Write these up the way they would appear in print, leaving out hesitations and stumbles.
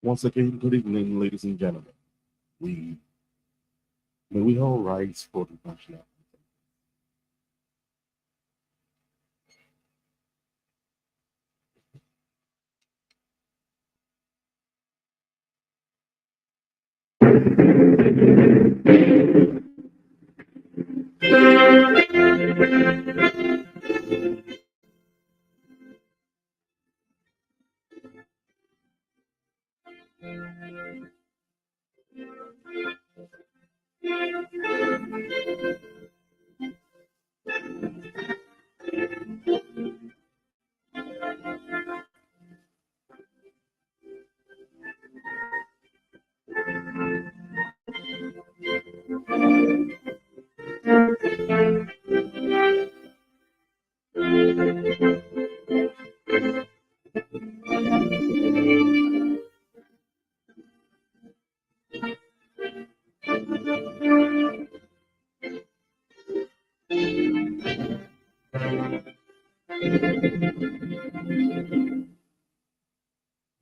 Once again, good evening, ladies and gentlemen. We may we all rise for the national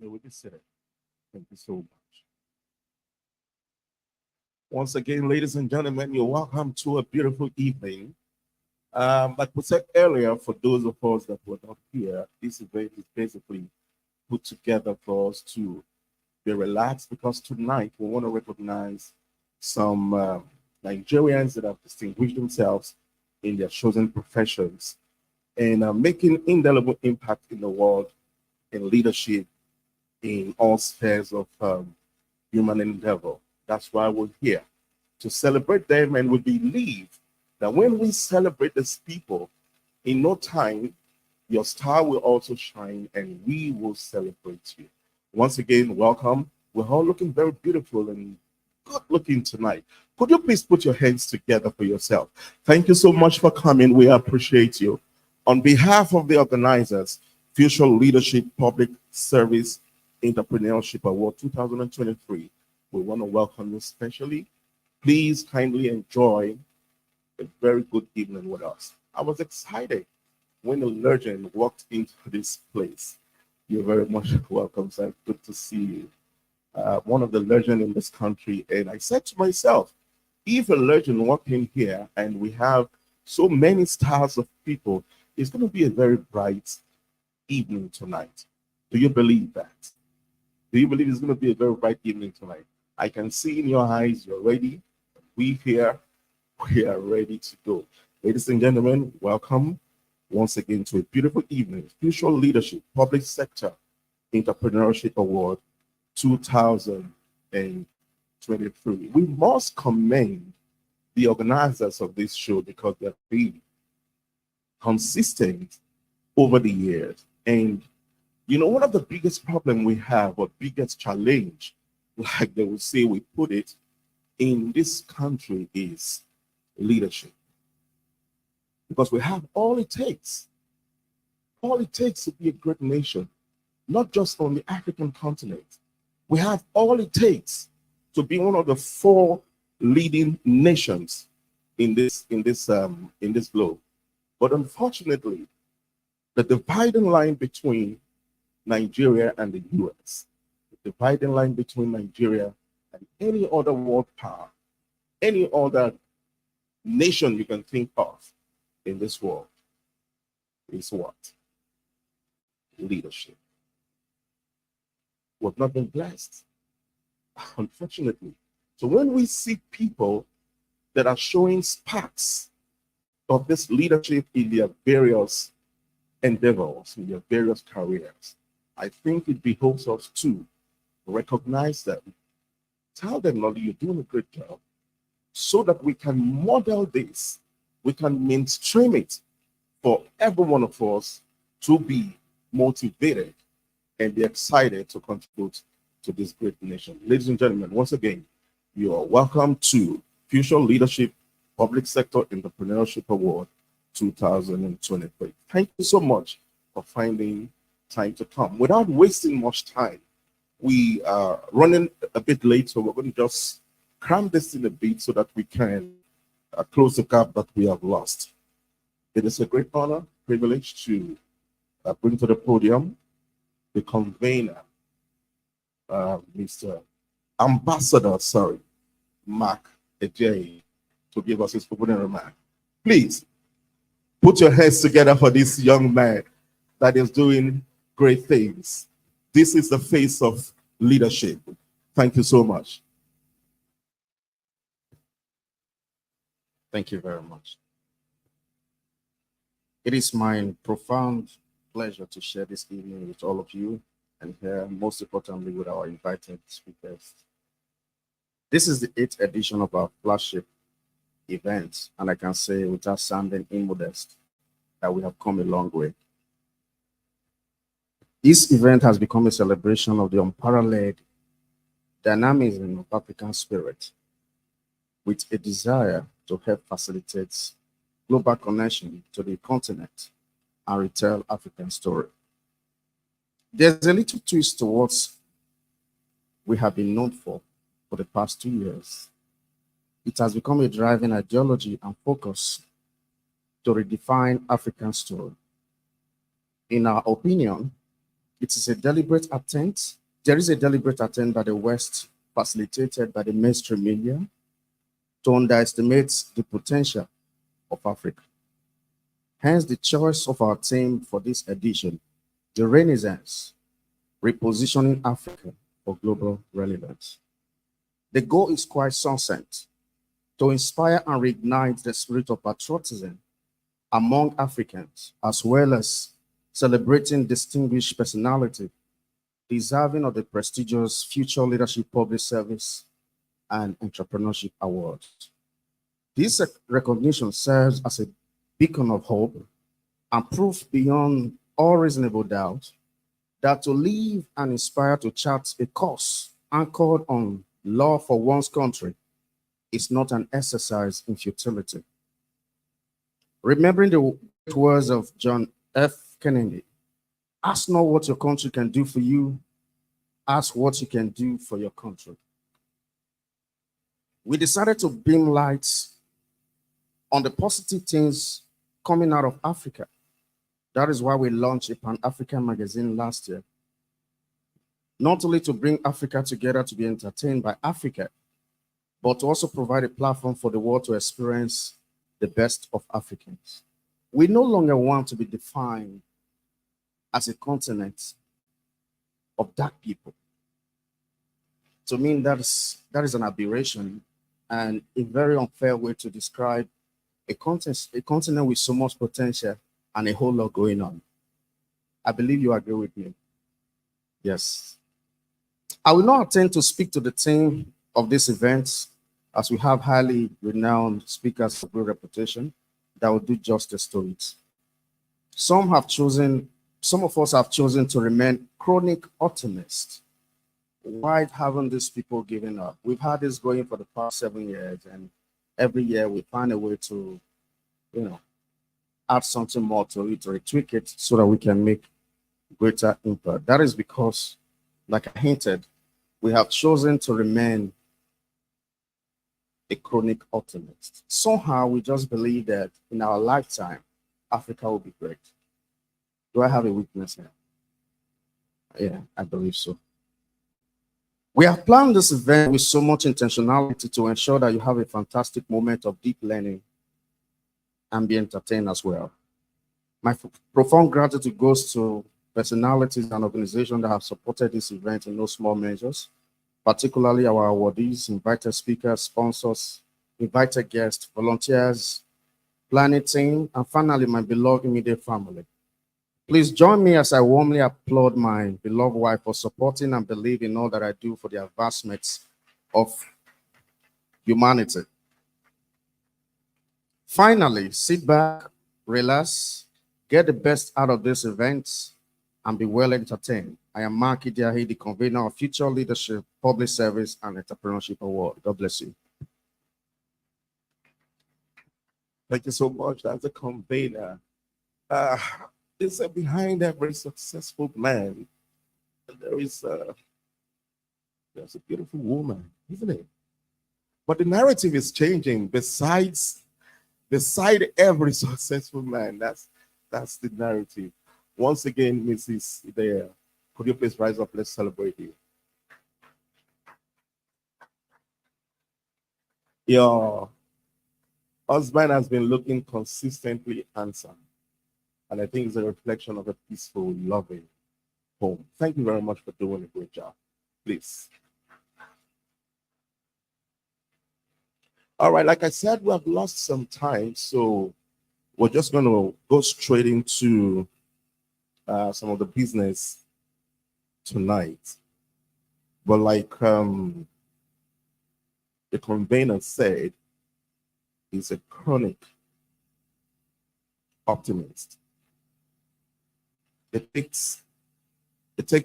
may we be seated. Thank you so much. Once again, ladies and gentlemen, you're welcome to a beautiful evening. Like we said earlier, for those of us that were not here, this event is basically put together for us to be relaxed because tonight we want to recognize some Nigerians that have distinguished themselves in their chosen professions and making indelible impact in the world in leadership in all spheres of human endeavor. That's why we're here to celebrate them, and we believe that when we celebrate these people, in no time, your star will also shine and we will celebrate you. Once again, welcome. We're all looking very beautiful and good looking tonight. Could you please put your hands together for yourself? Thank you so much for coming. We appreciate you. On behalf of the organizers, Future Leadership Public Service Entrepreneurship Award 2023, we want to welcome you specially. Please kindly enjoy a very good evening with us. I was excited when the legend walked into this place. You're very much welcome, sir. Good to see you. One of the legends in this country. And I said to myself, if a legend walked in here and we have so many stars of people, it's going to be a very bright evening tonight. Do you believe that? Do you believe it's going to be a very bright evening tonight? I can see in your eyes you're ready. We here, we are ready to go. Ladies and gentlemen, welcome once again to a beautiful evening. Future Leadership Public Sector Entrepreneurship Award 2023. We must commend the organizers of this show because they've been consistent over the years. And you know, one of the biggest problem we have, or biggest challenge, like they would say we put it, in this country is leadership. Because we have all it takes to be a great nation, not just on the African continent. We have all it takes to be one of the four leading nations in this globe. But unfortunately, the dividing line between Nigeria and the US, the dividing line between Nigeria and any other world power, any other nation you can think of in this world is what? Leadership. We've not been blessed, unfortunately. So when we see people that are showing sparks of this leadership in their various endeavors, in their various careers, I think it behoves us to recognize them, tell them, Lord, you're doing a great job, so that we can model this, we can mainstream it for every one of us to be motivated and be excited to contribute to this great nation. Ladies and gentlemen, once again, you are welcome to Future Leadership Public Sector Entrepreneurship Award 2023. Thank you so much for finding time to come. Without wasting much time, we are running a bit late, so we're going to just cram this in a bit so that we can close the gap that we have lost. It is a great honor, privilege to bring to the podium the convener Mr. Ambassador, Mark Ejay, to give us his opening remark. Please put your hands together for this young man that is doing great things. This is the face of leadership. Thank you so much. Thank you very much. It is my profound pleasure to share this evening with all of you and here, most importantly, with our invited speakers. This is the 8th edition of our flagship event, and I can say without sounding immodest that we have come a long way. This event has become a celebration of the unparalleled dynamism of African spirit, with a desire to help facilitate global connection to the continent and retell African story. There's a little twist to what we have been known for the past 2 years. It has become a driving ideology and focus to redefine African story. In our opinion, it is a deliberate attempt. There is a deliberate attempt by the West, facilitated by the mainstream media, to underestimate the potential of Africa. Hence, the choice of our theme for this edition, the Renaissance, repositioning Africa for global relevance. The goal is quite succinct: to inspire and reignite the spirit of patriotism among Africans, as well as celebrating distinguished personality deserving of the prestigious Future Leadership Public Service and Entrepreneurship Awards. This recognition serves as a beacon of hope and proof beyond all reasonable doubt that to live and inspire to chart a course anchored on love for one's country is not an exercise in futility. Remembering the words of John F. Kennedy, ask not what your country can do for you, ask what you can do for your country. We decided to beam lights on the positive things coming out of Africa. That is why we launched a Pan-African magazine last year, not only to bring Africa together to be entertained by Africa, but to also provide a platform for the world to experience the best of Africans. We no longer want to be defined as a continent of dark people. To me, that is an aberration and a very unfair way to describe a continent with so much potential and a whole lot going on. I believe you agree with me. Yes. I will not attempt to speak to the theme of this event, as we have highly renowned speakers of good reputation that will do justice to it. Some of us have chosen to remain chronic optimists. Why haven't these people given up? We've had this going for the past 7 years, and every year we find a way to, add something more to it, or tweak it so that we can make greater impact. That is because, like I hinted, we have chosen to remain a chronic optimist. Somehow we just believe that in our lifetime, Africa will be great. Do I have a weakness here? Yeah, I believe so. We have planned this event with so much intentionality to ensure that you have a fantastic moment of deep learning and be entertained as well. My profound gratitude goes to personalities and organizations that have supported this event in no small measures, particularly our awardees, invited speakers, sponsors, invited guests, volunteers, planning team, and finally, my beloved immediate family. Please join me as I warmly applaud my beloved wife for supporting and believing in all that I do for the advancement of humanity. Finally, sit back, relax, get the best out of this event, and be well entertained. I am Mark Idiahi, the convener of Future Leadership, Public Service, and Entrepreneurship Award. God bless you. Thank you so much. That's a convener. It's behind every successful man, there's a beautiful woman, isn't it? But the narrative is changing. Beside every successful man, that's the narrative. Once again, Mrs. Idea, could you please rise up? Let's celebrate you. Your husband has been looking consistently handsome, and I think it's a reflection of a peaceful, loving home. Thank you very much for doing a great job. Please. All right, like I said, we have lost some time, so we're just going to go straight into some of the business tonight. But like the convener said, he's a chronic optimist. It takes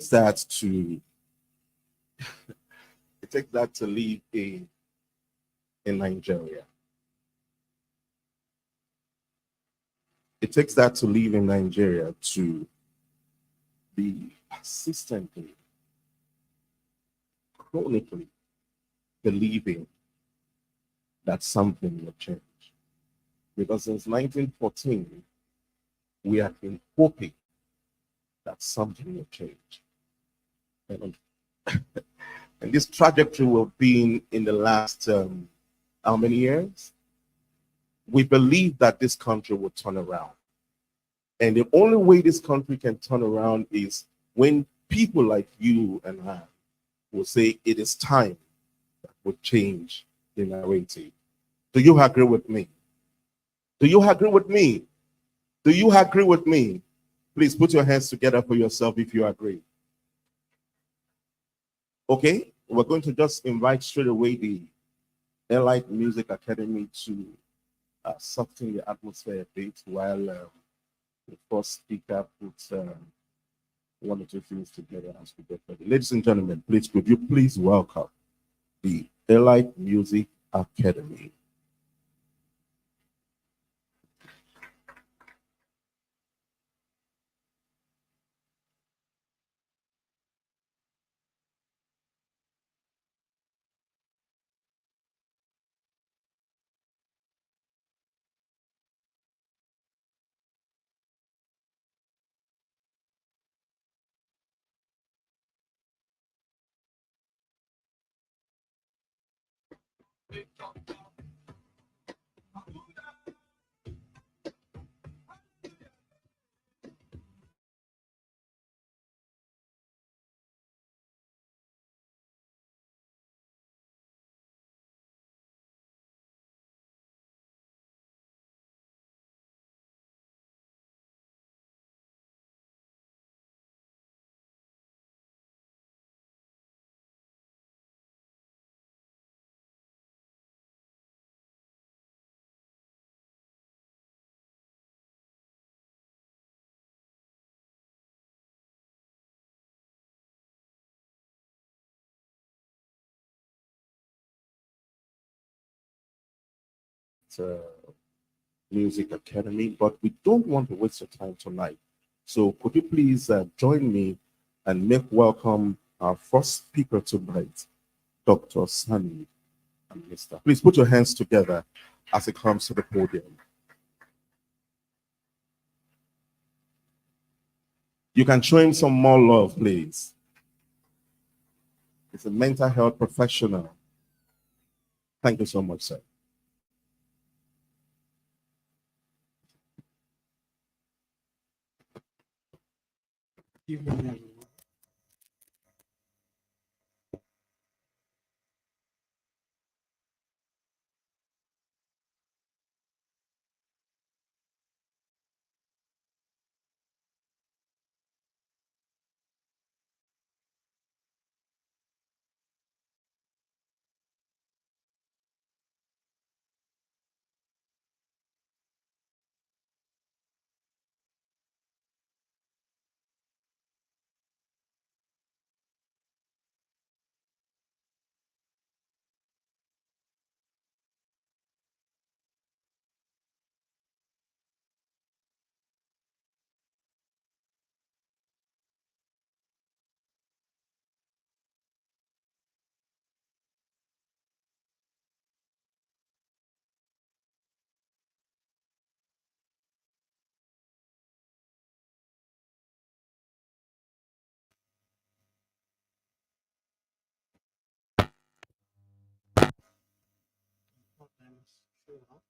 that to live in Nigeria. It takes that to live in Nigeria to be persistently, chronically believing that something will change. Because since 1914, we have been hoping that something will change. And, and this trajectory will be in the last, how many years? We believe that this country will turn around. And the only way this country can turn around is when people like you and I will say it is time that will change the narrative. Do you agree with me? Do you agree with me? Do you agree with me? Please put your hands together for yourself if you agree. Okay, we're going to just invite straight away the Airlight Music Academy to soften the atmosphere a bit while the first speaker puts one or two things together as we get ready. Ladies and gentlemen, please could you please welcome the Airlight Music Academy. Music Academy, but we don't want to waste your time tonight. So could you please join me and make welcome our first speaker tonight, Dr. Sammy Anistar. Please put your hands together as it comes to the podium. You can show him some more love, please. He's a mental health professional. Thank you so much, sir. Evening, everyone. problems show up,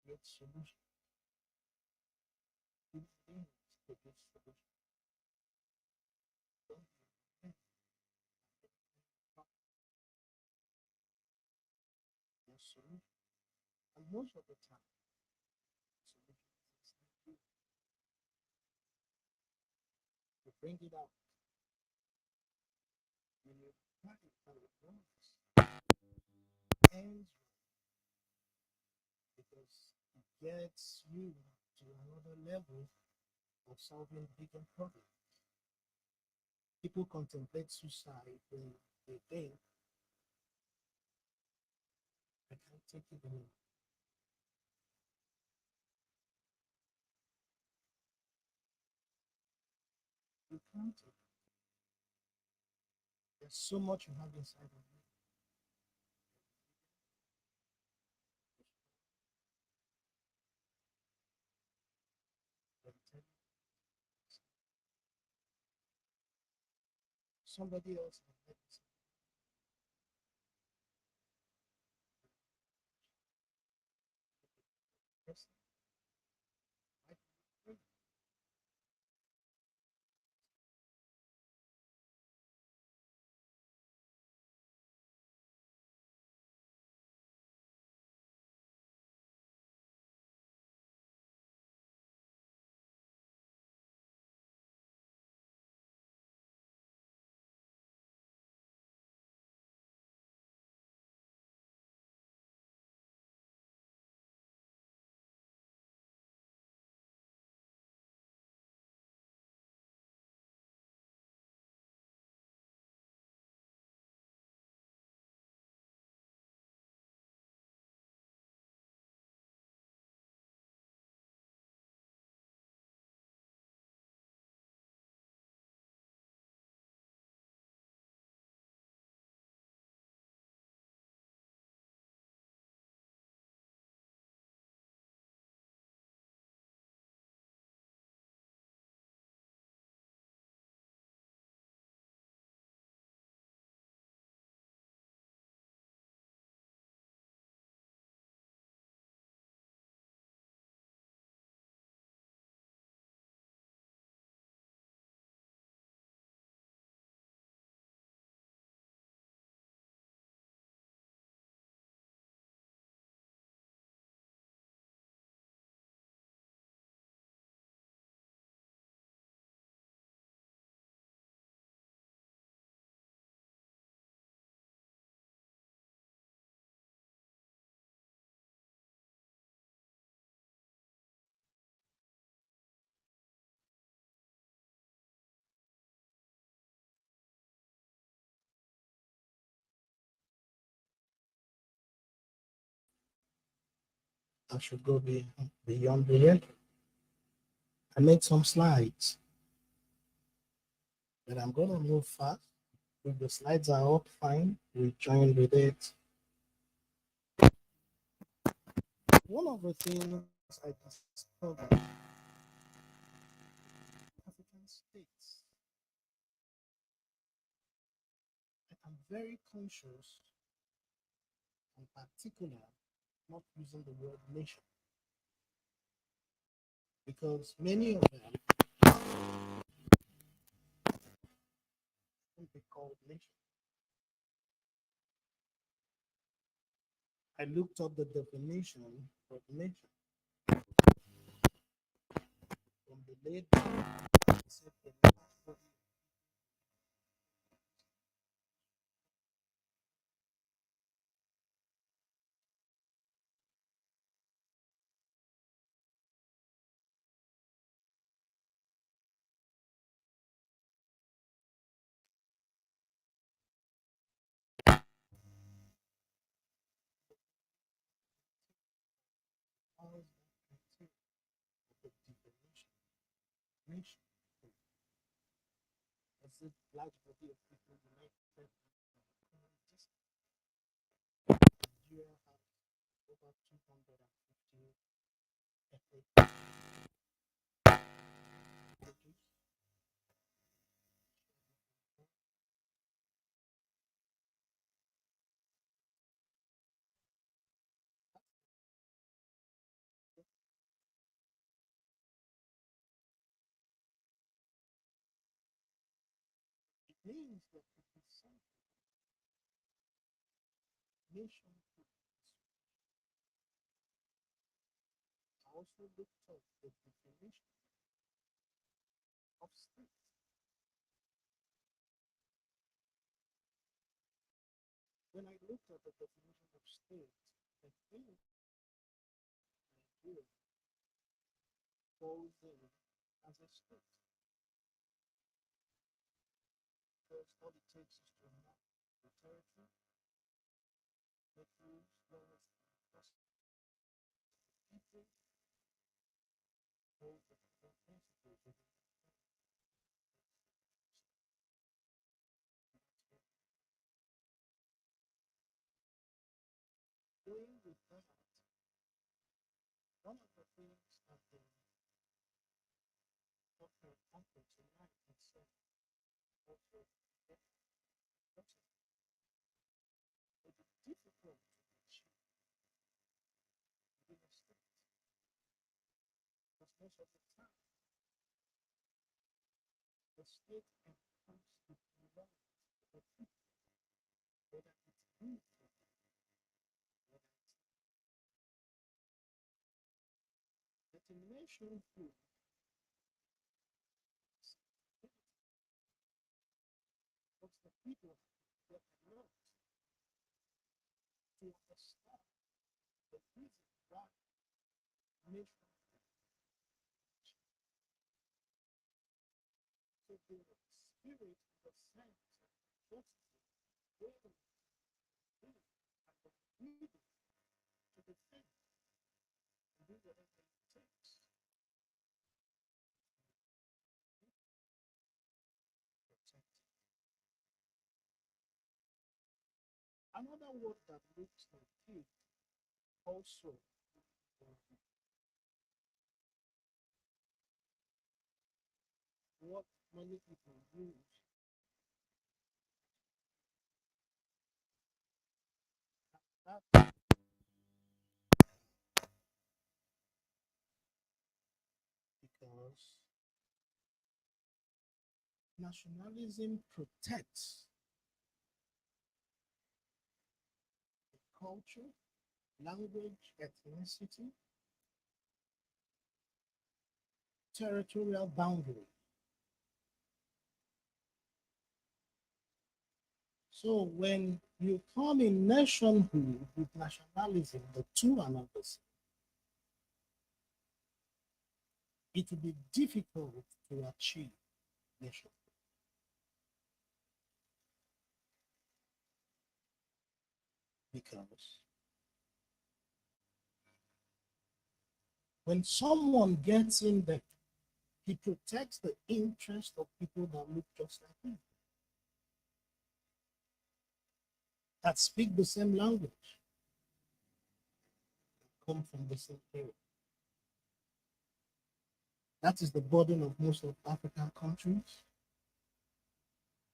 create solutions. Human beings produce solutions. Don't you think your solution? And most of the time, solution is inside you. You bring it out when you find how it works. Ends because it gets you to another level of solving bigger problems. People contemplate suicide when they think, I can't take it anymore. You can't take it. There's so much you have inside of you. Somebody else has let this person. Right? I should go beyond here. I made some slides, but I'm gonna move fast. If the slides are up, fine. We join with it. One of the things I discovered, African states, I'm very conscious and particular not using the word nation because many of them can be called nation. I looked up the definition of nation from the late nation. As a large body of people united Nigeria has over 250 ethnic groups. means that it is something nation also looked at the definition of state. When I looked at the definition of state, I think Nigeria falls in as a state. Because all it takes is to map the territory, make rules, laws, people, hold the principles of doing with that. One of the things that the doctor offered tonight itself also it is difficult to achieve in a state because most of the time the state comes to provide the people, whether it's good or whether it's determination through what the people get along to understand the reason why nation so the spirit, the sense of justice, will be and the freedom to defend and do whatever it takes to protect. Another word that looks like it also what many people use that because nationalism protects the culture, language, ethnicity, territorial boundary. So when you come in nationhood with nationalism, the two are not the same. It will be difficult to achieve nationhood. Because when someone gets in there, he protects the interest of people that look just like him, that speak the same language, come from the same area. That is the burden of most of African countries.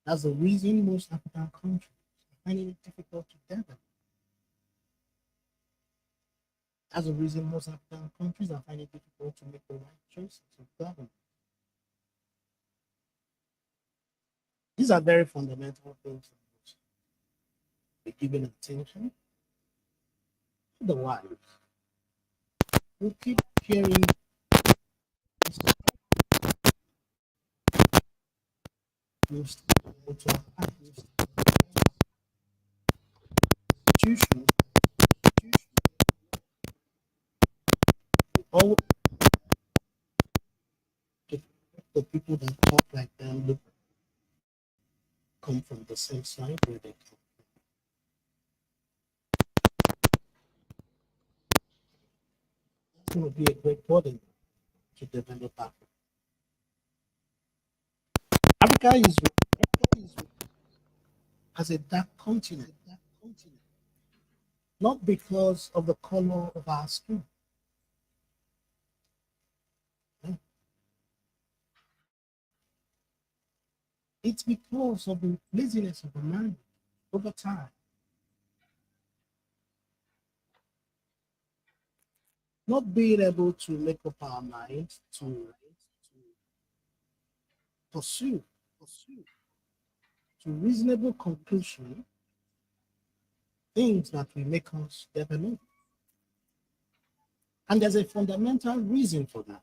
That's the reason most African countries are finding it difficult to develop. That's the reason most African countries are finding it difficult to make the right choices of government. These are very fundamental things that must be given attention. Otherwise, we'll keep hearing institutions always the people that talk like them look come from the same side where they come. It's going to be a great burden to develop Africa. Africa is as a dark continent, not because of the color of our skin. No. It's because of the laziness of the man over time. Not being able to make up our minds to pursue to reasonable conclusion things that will make us develop. And there's a fundamental reason for that.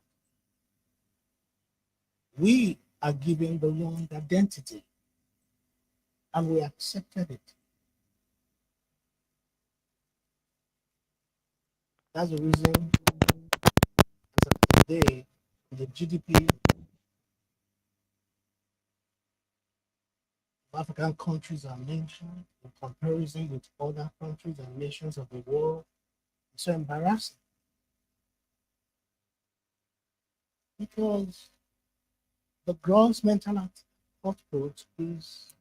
We are given the wrong identity, and we accepted it. That's the reason as of today, the GDP of African countries and nations in comparison with other countries and nations of the world is so embarrassing. Because the gross mental output is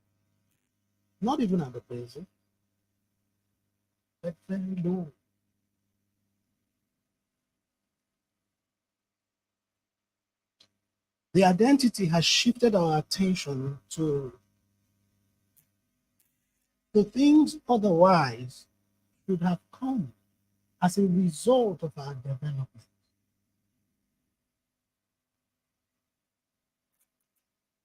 not even at the basic, but very low. The identity has shifted our attention to the things otherwise should have come as a result of our development.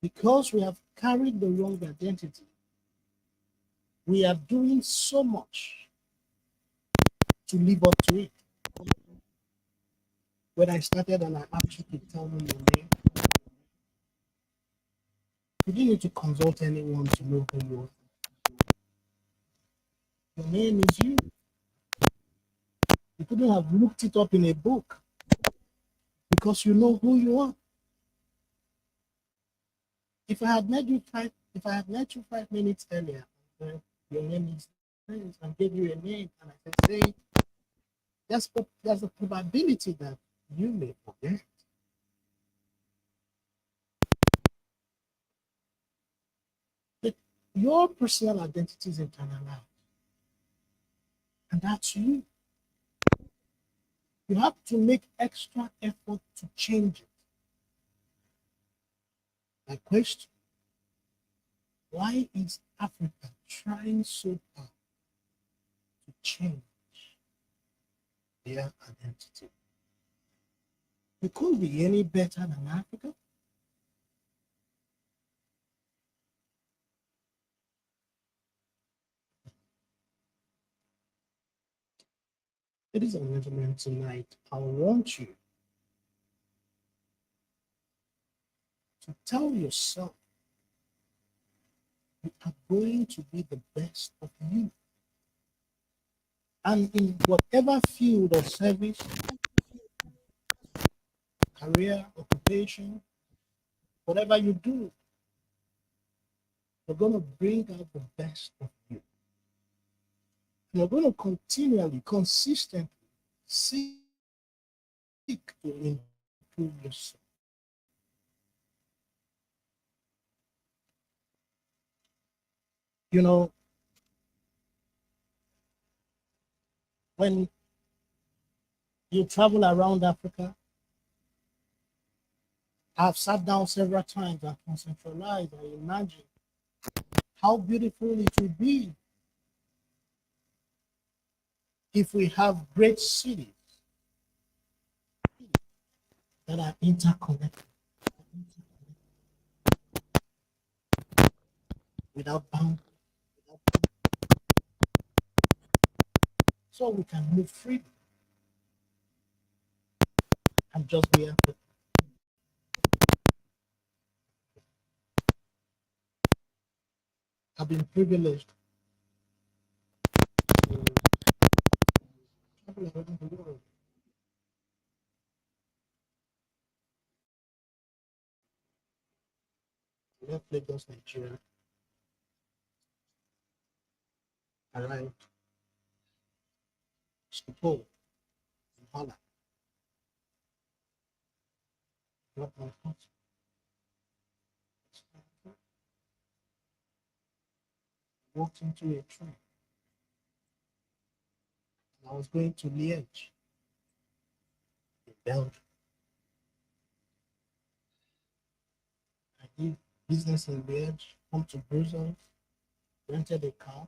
Because we have carried the wrong identity, we are doing so much to live up to it. When I started and I asked you to tell me your name, you didn't need to consult anyone to know who you are. Your name is you. You couldn't have looked it up in a book because you know who you are. If I had met you 5 minutes earlier, your name is this, and gave you a name, and I said, say, there's a probability that you may forget. But your personal identity is internalized, and that's you. You have to make extra effort to change it. My question, why is Africa trying so hard to change their identity? We couldn't be any better than Africa. Ladies and gentlemen, tonight I want you to tell yourself you are going to be the best of you. And in whatever field of service, career, occupation, whatever you do, you're going to bring out the best of you. You're going to continually, consistently seek to improve yourself. You know, when you travel around Africa, I've sat down several times and conceptualized and imagined how beautiful it would be if we have great cities that are interconnected without boundaries, so we can move freely and just be Africa. I've been privileged to travel around the world. I left Lagos, Nigeria, arrived Stockholm in Holland, dropped my passport, walked into a train, and I was going to Liège in Belgium. I did business in Liège, come to Brussels, rented a car,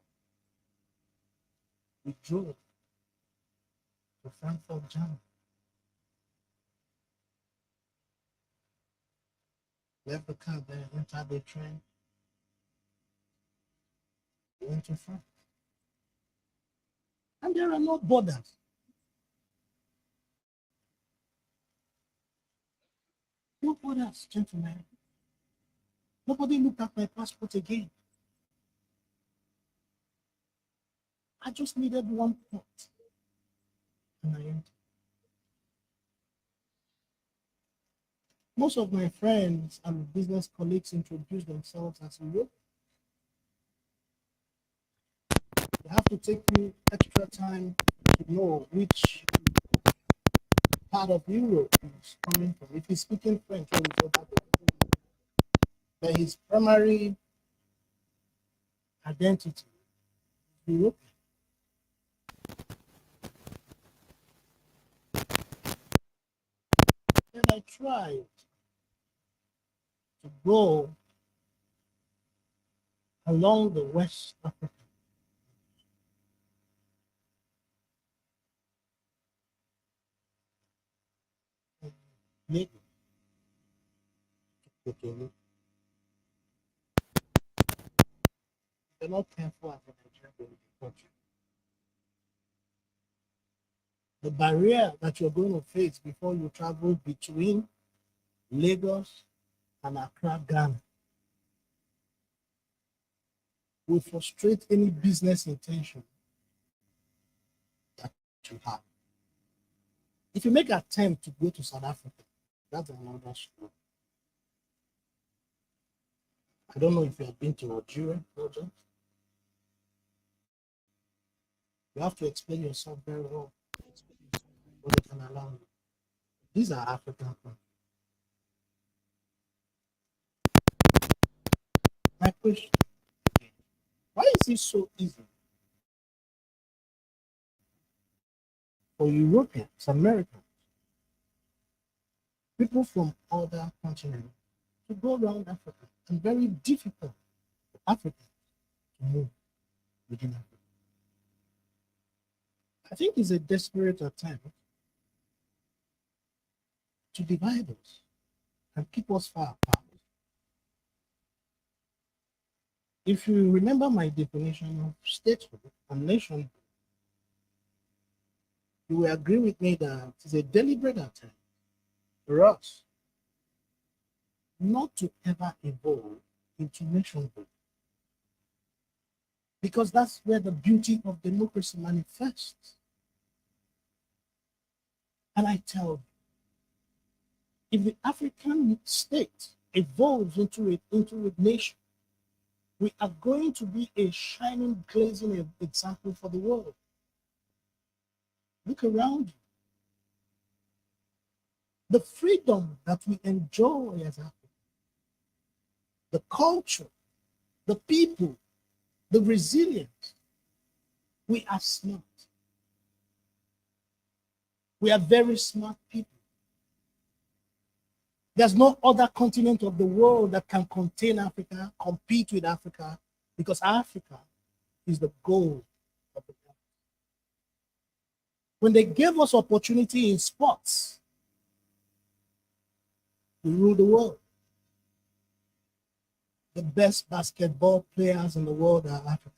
we drove to Frankfurt, Germany. Left the car there, entered the train, I went to France. And there are no borders. No borders, gentlemen. Nobody looked at my passport again. I just needed one port. And I entered. Most of my friends and business colleagues introduce themselves as Europe. You have to take you extra time to know which part of Europe he's coming from. If he's speaking French, or but his primary identity is European. Then I tried to go along the West Africa. Lagos to Cotonou. They're not careful as a Nigerian country. The barrier that you're going to face before you travel between Lagos and Accra, Ghana, will frustrate any business intention that you have. If you make an attempt to go to South Africa, that's another story. I don't know if you have been to Nigeria, Roger. You have to explain yourself very well, but they can allow you. These are African countries. My question, why is it so easy for Europeans, Americans, people from other continents to go around Africa, and very difficult for Africans to move within Africa? I think it's a desperate attempt to divide us and keep us far apart. If you remember my definition of statehood and nationhood, you will agree with me that it's a deliberate attempt for us not to ever evolve into nationhood. Because that's where the beauty of democracy manifests. And I tell you, if the African state evolves into a nation, we are going to be a shining, blazing example for the world. Look around you. The freedom that we enjoy as Africans, the culture, the people, the resilience, we are smart. We are very smart people. There's no other continent of the world that can contain Africa, compete with Africa, because Africa is the goal of the world. When they gave us opportunity in sports, we rule the world. The best basketball players in the world are African.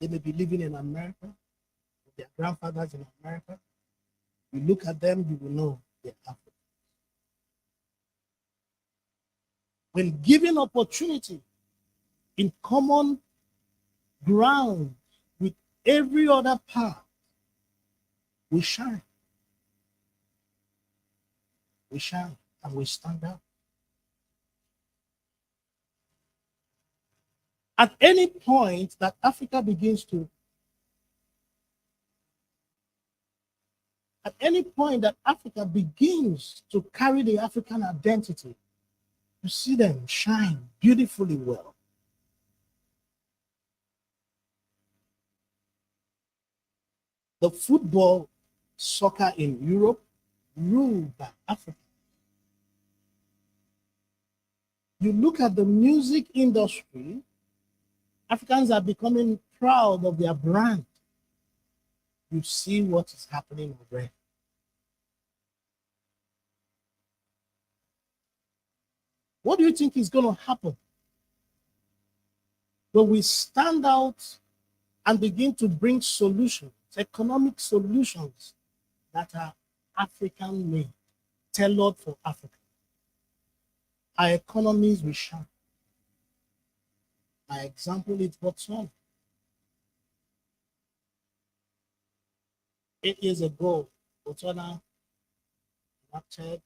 They may be living in America, with their grandfathers in America. You look at them, you will know they're African. When given opportunity in common ground with every other part, we shine. We shine and we stand out. At any point that Africa begins to, carry the African identity, you see them shine beautifully well. The football, soccer in Europe, ruled by Africa. You look at the music industry, Africans are becoming proud of their brand. You see what is happening already. What do you think is going to happen but we stand out and begin to bring solutions, economic solutions that are African made, tailored for Africa. Our economies will shine. My example is Botswana. 8 years ago, Botswana enacted,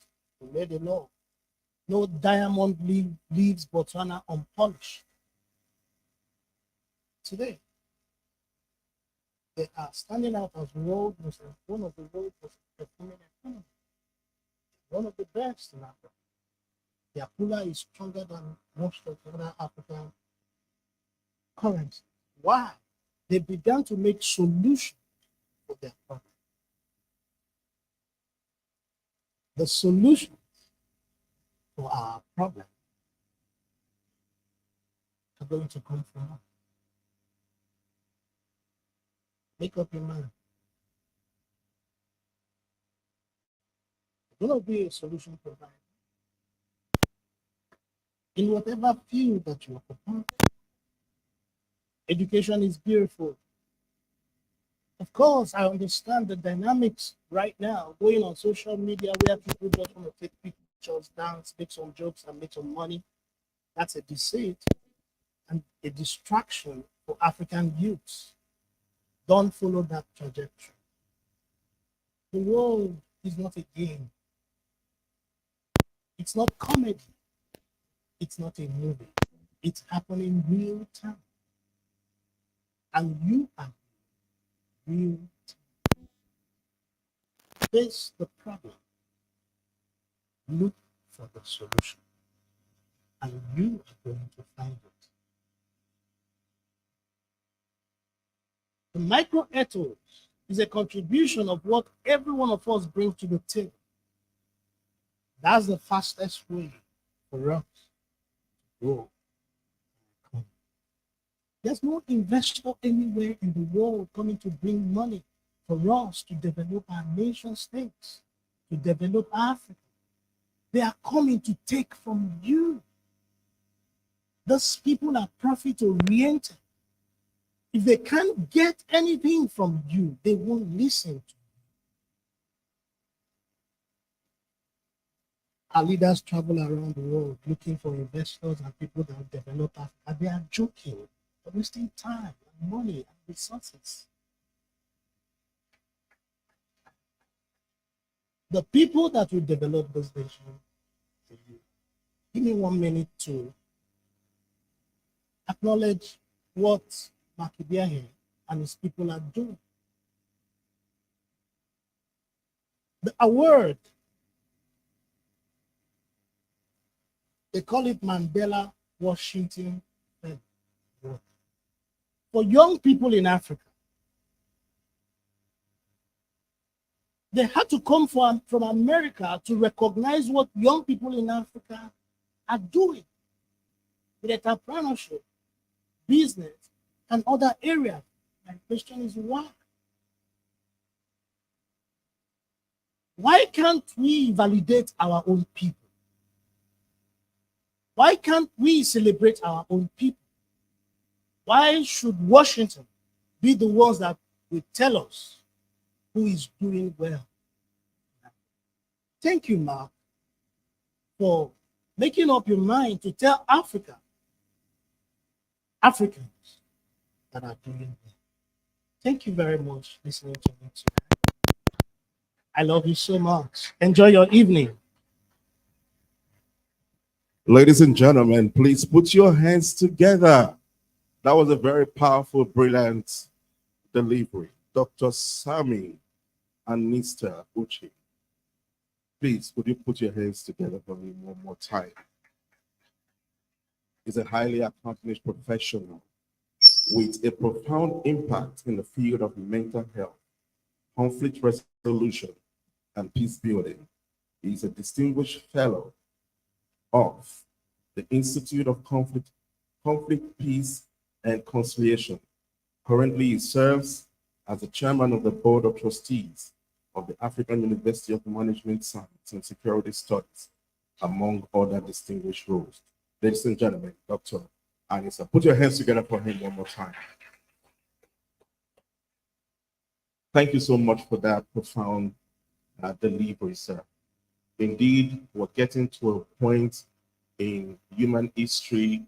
made a law. No diamond leaves Botswana unpolished. Today, they are standing out as one of the world's most performing economies, one of the best in Africa. Their pula is stronger than most of the other African currencies. Why? They began to make solutions for their problem. The solution for our problem are going to come from us. Make up your mind. You're going to be a solution provider in whatever field that you occupy. Education is beautiful. Of course, I understand the dynamics right now going on social media where people just want to take pictures, dance, make some jokes, and make some money. That's a deceit and a distraction for African youths. Don't follow that trajectory. The world is not a game. It's not comedy. It's not a movie. It's happening real time. And you are real time. Face the problem. Look for the solution. And you are going to find it. The micro ethos is a contribution of what every one of us brings to the table. That's the fastest way for us to grow. There's no investor anywhere in the world coming to bring money for us to develop our nation states, to develop Africa. They are coming to take from you. Those people are profit-oriented. If they can't get anything from you, they won't listen to you. Our leaders travel around the world looking for investors and people that will develop Africa. They are joking, they're wasting time and money and resources. The people that will develop this nation, give me 1 minute to acknowledge what Makibiahe and his people are doing. The award, they call it Mandela Washington Award. For young people in Africa, they had to come from America to recognize what young people in Africa are doing with entrepreneurship, business, and other areas. My question is why? Why can't we validate our own people? Why can't we celebrate our own people? Why should Washington be the ones that will tell us who is doing well? Thank you, Mark, for making up your mind to tell Africans that are doing well. Thank you very much for listening to me tonight. I love you so much. Enjoy your evening. Ladies and gentlemen, please put your hands together. That was a very powerful, brilliant delivery. Dr. Sammy Anistar Uchi. Please, would you put your hands together for me one more time? He's a highly accomplished professional with a profound impact in the field of mental health, conflict resolution, and peace building. He is a distinguished fellow of the Institute of Conflict, Peace, and Conciliation. Currently, he serves as the chairman of the Board of Trustees of the African University of Management Science and Security Studies, among other distinguished roles. Ladies and gentlemen, Dr. Anistar. Put your hands together for him one more time. Thank you so much for that profound delivery, sir. Indeed, we're getting to a point in human history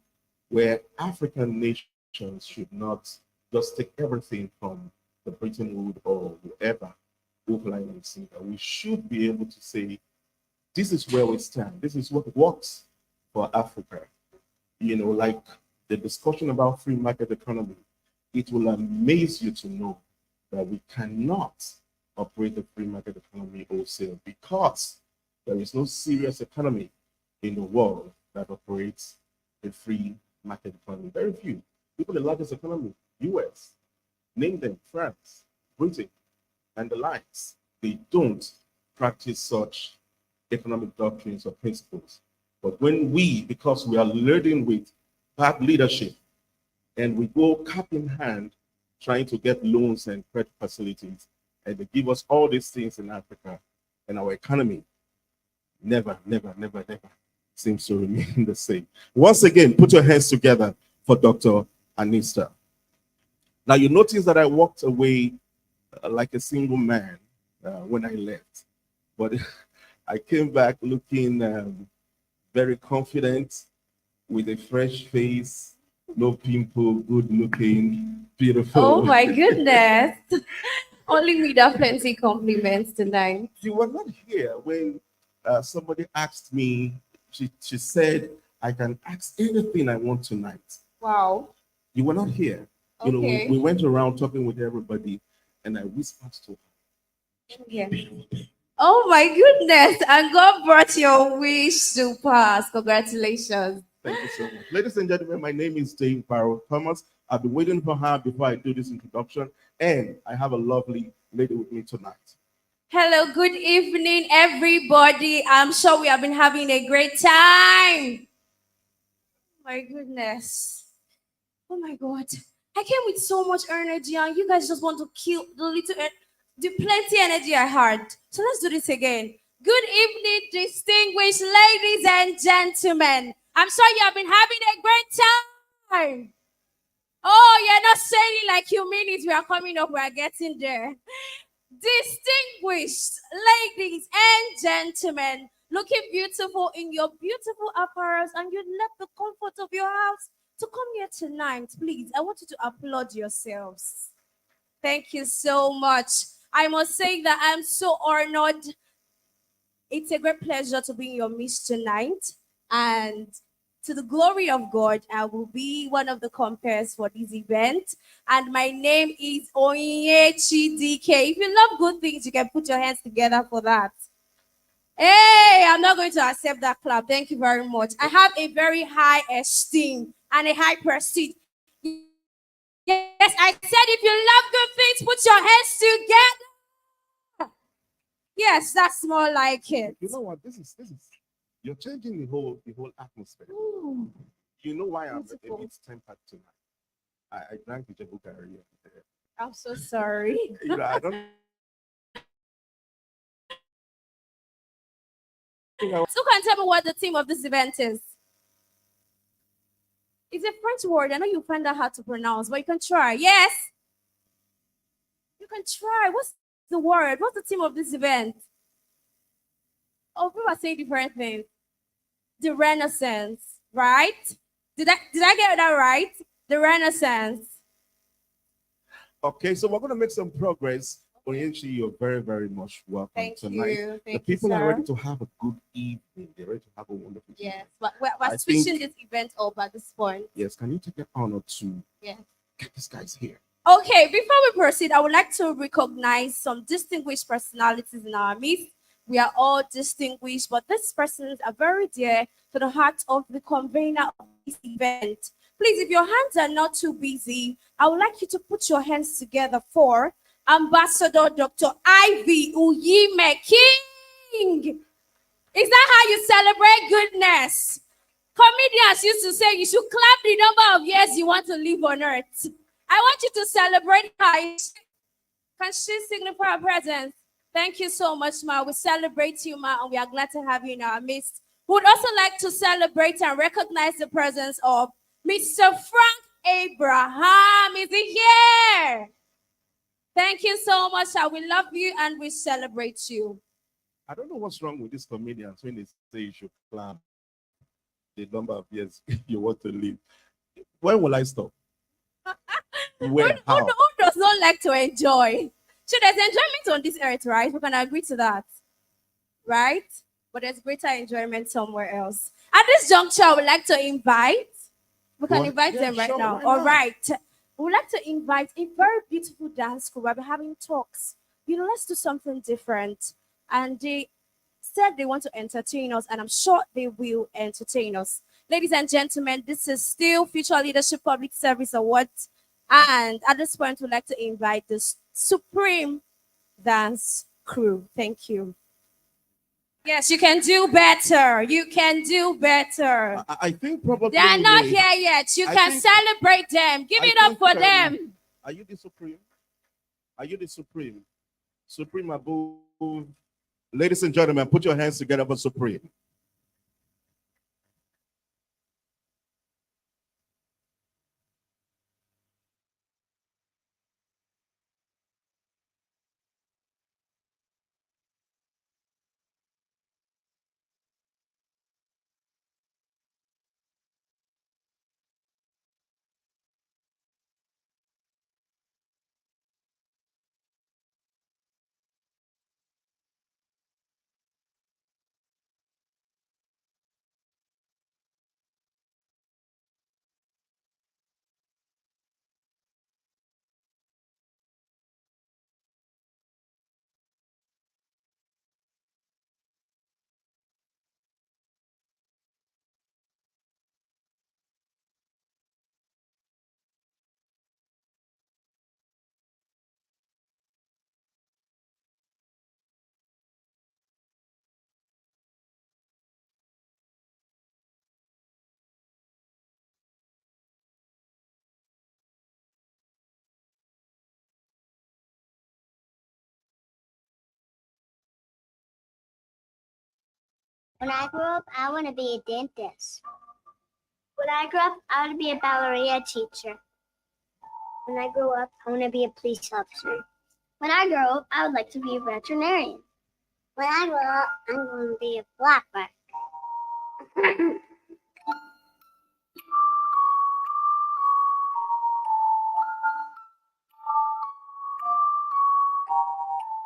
where African nations should not just take everything from the Bretton Woods or whoever outline and see that we should be able to say, this is where we stand. This is what works for Africa. You know, like the discussion about free market economy, it will amaze you to know that we cannot operate the free market economy wholesale because there is no serious economy in the world that operates a free market economy. Very few. Even the largest economy, US, name them, France, Britain, and the likes. They don't practice such economic doctrines or principles. But when we, because we are leading with bad leadership, and we go cap in hand trying to get loans and credit facilities, and they give us all these things in Africa, and our economy never seems to remain the same. Once again, put your hands together for Dr. Anistar. Now, you notice that I walked away like a single man when I left, but I came back looking very confident, with a fresh face, no pimple, good looking, beautiful. Oh my goodness. Only me that plenty compliments tonight. You were not here when somebody asked me, she said, I can ask anything I want tonight. Wow. You were not here. You know, Okay. we went around talking with everybody, and I whispered to her. Yeah. Oh my goodness. And God brought your wish to pass. Congratulations. Thank you so much. Ladies and gentlemen, my name is Dave Barrow Thomas. I've been waiting for her before I do this introduction, and I have a lovely lady with me tonight. Hello, good evening, everybody. I'm sure we have been having a great time. My goodness. Oh my God. I came with so much energy, and you guys just want to kill the plenty energy I had. So let's do this again. Good evening, distinguished ladies and gentlemen. I'm sure you have been having a great time. Oh, you're not saying it like you mean it. We are coming up, we are getting there. Distinguished ladies and gentlemen, looking beautiful in your beautiful apparels, and you left the comfort of your house to come here tonight. Please, I want you to applaud yourselves. Thank you so much. I must say that I'm so honored. It's a great pleasure to be in your midst tonight. And to the glory of God, I will be one of the compares for this event. And my name is Onyechi DK. If you love good things, you can put your hands together for that. Hey, I'm not going to accept that clap. Thank you very much. I have a very high esteem and a high prestige. Yes, I said if you love good things, put your hands together. Yes, that's more like it. You know what? This is you're changing the whole atmosphere. Ooh, You know why I'm a beautiful. bit tempered tonight? I drank the Jebu Gari. I'm so sorry. You know, I don't think I So can tell me what the theme of this event is? It's a French word. I know you find that hard to pronounce, but you can try. Yes? You can try. What's the word? What's the theme of this event? Oh, people are saying different things. The Renaissance, right? Did I get that right? The Renaissance. Okay, so we're going to make some progress. Onyechi, you're very much welcome Thank tonight. you. The Thank you, people are sir. ready to have a good evening. They're ready to have a wonderful evening. Yes, but we're I switching think- this event up at this point. Yes, can you take the honor to Yes. get these guys here? Okay, before we proceed, I would like to recognize some distinguished personalities in our midst. We are all distinguished, but these persons are very dear to the heart of the convener of this event. Please, if your hands are not too busy, I would like you to put your hands together for Ambassador Dr. Ivy Uyime King. Is that how you celebrate goodness? Comedians used to say you should clap the number of years you want to live on earth. I want you to celebrate her. Can she signify her presence? Thank you so much, Ma. We celebrate you, Ma, and we are glad to have you in our midst. We would also like to celebrate and recognize the presence of Mr. Frank Abraham is here. Thank you so much. I will love you and we celebrate you. I don't know what's wrong with these comedians when they say you should plan the number of years you want to live. When will I stop? Where? How? Who does not like to enjoy? So there's enjoyment on this earth, right? We can agree to that, right? But there's greater enjoyment somewhere else. At this juncture, I would like to invite. We can What? invite Yeah, them right sure, now. why All not? right. We would like to invite a very beautiful dance crew. We'll be having talks. Let's do something different. And they said they want to entertain us, and I'm sure they will entertain us. Ladies and gentlemen, this is still Future Leadership Public Service Awards. And at this point, we'd like to invite the Supreme Dance Crew. Thank you. Yes, you can do better. You can do better. I think probably They are not they- here yet. You I can think- celebrate them. Give I it up think, for them. Are you the Supreme? Are you the Supreme? Supreme above. Ladies and gentlemen, put your hands together for Supreme. When I grow up, I want to be a dentist. When I grow up, I want to be a ballerina teacher. When I grow up, I want to be a police officer. When I grow up, I would like to be a veterinarian. When I grow up, I'm going to be a black belt.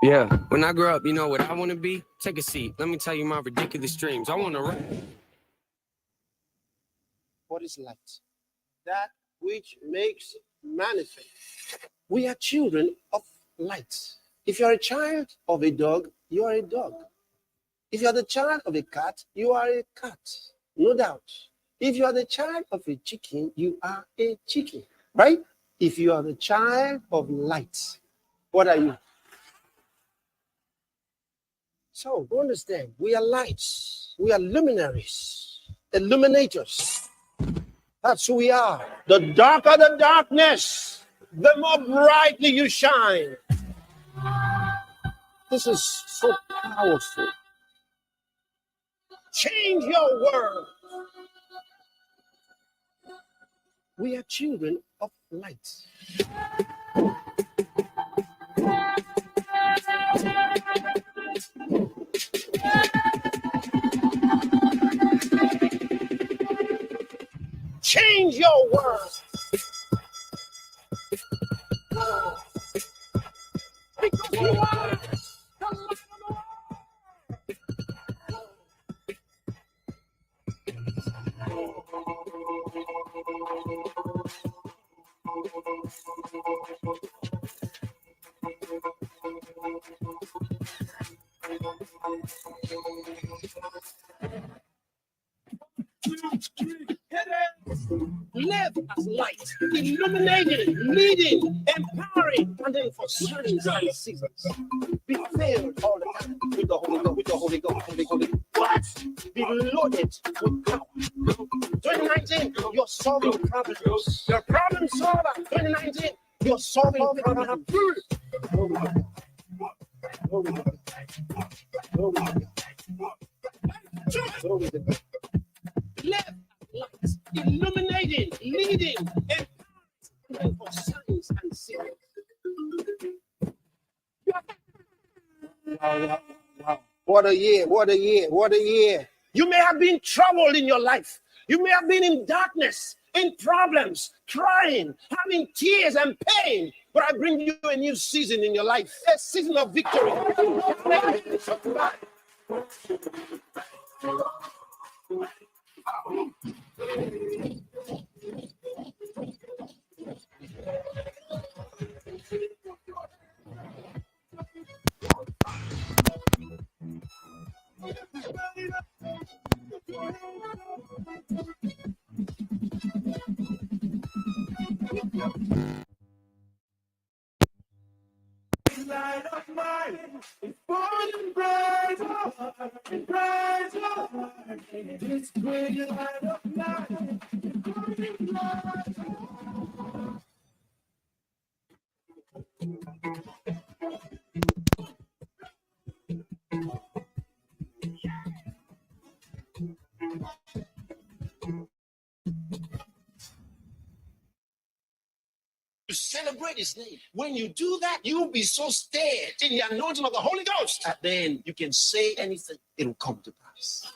Yeah, when I grow up, you know what I want to be? Take a seat. Let me tell you my ridiculous dreams. I want to run. What is light? That which makes manifest. We are children of light. If you are a child of a dog, you are a dog. If you are the child of a cat, you are a cat. No doubt. If you are the child of a chicken, you are a chicken, right? If you are the child of light, what are you? So, understand, we are lights. We are luminaries, illuminators. That's who we are. The darker the darkness, the more brightly you shine. This is so powerful. Change your world. We are children of light. Change your world. Because you are the light of the world. Live as light, illuminating, leading, empowering, and then for certain seasons. Be filled all the time with the Holy Ghost, with the Holy Ghost, Holy Ghost. What? Be loaded with power. 2019, you're solving problems. You're a problem solver. 2019, you're solving problems. Glory to God. Glory to God. Glory to God. Glory to God. Live as light. illuminating, leading, empowering for science and civics. Wow. What a year, what a year, what a year. You may have been troubled in your life. You may have been in darkness, in problems, crying, having tears and pain. But I bring you a new season in your life, a season of victory. Light of mine is burning brighter, brighter. This great light of mine is burning brighter. To celebrate his name. When you do that, you'll be so stirred in the anointing of the Holy Ghost that then you can say anything, it'll come to pass.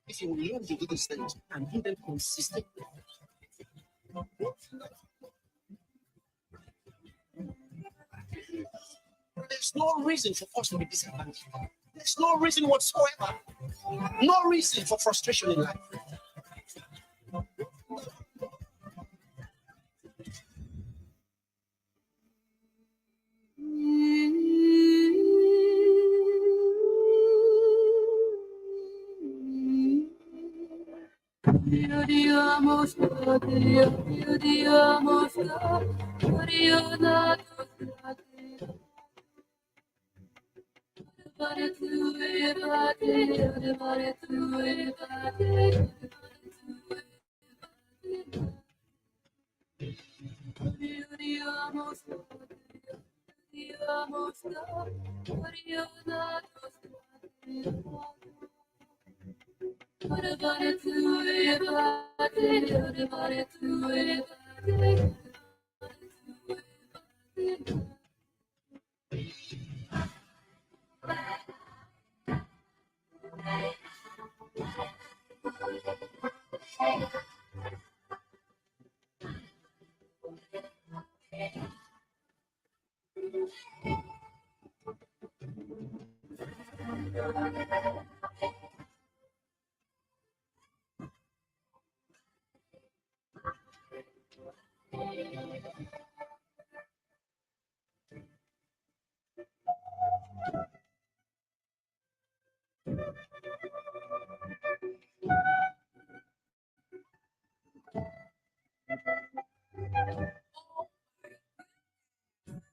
If you learn to do these things and do them consistently, there's no reason for us to be disadvantaged. There's no reason whatsoever. No reason for frustration in life.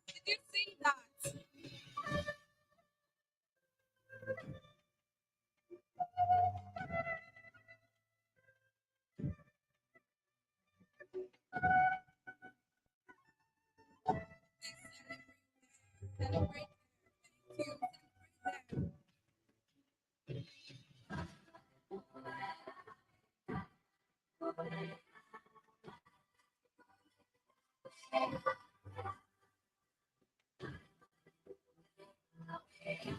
Did you see that? Celebrate. Thank you.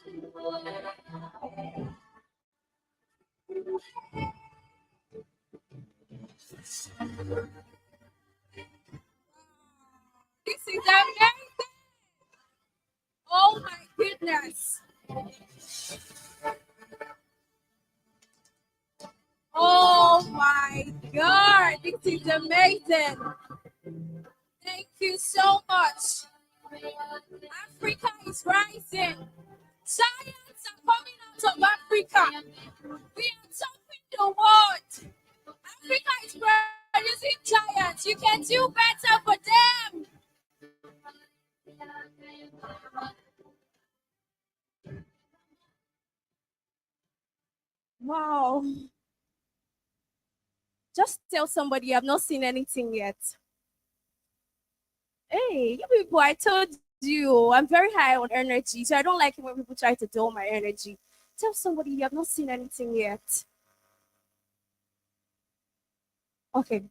This is amazing. Oh my goodness. Oh my God. This is amazing. Thank you so much. Africa is rising. Giants are coming out of Africa. We are topping the world. Africa is producing giants. You can do better for them. Wow. Just tell somebody I've not seen anything yet. Hey, you people, I told you I'm very high on energy, so I don't like it when people try to dull my energy. Tell somebody you have not seen anything yet. Okay.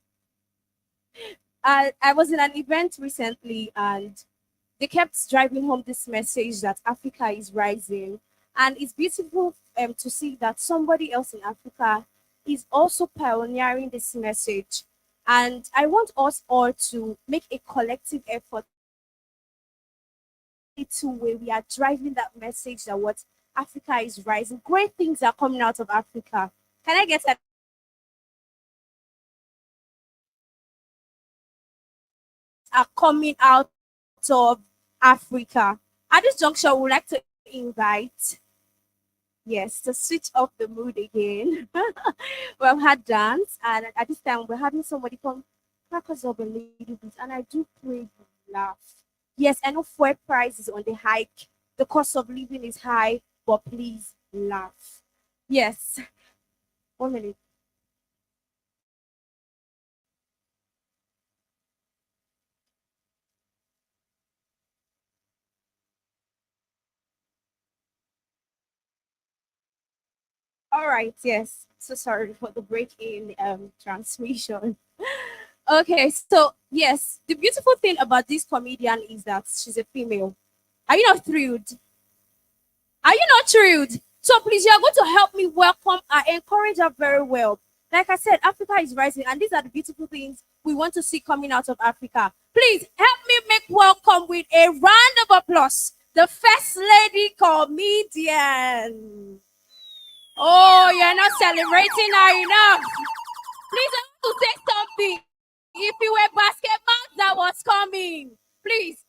I was in an event recently and they kept driving home this message that Africa is rising. And it's beautiful to see that somebody else in Africa is also pioneering this message. And I want us all to make a collective effort to where we are driving that message that what Africa is rising. Great things are coming out of Africa. Can I get that? Are coming out of Africa. At this juncture, we would like to invite, yes, to switch off the mood again. We've had dance, and at this time, we're having somebody come crack us up a little bit, and I do pray you laugh. Yes, I know fuel price is on the hike. The cost of living is high, but please laugh. Yes. 1 minute. All right, yes. So sorry for the break in transmission. Okay, so yes, the beautiful thing about this comedian is that she's a female. Are you not thrilled? Are you not thrilled? So please, you are going to help me welcome and encourage her very well. Like I said, Africa is rising, and these are the beautiful things we want to see coming out of Africa. Please help me make welcome with a round of applause the First Lady comedian. Oh, you're not celebrating her enough. Please, I want to say something. If you were basketball that was coming, please,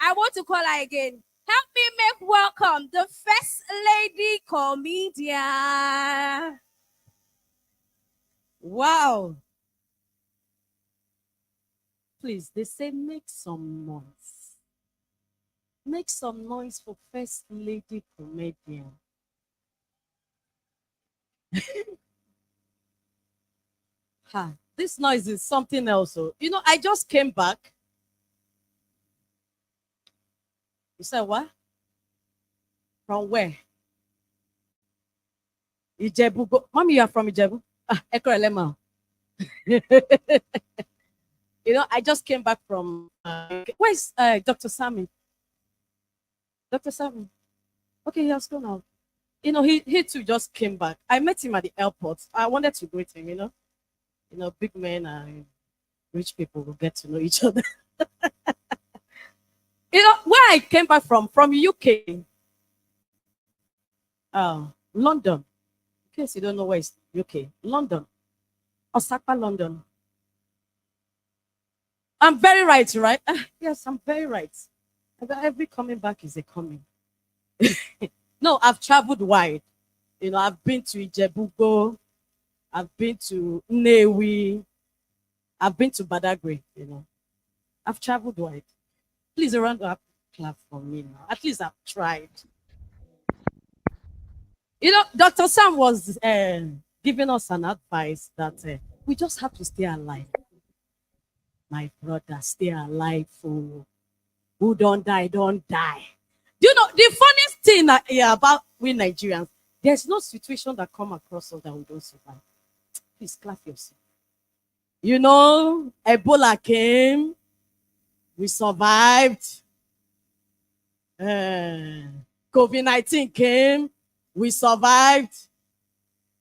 I want to call her again. Help me make welcome the First Lady comedian. Wow. Please, they say make some noise. Make some noise for First Lady comedian. Ha, this noise is something else. Oh. You know, I just came back. You said what? From where? Ijebu. Mommy, you are from Ijebu? Ah, Ekorelema. You know, I just came back from. Where's Dr. Sammy? Dr. Sammy. Okay, he has gone out. You know, he too just came back. I met him at the airport. I wanted to greet him, you know, big men and rich people will get to know each other. You know, where I came back from UK, London. In case you don't know where it's UK, London, Osaka, London. I'm very right, right? Yes, I'm very right. Every coming back is a coming. No, I've traveled wide. You know, I've been to Ijebugo, I've been to Newi, I've been to Badagry, you know. I've traveled wide. Please, a round of clap for me now. At least I've tried. You know, Dr. Sam was giving us an advice that we just have to stay alive. My brother, stay alive. Oh. Who don't die, don't die. Do you know, the funniest thing about we Nigerians, there's no situation that come across us that we don't survive. Please clap yourself. You know, Ebola came. We survived. COVID-19 came, we survived.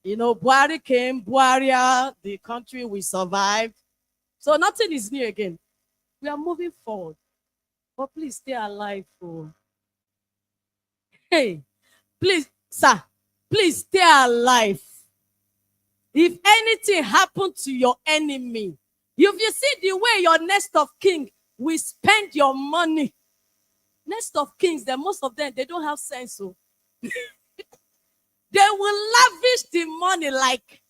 You know, Buhari came, Buhari, the country, we survived. So nothing is new again. We are moving forward. But please stay alive. Oh. Hey, please, sir, please stay alive. If anything happened to your enemy, if you see the way your nest of king will spend your money, nest of kings, then most of them, they don't have sense. So they will lavish the money like,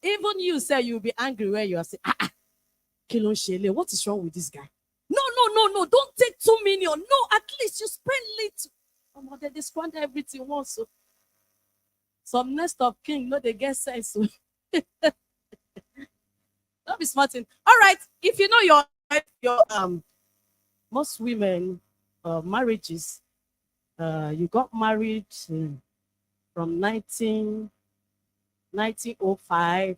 even you say you'll be angry where you are saying, Kilon Shele, what is wrong with this guy? No, don't take 2 million. No, at least you spend little. Oh, they squander everything once. So some nest of king, no, they get sense. So don't be smarting. All right, if you know your most women marriages, you got married from 1905,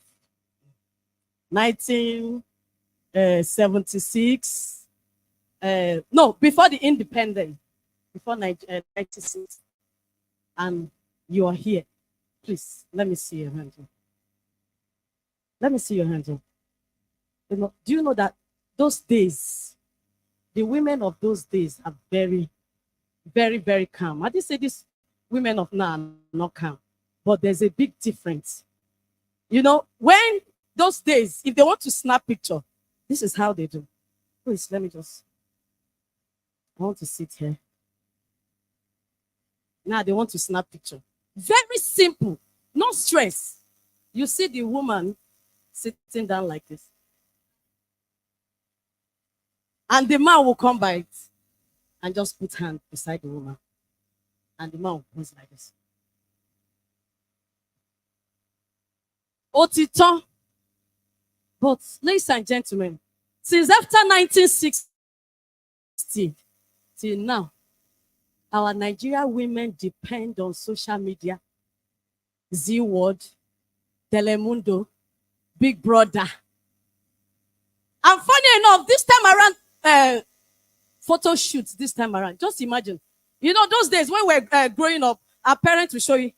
1976. No, before the independence, before 96. And you are here. Please, let me see your hands. Let me see your hands. You know, do you know that those days, the women of those days are very, very, very calm. I didn't say these women of now are not calm, but there's a big difference. You know, when those days, if they want to snap picture, this is how they do. Please, let me just, I want to sit here. Now they want to snap picture. Very simple, no stress. You see the woman sitting down like this. And the man will come by it and just put hand beside the woman. And the man will pose like this. Otito. But ladies and gentlemen, since after 1960 till now, our Nigerian women depend on social media, Z-Word, Telemundo, Big Brother. And funny enough, this time around, photo shoots this time around. Just imagine. You know, those days when we're growing up, our parents will show you,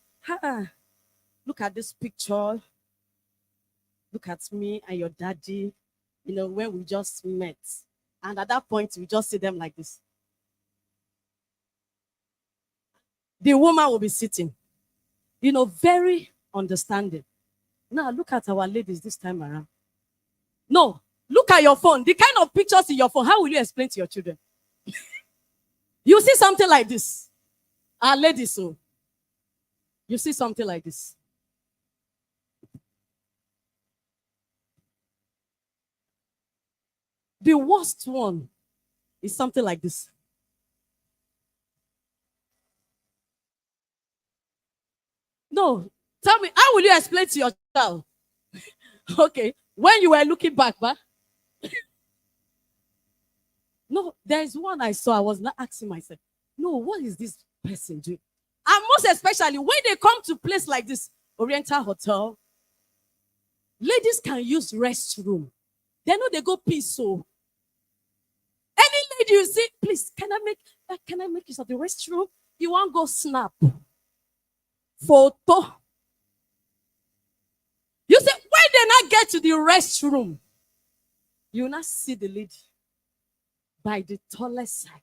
look at this picture. Look at me and your daddy, you know, when we just met. And at that point, we just see them like this. The woman will be sitting, you know, very understanding. Now, look at our ladies this time around. No, look at your phone. The kind of pictures in your phone, how will you explain to your children? You see something like this. Our ladies, so you see something like this. The worst one is something like this. No, tell me, how will you explain to your child? Okay, when you were looking back, but no, there is one I saw. I was not asking myself, no, what is this person doing? And most especially when they come to place like this, Oriental Hotel, ladies can use restroom. They know they go pee, so any lady you see, please, can I make use of the restroom? You want go snap photo. You see, when they not get to the restroom, you will not see the lady by the toilet side.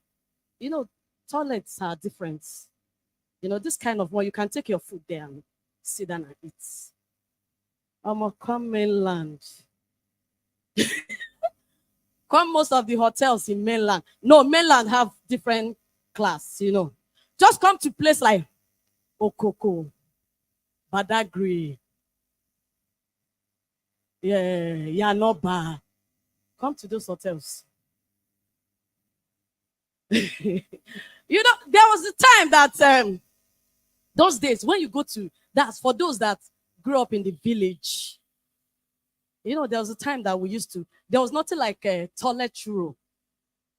You know, toilets are different. You know, this kind of one, you can take your food there and sit down and eat. I'm a come mainland. Come most of the hotels in mainland. No, mainland have different class, you know. Just come to place like Okoko, Badagry, Yanoba. Come to those hotels. You know, there was a time that those days when you go to, that's for those that grew up in the village. You know, there was a time that we used to, there was nothing like a toilet roll.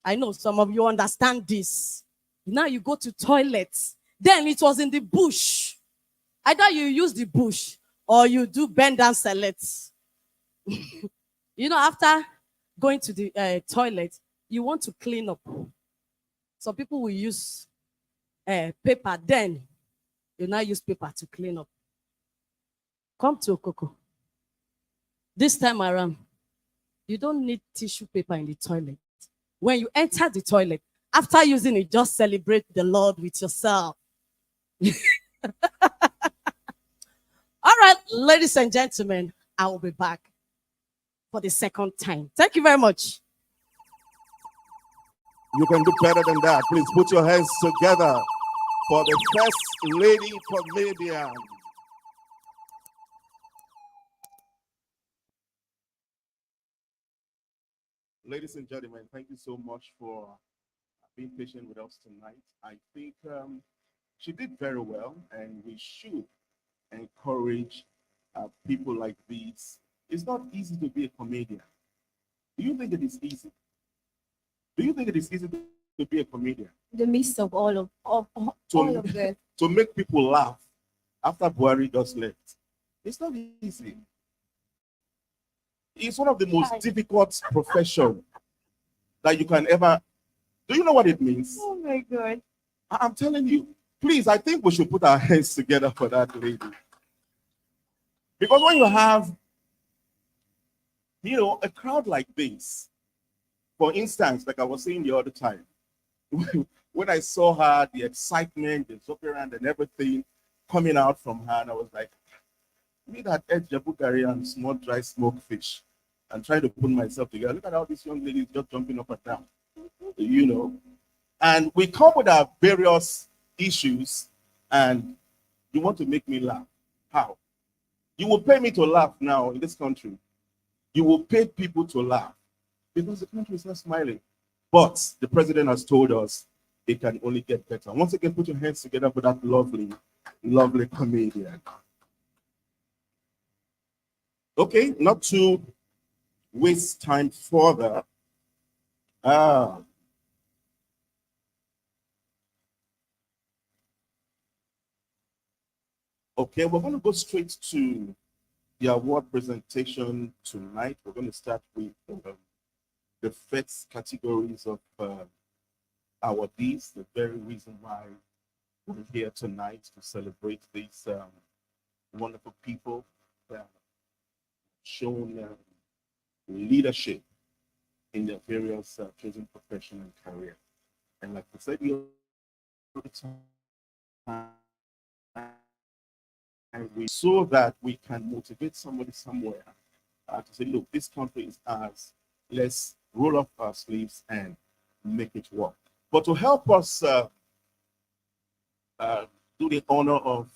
I know some of you understand this. Now you go to toilets. Then it was in the bush. Either you use the bush or you do bend down select. You know, after going to the toilet, you want to clean up. Some people will use paper, then you now use paper to clean up. Come to Okoko. This time around, you don't need tissue paper in the toilet. When you enter the toilet, after using it, just celebrate the Lord with yourself. All right, ladies and gentlemen, I will be back for the second time. Thank you very much. You can do better than that. Please put your hands together for the first lady comedian. Ladies and gentlemen, thank you so much for being patient with us tonight. I think she did very well, and we should encourage people like these. It's not easy to be a comedian. Do you think it is easy? Do you think it is easy to be a comedian? The midst of all of To, this. to make people laugh after Buhari just left. It's not easy. It's one of the most difficult profession that you can ever. Do you know what it means? Oh my God. I'm telling you. Please, I think we should put our hands together for that lady. Because when you have, a crowd like this, for instance, like I was saying the other time, when I saw her, the excitement, the exuberance and everything coming out from her, and I was like, me that edge Jabukari and small dry smoked fish, and trying to put myself together. Look at how this young lady is just jumping up and down, And we come with our various issues, and you want to make me laugh. How? You will pay me to laugh now in this country. You will pay people to laugh because the country is not smiling. But the president has told us it can only get better. Once again, put your hands together for that lovely, lovely comedian. Okay, not to waste time further. Okay, we're going to go straight to the award presentation tonight. We're going to start with the first categories of awardees, the very reason why we're here tonight to celebrate these wonderful people that have shown leadership in their various chosen profession and career. And like I said, so that we can motivate somebody somewhere to say, look, this country is ours. Let's roll up our sleeves and make it work. But to help us do the honor of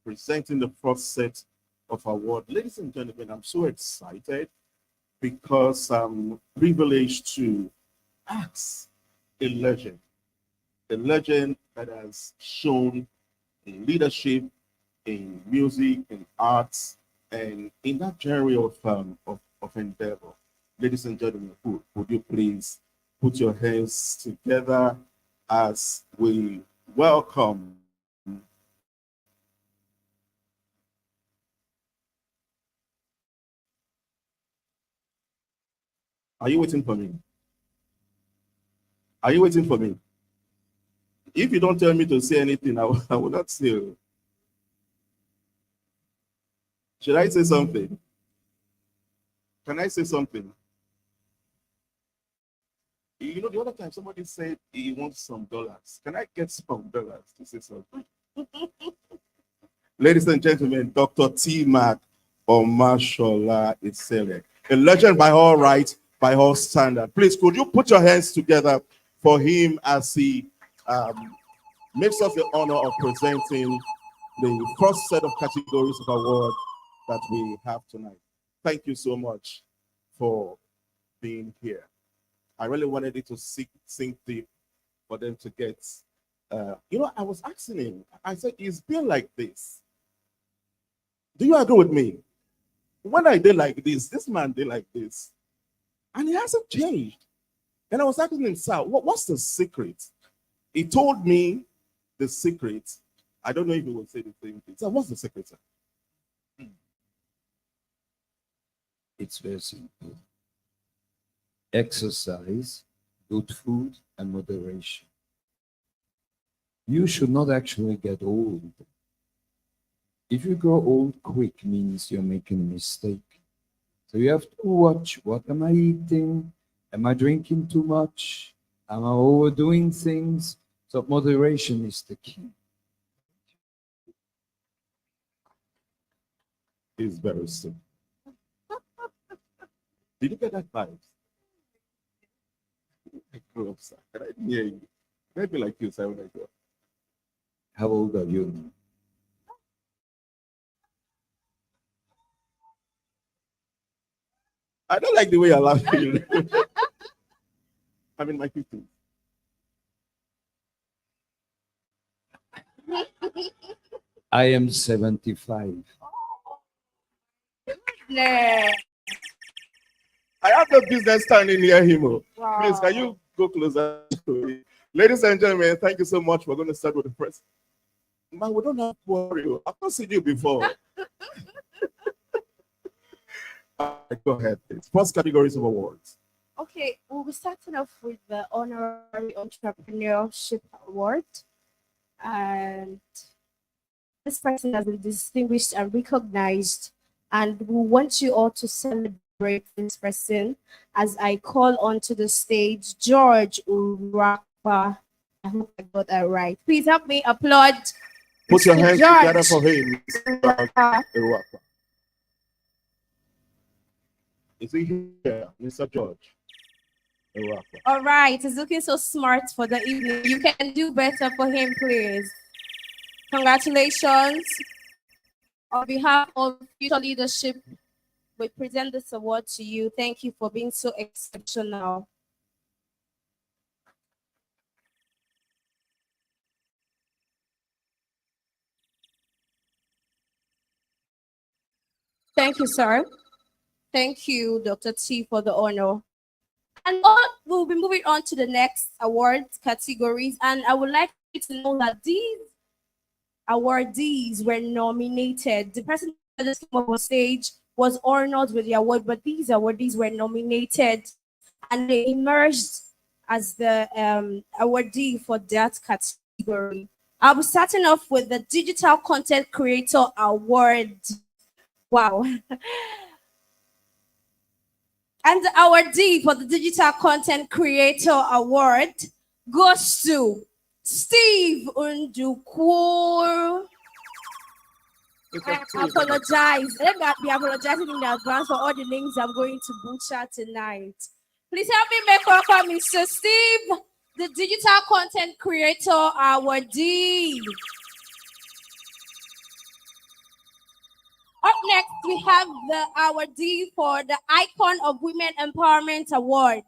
presenting the first set of awards, ladies and gentlemen, I'm so excited because I'm privileged to ask a legend that has shown leadership in music, in arts, and in that genre of endeavor. Ladies and gentlemen, would you please put your hands together as we welcome Are you waiting for me? Are you waiting for me? If you don't tell me to say anything, I will not say. Should I say something? Can I say something? The other time somebody said he wants some dollars. Can I get some dollars to say something? Ladies and gentlemen, Dr. T-Mac Omashola Isele, a legend by all right, by all standard. Please, could you put your hands together for him as he makes us the honor of presenting the first set of categories of award that we have tonight. Thank you so much for being here. I really wanted it to sink deep for them to get, I was asking him, I said, it's been like this. Do you agree with me? When I did like this man did like this. And he hasn't changed. And I was asking him, sir, what's the secret? He told me the secret. I don't know if he will say the same thing. So what's the secret, sir? It's very simple. Exercise, good food, and moderation. You should not actually get old. If you grow old quick, means you're making a mistake. So you have to watch, what am I eating? Am I drinking too much? Am I overdoing things? So moderation is the key. It's very simple. Did you get that vibe? I grew up, sir. I didn't hear you. Maybe like you, sir, when I grew up. How old are you? I don't like the way you're laughing. I'm in my 50s. I am 75. Nah. I have no business standing near him. Oh. Wow. Please, can you go closer to me? Ladies and gentlemen, thank you so much. We're going to start with the first. Man, we don't have to worry. I've not seen you before. Go ahead, please. First categories of awards. Okay, we'll be starting off with the Honorary Entrepreneurship Award. And this person has been distinguished and recognized. And we want you all to celebrate this person as I call onto the stage George Urapa. I hope I got that right. Please help me applaud. Put your Mr. hands George together for him. Urapa. Irwapa. Is he here, Mr. George? Irwapa. All right, he's looking so smart for the evening. You can do better for him, please. Congratulations. On behalf of future leadership, we present this award to you. Thank you for being so exceptional. Thank you, sir. Thank you, Dr. T, for the honor. And we'll be moving on to the next awards categories. And I would like you to know that these awardees were nominated. The person that just came up on stage was honored with the award, but these awardees were nominated and they emerged as the awardee for that category. I'll be starting off with the Digital Content Creator Award. Wow. And the awardee for the Digital Content Creator Award goes to Steve Undukur. I apologize. Let me be apologizing in advance for all the names I'm going to butcher tonight. Please help me make welcome Mr. Steve, the Digital Content Creator Awardee. Up next, we have the awardee for the Icon of Women Empowerment Award.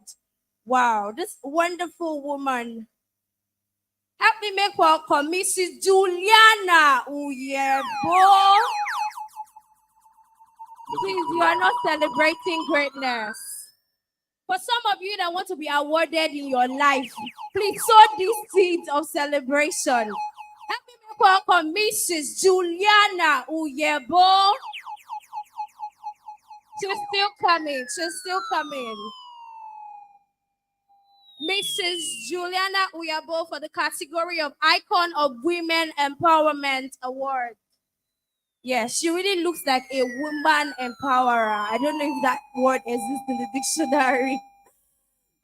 Wow, this wonderful woman. Help me make welcome Mrs. Juliana Uyebo. Please, you are not celebrating greatness. For some of you that want to be awarded in your life, please sow these seeds of celebration. Help me make welcome Mrs. Juliana Uyebo. She's still coming. She's still coming. Mrs. Juliana Uyabo for the category of Icon of Women Empowerment Award. Yes, she really looks like a woman empowerer. I don't know if that word exists in the dictionary.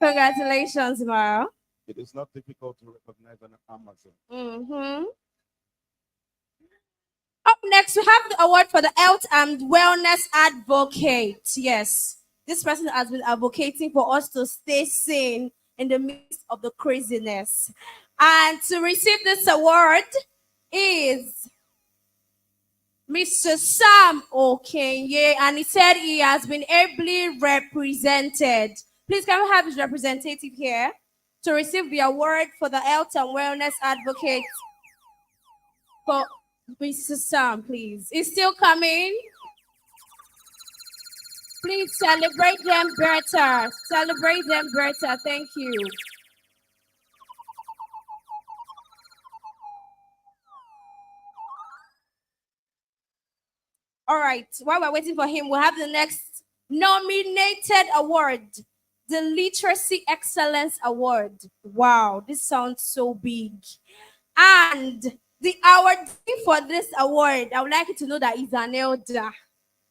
Congratulations, Mara. It is not difficult to recognize on Amazon. Mm-hmm. Up next, we have the award for the Health and Wellness Advocate. Yes, this person has been advocating for us to stay sane in the midst of the craziness. And to receive this award is Mr. Sam Okenye, and he said he has been ably represented. Please can we have his representative here to receive the award for the Health and Wellness Advocate for Mr. Sam, please. He's still coming. Please celebrate them better. Celebrate them better. Thank you. All right. While we're waiting for him, we'll have the next nominated award, the Literacy Excellence Award. Wow, this sounds so big. And the awardee for this award, I would like you to know that is an elder.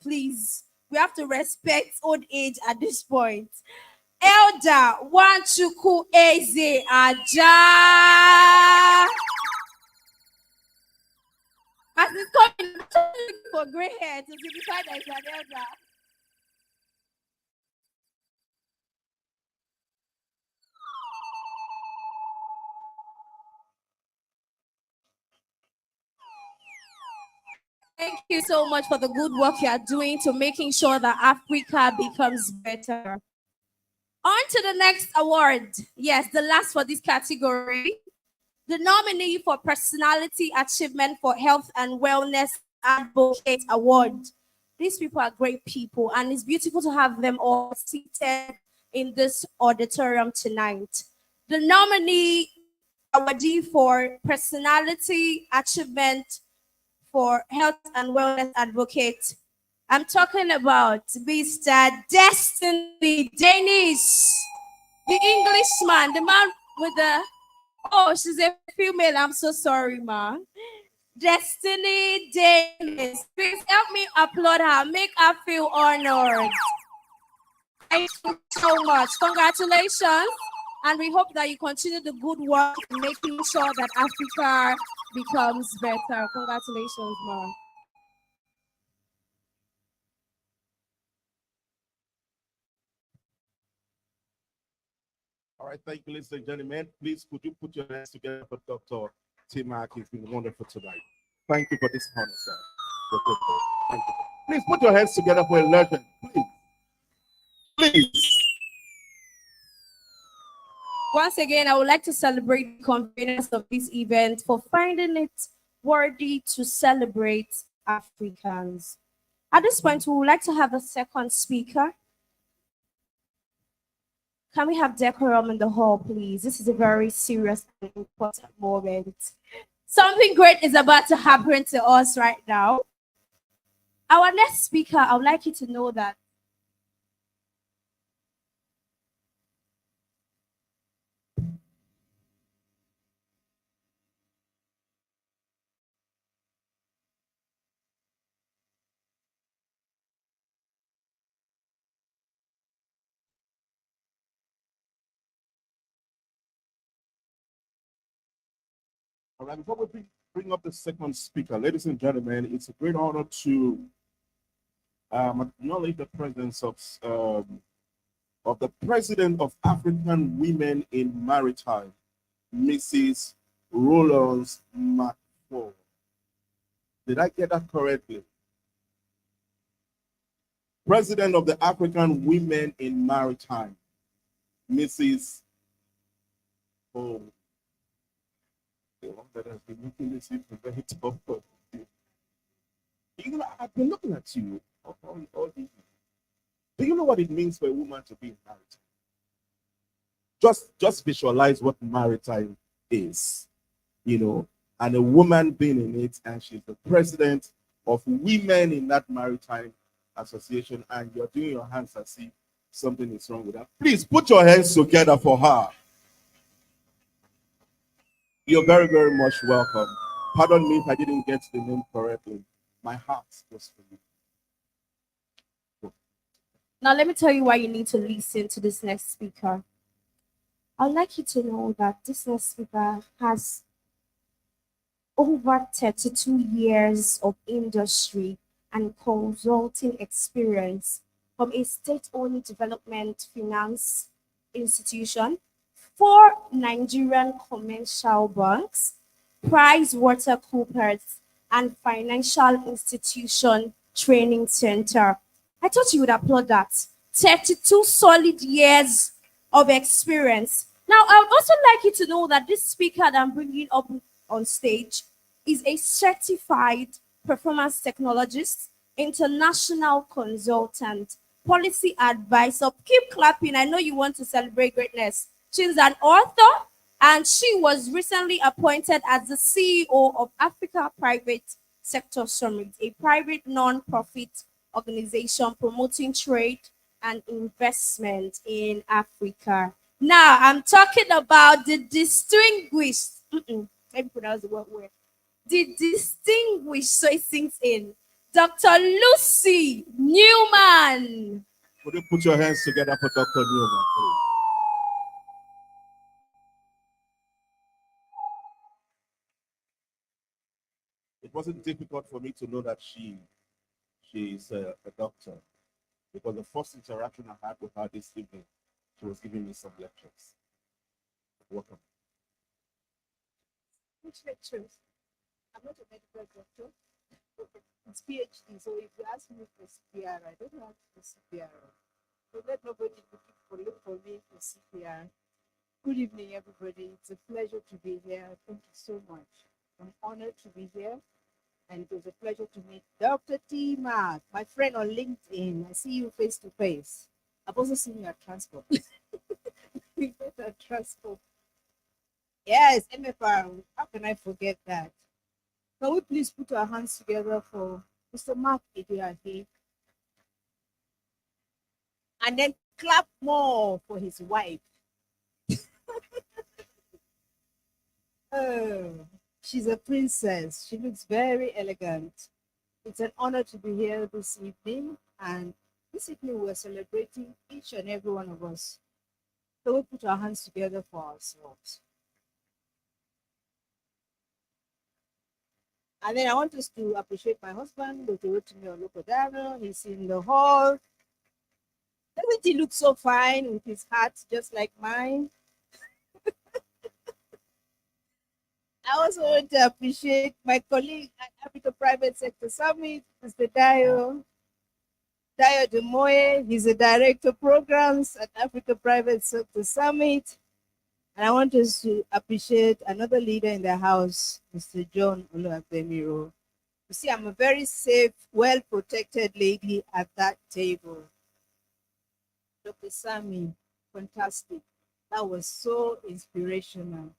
Please, we have to respect old age at this point. Elder Wanchuku Eze Aja. As it's coming, for gray hair to signify that it's an elder. Thank you so much for the good work you are doing to making sure that Africa becomes better. On to the next award. Yes, the last for this category. The nominee for Personality Achievement for Health and Wellness Advocate Award. These people are great people, and it's beautiful to have them all seated in this auditorium tonight. The nominee awardee for Personality Achievement for Health and Wellness Advocate. I'm talking about Mr. Destiny Dennis, the Englishman, the man with the, oh, she's a female, I'm so sorry, ma. Destiny Dennis, please help me applaud her, make her feel honored. Thank you so much. Congratulations. And we hope that you continue the good work in making sure that Africa becomes better. Congratulations, ma. All right, thank you, ladies and gentlemen. Please, could you put your hands together for Dr. Teeming? It's been wonderful tonight. Thank you for this honor, sir. Thank you. Please put your hands together for a legend, please. Please. Once again, I would like to celebrate the conveners of this event for finding it worthy to celebrate Africans. At this point, we would like to have a second speaker. Can we have decorum in the hall, please? This is a very serious and important moment. Something great is about to happen to us right now. Our next speaker, I would like you to know that All right, before we bring up the second speaker, ladies and gentlemen, it's a great honor to acknowledge the presence of the President of African Women in Maritime, Mrs. Rollins McFall. Did I get that correctly? President of the African Women in Maritime, Mrs. Oh, the one that has been making this very tough. You know, I've been looking at you all these. Do you know what it means for a woman to be in maritime? Just visualize what maritime is, you know, and a woman being in it, and she's the president of women in that maritime association, and you're doing your hands as if something is wrong with her. Please put your hands together for her. You're very, very much welcome. Pardon me if I didn't get the name correctly. My heart was for you. now let me tell you why you need to listen to this next speaker. I'd like you to know that this next speaker has over 32 years of industry and consulting experience from a state-owned development finance institution, 4 Nigerian commercial banks, PricewaterhouseCoopers, and Financial Institution Training Center. I thought you would applaud that. 32 solid years of experience. Now, I would also like you to know that this speaker that I'm bringing up on stage is a certified performance technologist, international consultant, policy advisor. Keep clapping. I know you want to celebrate greatness. She's an author, and she was recently appointed as the CEO of Africa Private Sector Summit, a private non-profit organization promoting trade and investment in Africa. Now, I'm talking about the distinguished, let me pronounce the word well. The distinguished, so it sinks in, Dr. Lucy Newman. Would you put your hands together for Dr. Newman, please? It wasn't difficult for me to know that she is a doctor, because the first interaction I had with her this evening, she was giving me some lectures. Welcome. Which lectures? I'm not a medical doctor. It's PhD, so if you ask me for CPR, I don't know how to do CPR. So let nobody look for me for CPR. Good evening, everybody. It's a pleasure to be here. Thank you so much. I'm honored to be here, and it was a pleasure to meet Dr. T. Mark, my friend on LinkedIn. I see you face to face. I've also seen you at Transport. We met at Transport. Yes, MFR. How can I forget that? Can we please put our hands together for Mr. Mark Idiahi? And then clap more for his wife. Oh, she's a princess. She looks very elegant. It's an honor to be here this evening. And this evening we're celebrating each and every one of us. So we put our hands together for ourselves. And then I want us to appreciate my husband, Dr. Rotimi Olokodano. He's in the hall. Doesn't he look so fine with his hat just like mine? I also want to appreciate my colleague at Africa Private Sector Summit, Mr. Dayo Demoye. He's a director of programs at Africa Private Sector Summit. And I want us to appreciate another leader in the house, Mr. John Oluwabemiro. You see, I'm a very safe, well-protected lady at that table. Dr. Sammy, fantastic. That was so inspirational.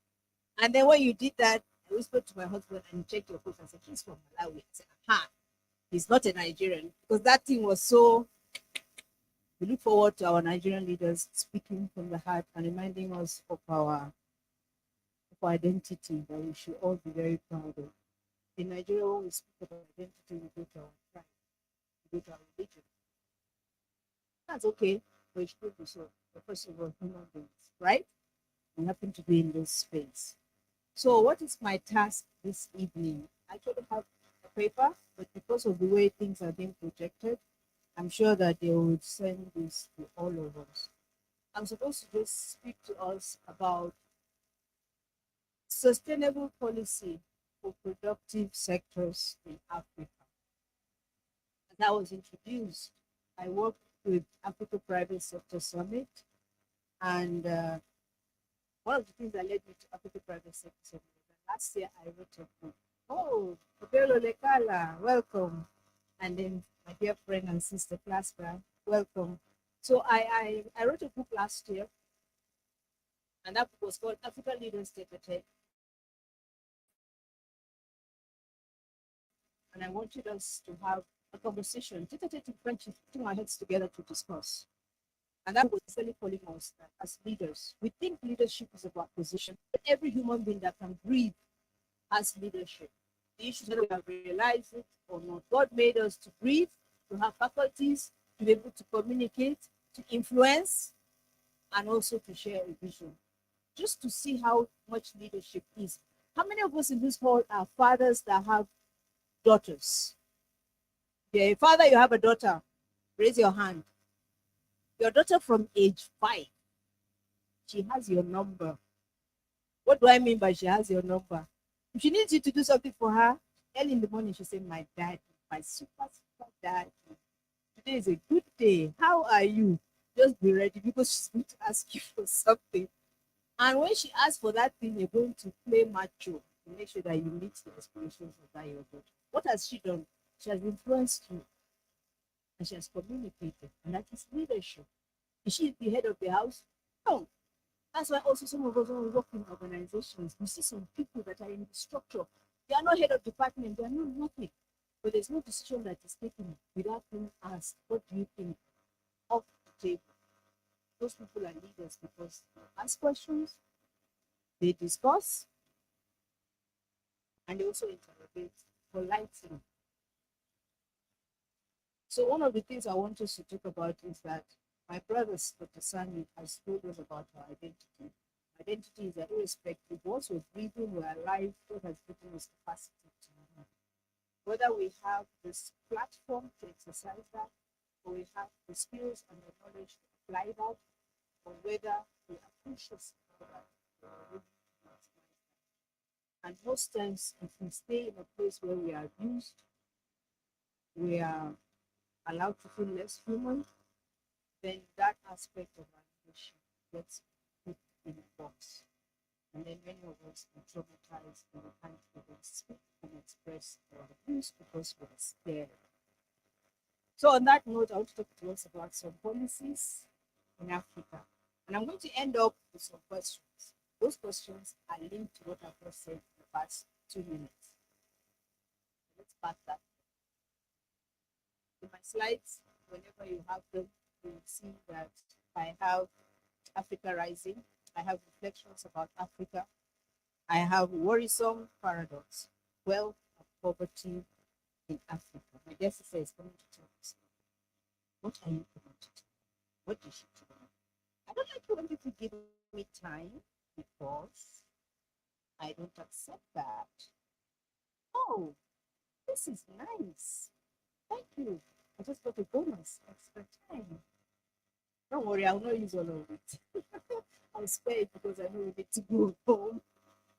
And then when you did that, I whispered to my husband and he checked your post and said, he's from Malawi. I said, aha, he's not a Nigerian. Because that thing was so, we look forward to our Nigerian leaders speaking from the heart and reminding us of our identity that we should all be very proud of. In Nigeria, when we speak about identity, we go to our tribe, we go to our religion. That's okay, but it should be so. But first of all, human beings, right? We happen to be in this space. So what is my task this evening? I actually have a paper, but because of the way things are being projected, I'm sure that they would send this to all of us. I'm supposed to just speak to us about sustainable policy for productive sectors in Africa. As I was introduced, I worked with Africa Private Sector Summit, and one of the things that led me to Africa Private Sector Summit was that last year I wrote a book. Oh, Obelo Lekala, welcome. And then my dear friend and sister Clasper, welcome. So I wrote a book last year, and that book was called African Leaders Take a Take. And I wanted us to have a conversation, in French, putting our heads together to discuss. And that was essentially calling us that as leaders, we think leadership is about position. But every human being that can breathe has leadership. The issue is whether we have realized it or not. God made us to breathe, to have faculties, to be able to communicate, to influence, and also to share a vision. Just to see how much leadership is. How many of us in this hall are fathers that have daughters? Yeah, father, you have a daughter. Raise your hand. Your daughter from age 5, she has your number. What do I mean by she has your number? If she needs you to do something for her, early in the morning, she say, my dad, my super dad, today is a good day. How are you? Just be ready because she's going to ask you for something. And when she asks for that thing, you're going to play macho to make sure that you meet the aspirations of that your daughter. What has she done? She has influenced you and she has communicated, and that is leadership. Is she the head of the house? No. That's why also some of us, when we work in organizations, we see some people that are in the structure. They are not head of department, they are not nothing. But there's no decision that is taken without being asked, what do you think? Off the table. Those people are leaders because they ask questions, they discuss, and they also interrogate politely. So one of the things I want us to talk about is that my brother, Dr. Sammy, has told us about our identity. Identity is that irrespective, once we're breathing, we're alive, God has given us capacity to live. Whether we have this platform to exercise that, or we have the skills and the knowledge to apply that, or whether we are conscious of that. And most times, if we stay in a place where we are abused, we are allowed to feel less human, then that aspect of our leadership gets put in a box. And then many of us are traumatized and we can't even speak and express our views because we're scared. So on that note, I want to talk to us about some policies in Africa. And I'm going to end up with some questions. Those questions are linked to what I've just said in the past 2 minutes. Let's pass that. In my slides, whenever you have them, you will see that I have Africa Rising. I have reflections about Africa. I have worrisome paradox, wealth and poverty in Africa. My dear sister is coming to tell us. What are you going to do? What did she do? I don't like you wanted to give me time because I don't accept that. Oh, this is nice. Thank you. I just got a bonus, extra time. Don't worry, I'll not use all of it. I'll spare it because I know we need to go home.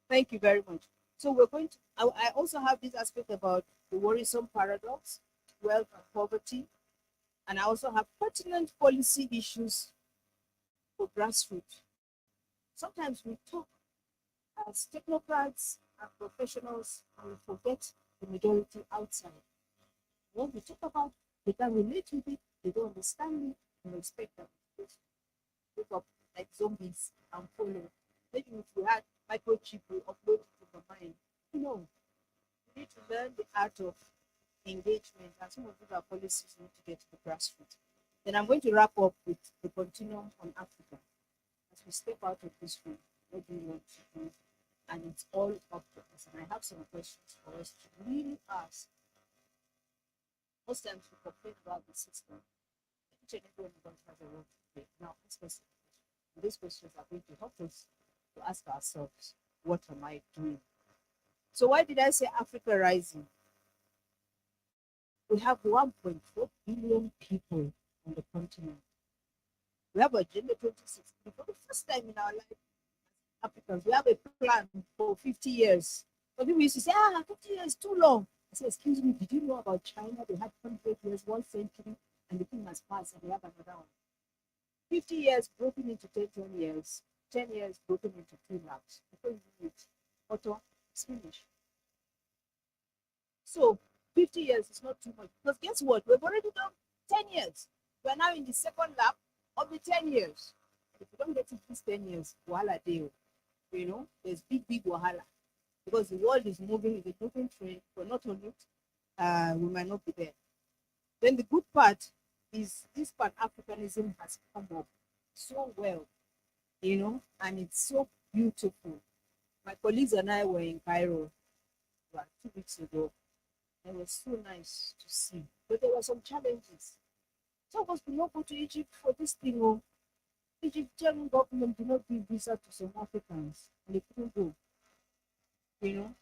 Thank you very much. So we're going to, I also have this aspect about the worrisome paradox, wealth and poverty. And I also have pertinent policy issues for grassroots. Sometimes we talk as technocrats and professionals and we forget the majority outside. When we talk about, they can relate with it, they don't understand it, and expect them to wake up like zombies and follow. Maybe if we had microchip, we upload it to the mind. You know, we need to learn the art of engagement, and some of these are policies need to get to the grassroots. Then I'm going to wrap up with the continuum on Africa. As we step out of this room, what do you want to do? And it's all up to us. And I have some questions for us to really ask. Most times we complain about the system. Each and every one of us has a role to play. Now, this question, these questions are going to help us to ask ourselves, what am I doing? So why did I say Africa Rising? We have 1.4 billion people on the continent. We have Agenda 2060. For the first time in our life, Africans, we have a plan for 50 years. Some people used to say, 50 years is too long. I said, excuse me, did you know about China? They had 100 years, 1 century, and the thing has passed, and they have another one. 50 years broken into 10 years, 10 years broken into 2 laps. Before you do it, auto, it's finished. So 50 years is not too much. Because guess what? We've already done 10 years. We're now in the second lap of the 10 years. If you don't get it these 10 years, wahala deal. You know, there's big wahala. Because the world is moving, it's a moving train. We're not on it. We might not be there. Then the good part is this Pan-Africanism has come up so well, you know, and it's so beautiful. My colleagues and I were in Cairo 2 weeks ago. It was so nice to see. But there were some challenges. Some of us could not go to Egypt for this thing. Oh, Egyptian government did not give visa to some Africans. And they couldn't go. You know?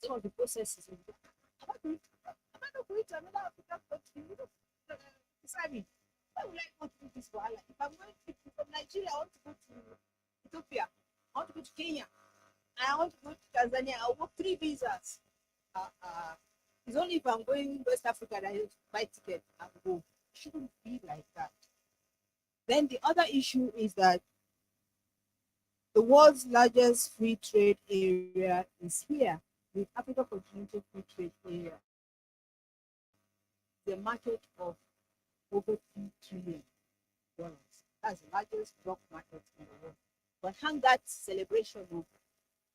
Some of the processes. Am I not going to another African country? You know, Sammy, why would I go through this wahala? If I'm going to from Nigeria, I want to go to Ethiopia. I want to go to Kenya. And I want to go to Tanzania. I'll work 3 visas. It's only if I'm going West Africa that I buy ticket and go. It shouldn't be like that. Then the other issue is that the world's largest free trade area is here, the Africa Continental Free Trade Area. The market of over $3 trillion. That's the largest drug market in the world. But hang that celebration over.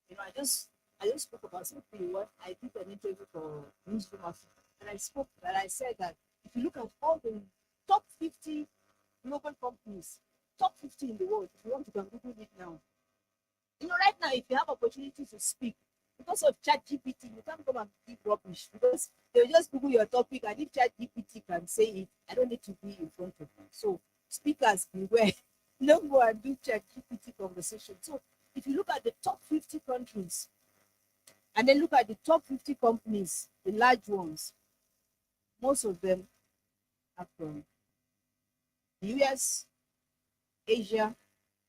You know, I just spoke about something. What I did an interview for Newsroom Africa, and I said that if you look at all the top 50 global companies, top 50 in the world, if you want to Google it now. You know, right now, if you have opportunity to speak, because of ChatGPT, you can't come and give rubbish because they'll just Google your topic, and if ChatGPT can say it, I don't need to be in front of you. So speakers beware. Don't go and do ChatGPT conversation. So if you look at the top 50 countries and then look at the top 50 companies, the large ones, most of them are from the US, Asia,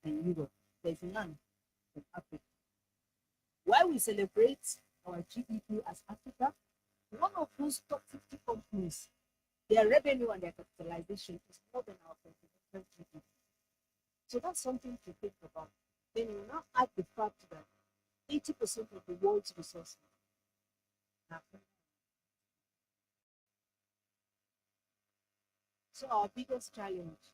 and Europe. There's none from Africa. Why we celebrate our GDP as Africa, one of those top 50 companies, their revenue and their capitalization is more than our continental GDP. So that's something to think about. Then you now add the fact that 80% of the world's resources are from. So our biggest challenge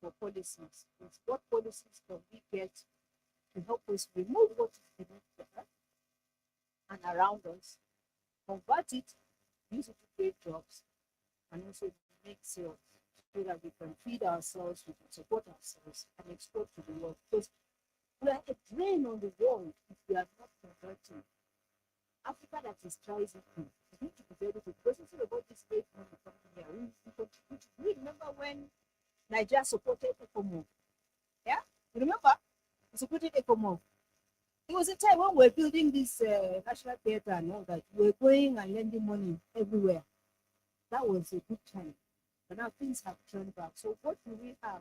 for policies is what policies can we get to help us remove what is beneath the earth and around us, convert it, use it to create jobs, and also make sales so that we can feed ourselves, we can support ourselves, and export to the world. Because we are a drain on the world if we are not converting. Africa that is thriving, we need to be very good. Because it's not about this great money coming here. We contribute. We remember when Nigeria supported ECOMO. Yeah? You remember? We supported ECOMO. There was a time when we were building this national theater and all that. We were going and lending money everywhere. That was a good time. But now things have turned back. So what do we have?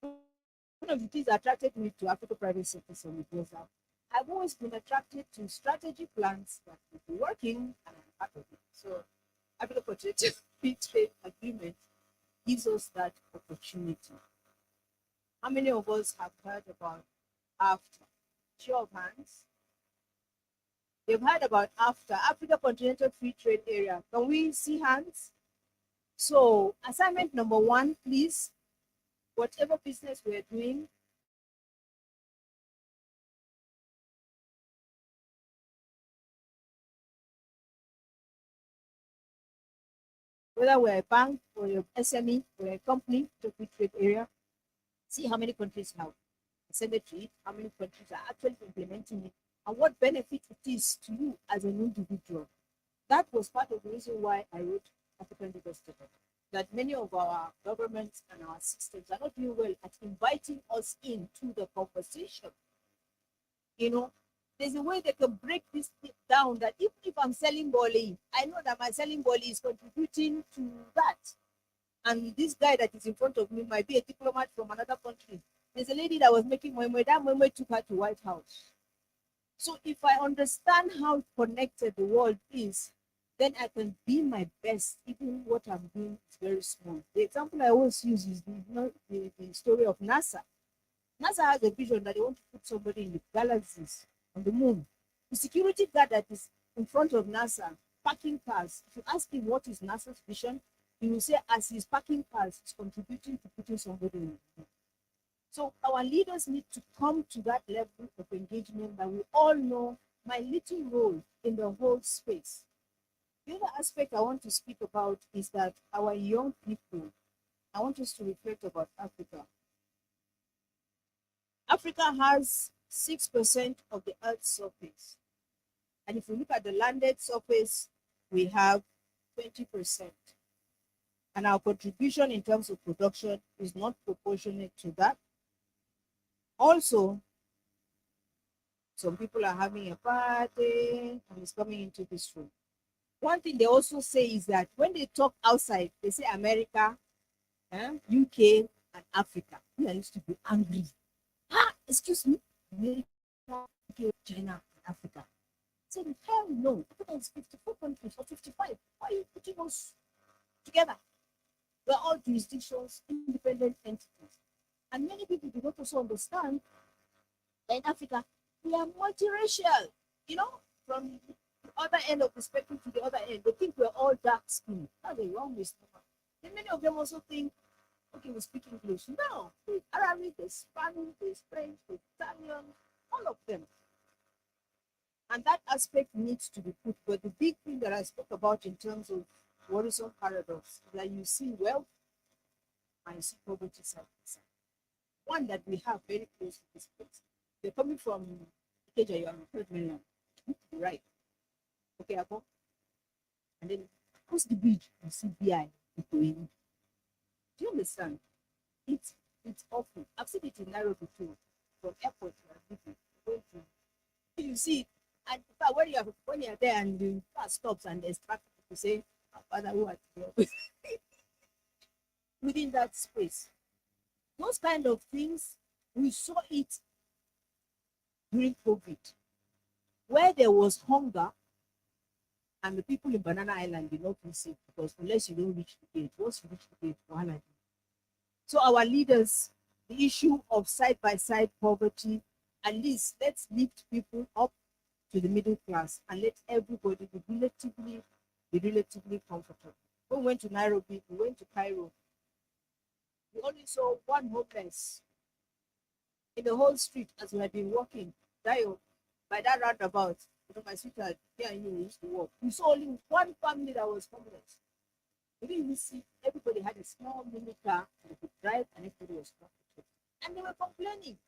One of the things that attracted me to Africa Private Sector Summit was that I've always been attracted to strategy plans that will be working, and I'm part of it. So Africa Protective Free Trade Agreement gives us that opportunity. How many of us have heard about AFTA? Show of hands. They've heard about AFTA, Africa Continental Free Trade Area. Can we see hands? So assignment number 1, please. Whatever business we're doing, whether we're a bank or a SME or a company, to free trade area, see how many countries have ascended to it, how many countries are actually implementing it, and what benefit it is to you as an individual. That was part of the reason why I wrote African Leaders Together. That many of our governments and our systems are not doing well at inviting us into the conversation. You know, there's a way they can break this down that even if I'm selling boli, I know that my selling boli is contributing to that. And this guy that is in front of me might be a diplomat from another country. There's a lady that was making moimoi. That moimoi took her to White House. So if I understand how connected the world is, then I can be my best, even what I'm doing is very small. The example I always use is the story of NASA. NASA has a vision that they want to put somebody in the galaxies, on the moon. The security guard that is in front of NASA, parking cars, if you ask him what is NASA's vision, he will say, as he's parking cars, he's contributing to putting somebody in the moon. So our leaders need to come to that level of engagement that we all know my little role in the whole space. The other aspect I want to speak about is that our young people, I want us to reflect about Africa. Africa has 6% of the Earth's surface. And if we look at the landed surface, we have 20%. And our contribution in terms of production is not proportionate to that. Also, some people are having a party and it's coming into this room. One thing they also say is that when they talk outside, they say America, UK, and Africa. We used to be angry. Excuse me, America, UK, China, and Africa. I said, hell no, Africa is 54 countries or 55. Why are you putting us together? We're all jurisdictions, independent entities. And many people do not also understand that in Africa, we are multiracial, you know, from the other end of the spectrum to the other end. They think we're all dark skinned. That's the wrong mistake. And many of them also think, okay, we speak English. No, there's Arabic, there's Spanish, there's French, there's Italian, all of them. And that aspect needs to be put. But the big thing that I spoke about in terms of worrisome paradox is that you see wealth and you see poverty side by side. One that we have very close to this place. They're coming from Ikeja, you are on third mainland. Right. Okay, Abo. And then cross the bridge, you see BI. Do you understand? It's awful. I've seen it in Nairobi too. From airport to Nairobi, going to you see it. And in fact, when you're there and the car stops and there's traffic, you say, "Ah, Father, who are you?" Within that space. Those kind of things, we saw it during COVID, where there was hunger and the people in Banana Island did not feel safe because unless you don't reach the gate, once you reach the gate, wahala. So our leaders, the issue of side-by-side poverty, at least let's lift people up to the middle class and let everybody be relatively comfortable. When we went to Nairobi, we went to Cairo, we only saw one homeless in the whole street as we had been walking. Dio, by that roundabout, my sweetheart, here and you used to walk. We saw only one family that was homeless. We didn't even see, everybody had a small mini car they could drive and everybody was comfortable. And they were complaining.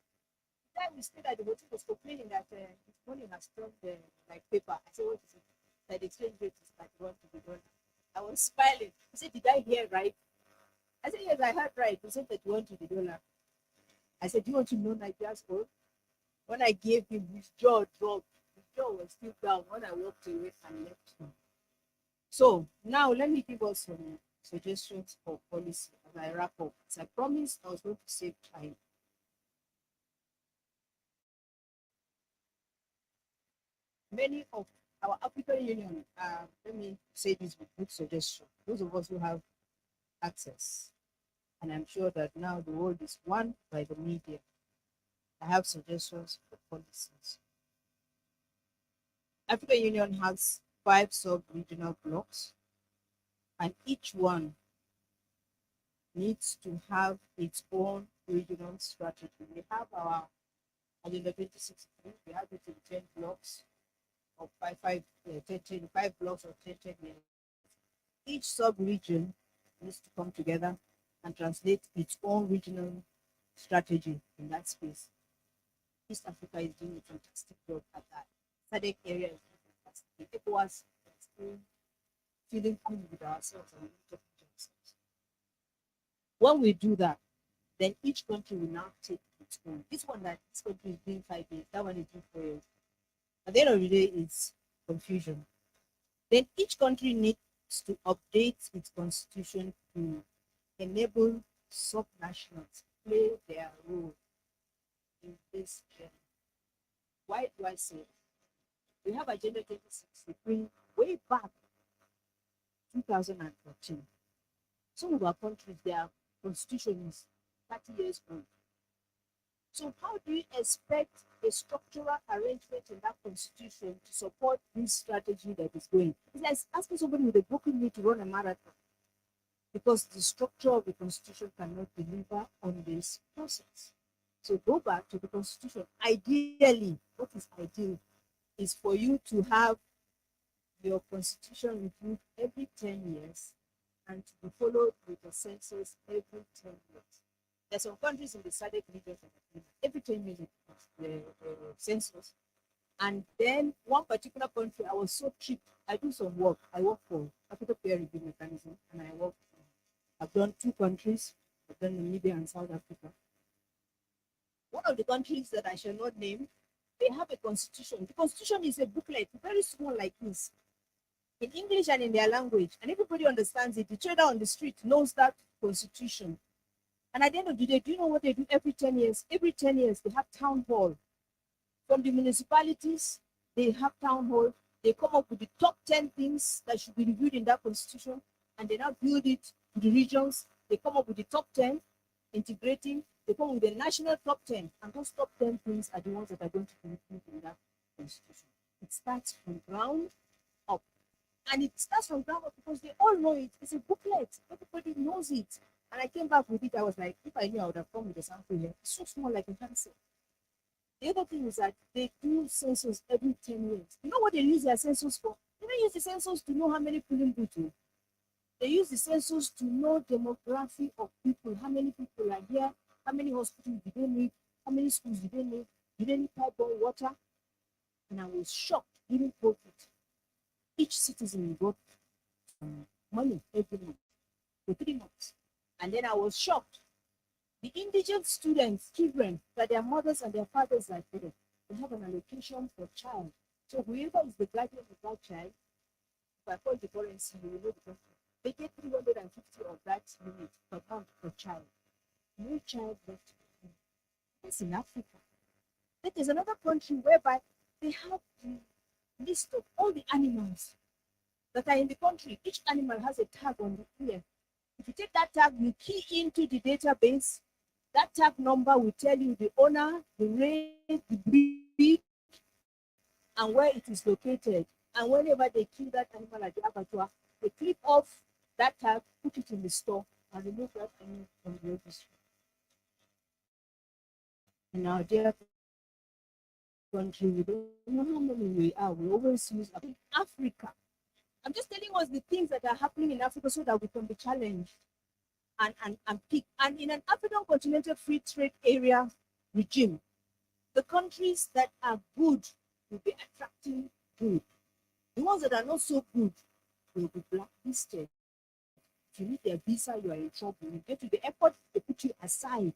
The time we stayed at the hotel was complaining that his money has turned like paper. I said, what is it? That the exchange rate is like $1 to the dollar. I was smiling. He said, did I hear right? I said, yes, I heard right. He said that $1 to the dollar. I said, do you want to know Nigeria's old? When I gave him, his jaw dropped. His jaw was still down when I walked away and left him. So now let me give us some suggestions for policy as I wrap up. As I promised, I was going to save time. Many of our African Union, let me say this with good suggestion. Those of us who have access, and I'm sure that now the world is won by the media. I have suggestions for policies. African Union has 5 sub-regional blocks, and each one needs to have its own regional strategy. We have our Agenda 2063, we have it in 10 blocks of 5 blocks of 10 years. Each sub-region needs to come together and translate its own regional strategy in that space. East Africa is doing a fantastic job at that. SADC area is doing fantastic. ECOWAS is still feeling cool with ourselves and talking to ourselves. When we do that, then each country will now take its own. This one that this country is doing 5 years, that one is doing 4 years. At the end of the day, it's confusion. Then each country needs to update its constitution to enable subnationals to play their role in this journey. Why do I say that? We have Agenda 2063 way back 2014. Some of our countries, their constitution is 30 years old. So how do you expect a structural arrangement in that constitution to support this strategy that is going? It's like asking somebody with a broken knee to run a marathon, because the structure of the constitution cannot deliver on this process. So go back to the constitution. Ideally, what is ideal is for you to have your constitution reviewed every 10 years and to be followed with a census every 10 years. There's some countries in the SADC region every 10 years the census. And then one particular country, I was so cheap. I do some work. I work for Africa Peer Review Mechanism, and I've done 2 countries. I've done Namibia and South Africa. One of the countries that I shall not name, they have a constitution. The constitution is a booklet, very small like this, in English and in their language, and everybody understands it. The trader on the street knows that constitution. And at the end of the day, do you know what they do every 10 years? Every 10 years, they have town hall. From the municipalities, they have town hall. They come up with the top 10 things that should be reviewed in that constitution, and they now build it to the regions. They come up with the top 10, integrating. They come with the national top 10, and those top 10 things are the ones that are going to be reviewed in that constitution. It starts from ground up. And it starts from ground up because they all know it. It's a booklet. Everybody knows it. And I came back with it. I was like, if I knew, I would have come with a sample here. It's so small, like a pencil. The other thing is that they do census every 10 years. You know what they use their census for? They don't use the census to know how many polling booths. They use the census to know demography of people. How many people are here? How many hospitals do they need? How many schools do they need? Do they need pipe or water? and I was shocked during COVID. Each citizen got money every month for 3 months. And then I was shocked. The indigent students, children, that their mothers and their fathers are dead, they have an allocation for child. So whoever is the guardian of that child, if I call the currency, you will know the country. They get 350 of that limit per month per child. No child left to be born. That's in Africa. Then there's another country whereby they have the list of all the animals that are in the country. Each animal has a tag on the ear. If you take that tag, you key into the database, that tag number will tell you the owner, the race, the breed, and where it is located. And whenever they kill that animal at the abattoir, they clip off that tag, put it in the store, and remove that animal from the registry. In our dear country, we don't know how many we are. We always use Africa. I'm just telling us the things that are happening in Africa so that we can be challenged and pick. And in an African continental free trade area regime, the countries that are good will be attracting good. The ones that are not so good will be blacklisted. If you need their visa, you are in trouble. You get to the airport, they put you aside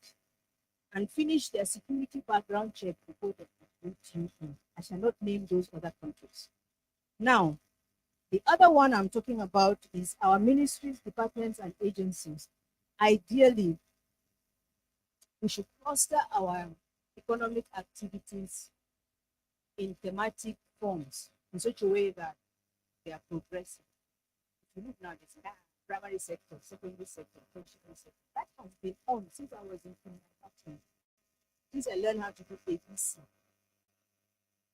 and finish their security background check before they put you in. I shall not name those other countries. Now, the other one I'm talking about is our ministries, departments, and agencies. Ideally, we should cluster our economic activities in thematic forms in such a way that they are progressive. If you look now, there's primary sector, secondary sector, tertiary sector. That has been on since I was in manufacturing. Since I learned how to do ABC.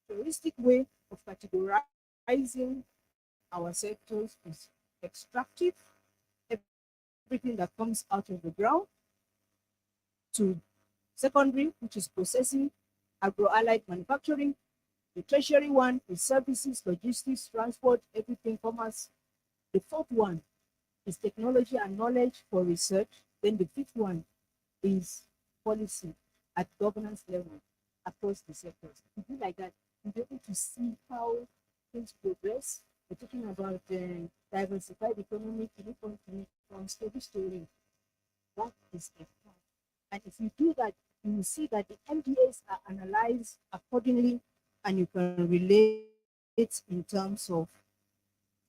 The holistic way of categorizing our sectors is extractive, everything that comes out of the ground, to secondary, which is processing, agro-allied manufacturing. The tertiary one is services, logistics, transport, everything, commerce. The fourth one is technology and knowledge for research. Then the fifth one is policy at governance level across the sectors. If you do like that, you'll be able to see how things progress. We're talking about diversified economy, from story to story. That is a fact. And if you do that, you will see that the MDAs are analyzed accordingly, and you can relate in terms of,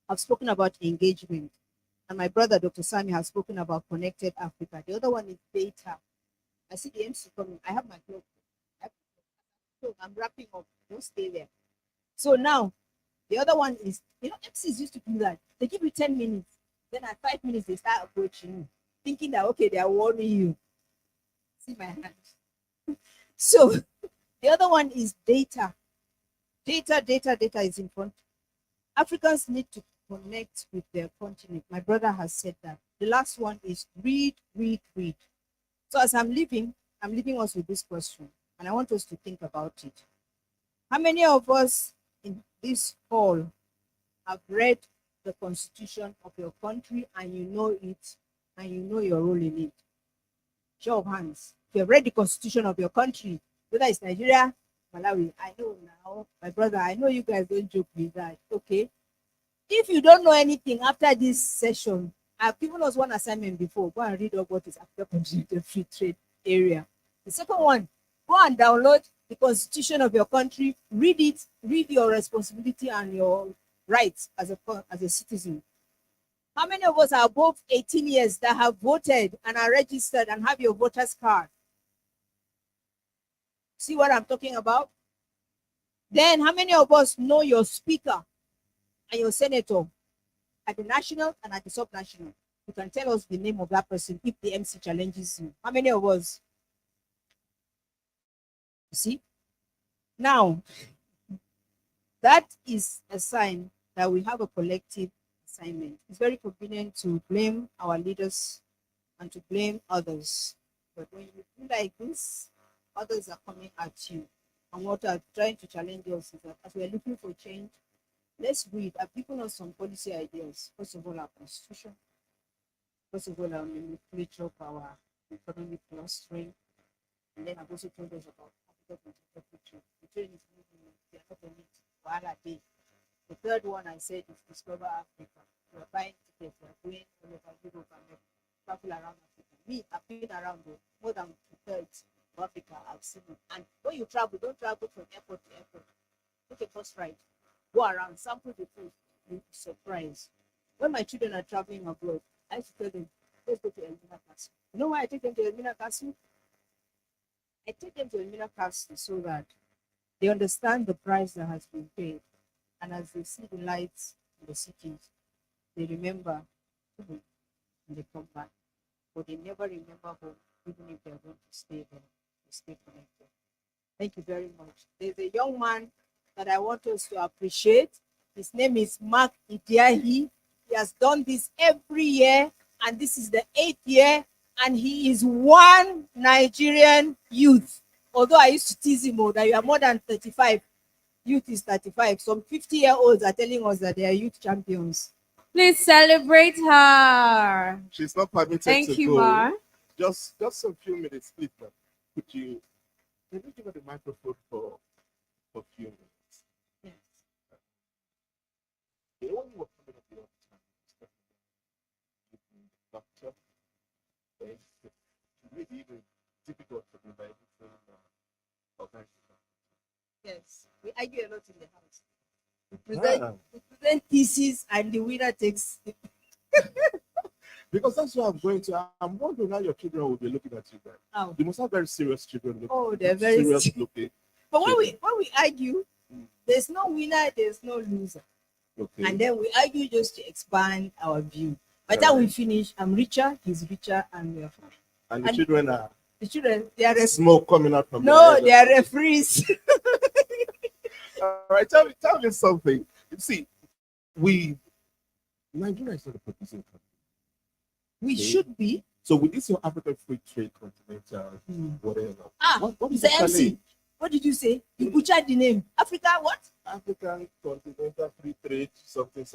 I've spoken about engagement, and my brother, Dr. Sammy, has spoken about connected Africa. The other one is data. I see the MC coming. I have my clock. So I'm wrapping up. Don't stay there. So now, the other one is, MCs used to do that. They give you 10 minutes. Then at 5 minutes, they start approaching you, thinking that, okay, they are warning you. See my hand. So the other one is data. Data is in front. Africans need to connect with their continent. My brother has said that. The last one is read. So as I'm leaving us with this question, and I want us to think about it. How many of us in this hall have read the constitution of your country and you know it and you know your role in it? Show of hands. If you have read the constitution of your country, whether it's Nigeria, Malawi, I know now, my brother, I know you guys don't joke with that. Okay. If you don't know anything after this session, I've given us one assignment before. Go and read up what is Africa Continental Free Trade Area. The second one, go and download the constitution of your country, read it, read your responsibility and your rights as a citizen. How many of us are above 18 years that have voted and are registered and have your voter's card? See what I'm talking about? Then how many of us know your speaker and your senator at the national and at the sub-national? You can tell us the name of that person if the MC challenges you. How many of us? You see? Now, that is a sign that we have a collective assignment. It's very convenient to blame our leaders and to blame others. But when you do like this, others are coming at you. And what I'm trying to challenge us is that as we're looking for change, let's read. I've given us some policy ideas. First of all, our constitution. First of all, our nomenclature of our economic clustering. And then I've also told us about Africa Continental Free Trade. The trade is moving, they are not on it. wahala dey. The third one I said is discover Africa. We're buying tickets, we're going all over Europe and travel around Africa. Me, I've been around more than two-thirds of Africa. I've seen it. And when you travel, don't travel from airport to airport. Take a bus ride. Go around, sample the food. You'll be surprised. When my children are traveling abroad, I used to tell them, let's go to Elmina Castle. You know why I take them to Elmina Castle? I take them to Elmina Castle so that they understand the price that has been paid. And as they see the lights in the cities, they remember home and they come back. But they never remember home, even if they're going to stay there. They stay connected. Thank you very much. There's a young man that I want us to appreciate. His name is Mark Idiahi. He has done this every year, and this is the 8th year, and he is one Nigerian youth. Although I used to tease him that you are more than 35. Youth is 35. Some 50-year-olds are telling us that they are youth champions. Please celebrate her. She's not permitted Thank to you, go. Mar. Just a few minutes, please. Ma'am. Can you give her the microphone for a few minutes? Yes. The only one coming up here doctor. It's really even difficult to do by everything. Yes, we argue a lot in the house. We present thesis and the winner takes. Because that's what I'm going to. I'm wondering how your children will be looking at you guys. Oh. You must have very serious children. Oh, they're very serious looking. But when we argue, there's no winner, there's no loser. Okay. And then we argue just to expand our view. By the time we finish, I'm richer, he's richer, and we're fine. And the children are. The children, they are smoke coming out from. No, they are referees. All right, tell me something. You see, Nigeria is not a producing country. We should be. So with this your African Free Trade Continental, whatever. What is the the MC? challenge? What did you say? You butchered the name. Africa what? African Continental Free Trade, something.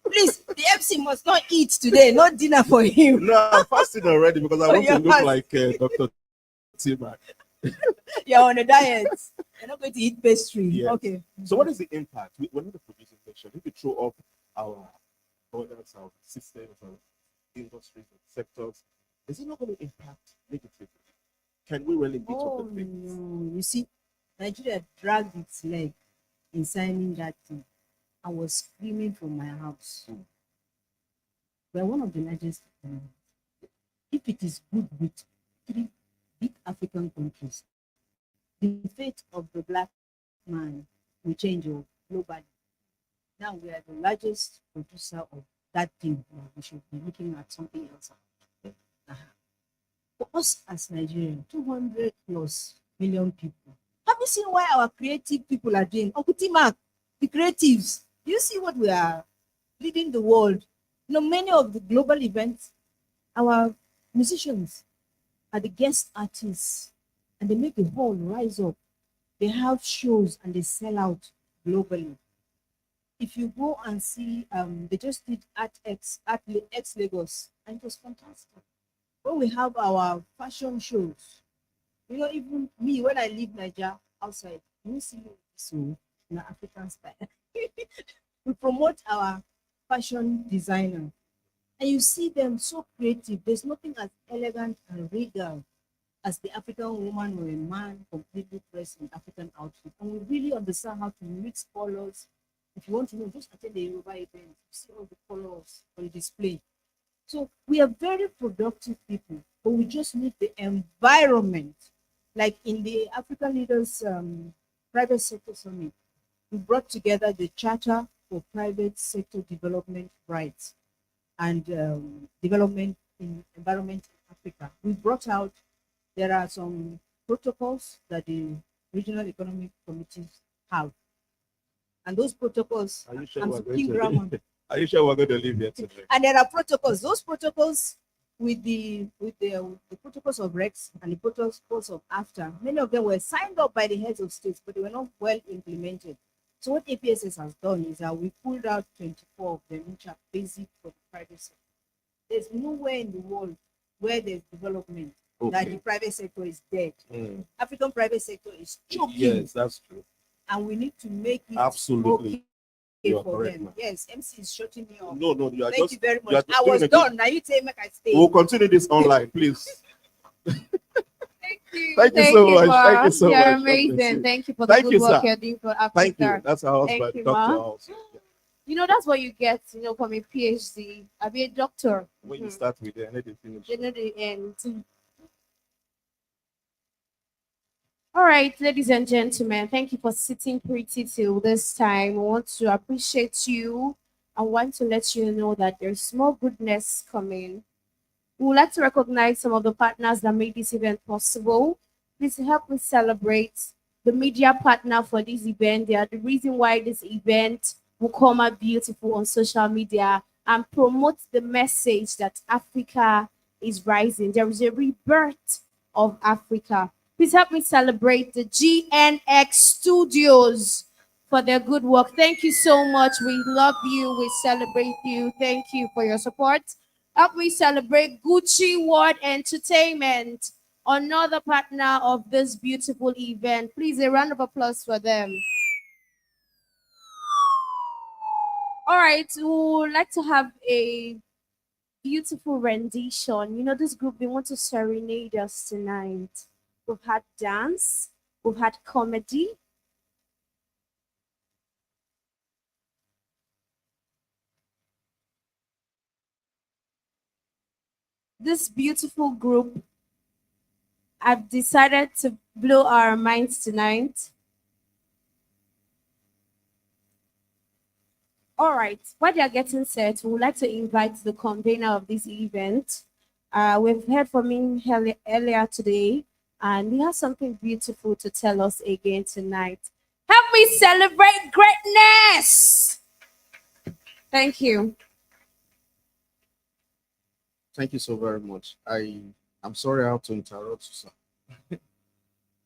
Please, the MC must not eat today. No dinner for him. No, I'm fasting already because I want to look like Dr. Teeming. You're on a diet. You're not going to eat pastry. Yes. Okay. So what is the impact? We're not a producing nation. If we throw off our borders, our systems, our industries, and sectors, is it not going to impact negatively? Can we really meet up the things? No. You see, Nigeria dragged its leg in signing that thing. I was screaming from my house. We're one of the largest. If it is good with 3 big African countries, the fate of the black man will change globally. Now we are the largest producer of that thing. We should be looking at something else. For us as Nigerians, 200 plus million people. Have you seen why our creative people are doing? Uncle Timak, the creatives, you see what we are leading the world. You know, many of the global events, our musicians are the guest artists, and they make the whole rise up. They have shows and they sell out globally. If you go and see, they just did X Lagos, and it was fantastic. When we have our fashion shows, you know, even me, when I leave Nigeria outside, you see me so in an African style. We promote our fashion designer, and you see them so creative. There's nothing as elegant and regal as the African woman or a man completely dressed in African outfit. And we really understand how to mix colors. If you want to know, just attend the Yoruba event, you see all the colors on display. So we are very productive people, but we just need the environment. Like in the African Leaders Private Sector Summit, we brought together the Charter for Private Sector Development Rights and Development in Environment in Africa. We brought out, there are some protocols that the regional economic committees have. And those protocols, Are you sure I'm we're speaking going to grammar. leave? Are you sure we're going to leave here today? And there are protocols. Those protocols with the protocols of Rex and the protocols of AFTA, many of them were signed up by the heads of states, but they were not well implemented. So what APSS has done is that we pulled out 24 of them, which are basic for the private sector. There's nowhere in the world where there's development that the private sector is dead. African private sector is choking. Yes, that's true. and we need to make it Absolutely. okay You are for correct, them. ma'am. Yes, MC is shutting me off. No, no, you are Thank just. you very you are much. I doing was a good- done. Now you say make I stay. We'll continue this online, please. Thank you. Thank you so much. Ma. Thank you so You're much. God bless amazing. you. Thank you for the Thank good you, work sir. you're doing for Africa. Thank you. That's our Thank husband, you, Dr. Ma. Also. You know, that's what you get, you know, from a PhD. I'll be a doctor. When you Mhm. start with it, and then you finish. You know the end. All right, ladies and gentlemen, thank you for sitting pretty till this time. I want to appreciate you. I want to let you know that there's more goodness coming. We would like to recognize some of the partners that made this event possible. Please help me celebrate the media partner for this event. They are the reason why this event will come out beautiful on social media and promote the message that Africa is rising. There is a rebirth of Africa. Please help me celebrate the GNX Studios for their good work. Thank you so much. We love you. We celebrate you. Thank you for your support. Help me celebrate Gucci World Entertainment, another partner of this beautiful event. Please, a round of applause for them. All right, we would like to have a beautiful rendition. You know, this group, they want to serenade us tonight. We've had dance, we've had comedy. This beautiful group, I've decided to blow our minds tonight. All right, while they are getting set, we would like to invite the convener of this event. We've heard from him earlier today, and he has something beautiful to tell us again tonight. Help me celebrate greatness! Thank you. Thank you so very much. I'm sorry I have to interrupt you, sir.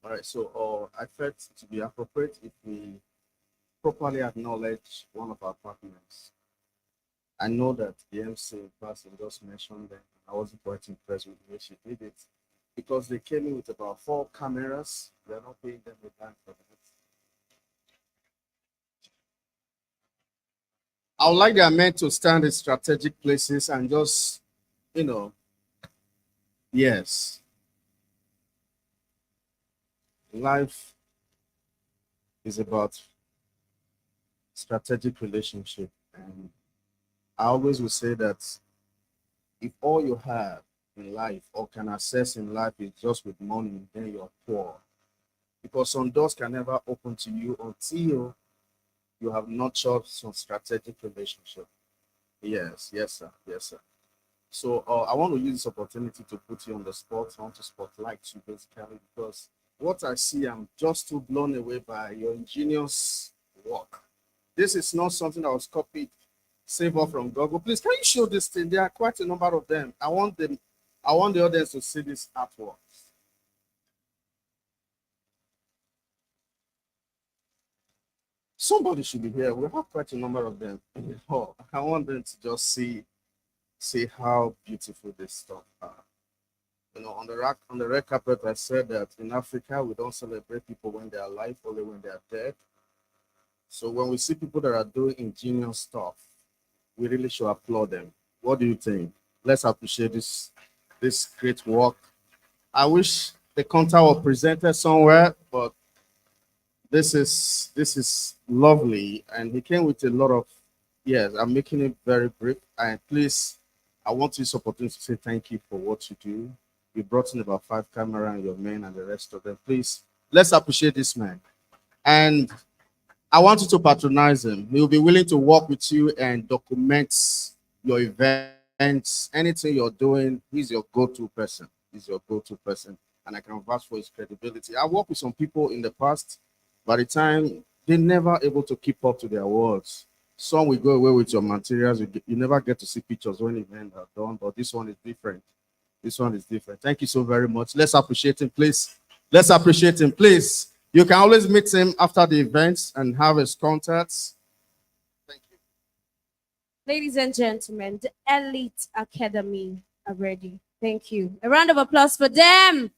All right, so I felt it to be appropriate if we properly acknowledge one of our partners. I know that the MC person just mentioned them. I wasn't quite impressed with the way she did it because they came in with about 4 cameras. They're not paying them the time for that. I would like their men to stand in strategic places and just, you know, yes. Life is about strategic relationship. And I always will say that if all you have in life or can access in life is just with money, then you're poor. Because some doors can never open to you until you have nurtured some strategic relationship. Yes, yes, sir. Yes, sir. So I want to use this opportunity to put you on the spot. I want to spotlight you basically because what I see, I'm just too blown away by your ingenious work. This is not something that was copied, save off from Google. Please, can you show this thing? There are quite a number of them. I want the audience to see this artwork. Somebody should be here. We have quite a number of them in the hall. I want them to just see how beautiful this stuff are. You know, on the red carpet, I said that in Africa we don't celebrate people when they are alive, only when they are dead. So when we see people that are doing ingenious stuff, we really should applaud them. What do you think? Let's appreciate this great work. I wish the contact was presented somewhere, but this is lovely, and he came with a lot of, yes, I'm making it very brief. And please, I want this opportunity to say thank you for what you do. You brought in about 5 cameras and your men and the rest of them. Please, let's appreciate this man. And I want you to patronize him. He will be willing to work with you and document your events, anything you're doing. He's your go-to person. He's your go-to person. And I can vouch for his credibility. I worked with some people in the past. By the time they're never able to keep up to their words. Some will go away with your materials. You never get to see pictures when events are done, but this one is different. This one is different. Thank you so very much. Let's appreciate him, please. Let's appreciate him, please. You can always meet him after the events and have his contacts. Thank you. Ladies and gentlemen, the Elite Academy are ready. Thank you. A round of applause for them.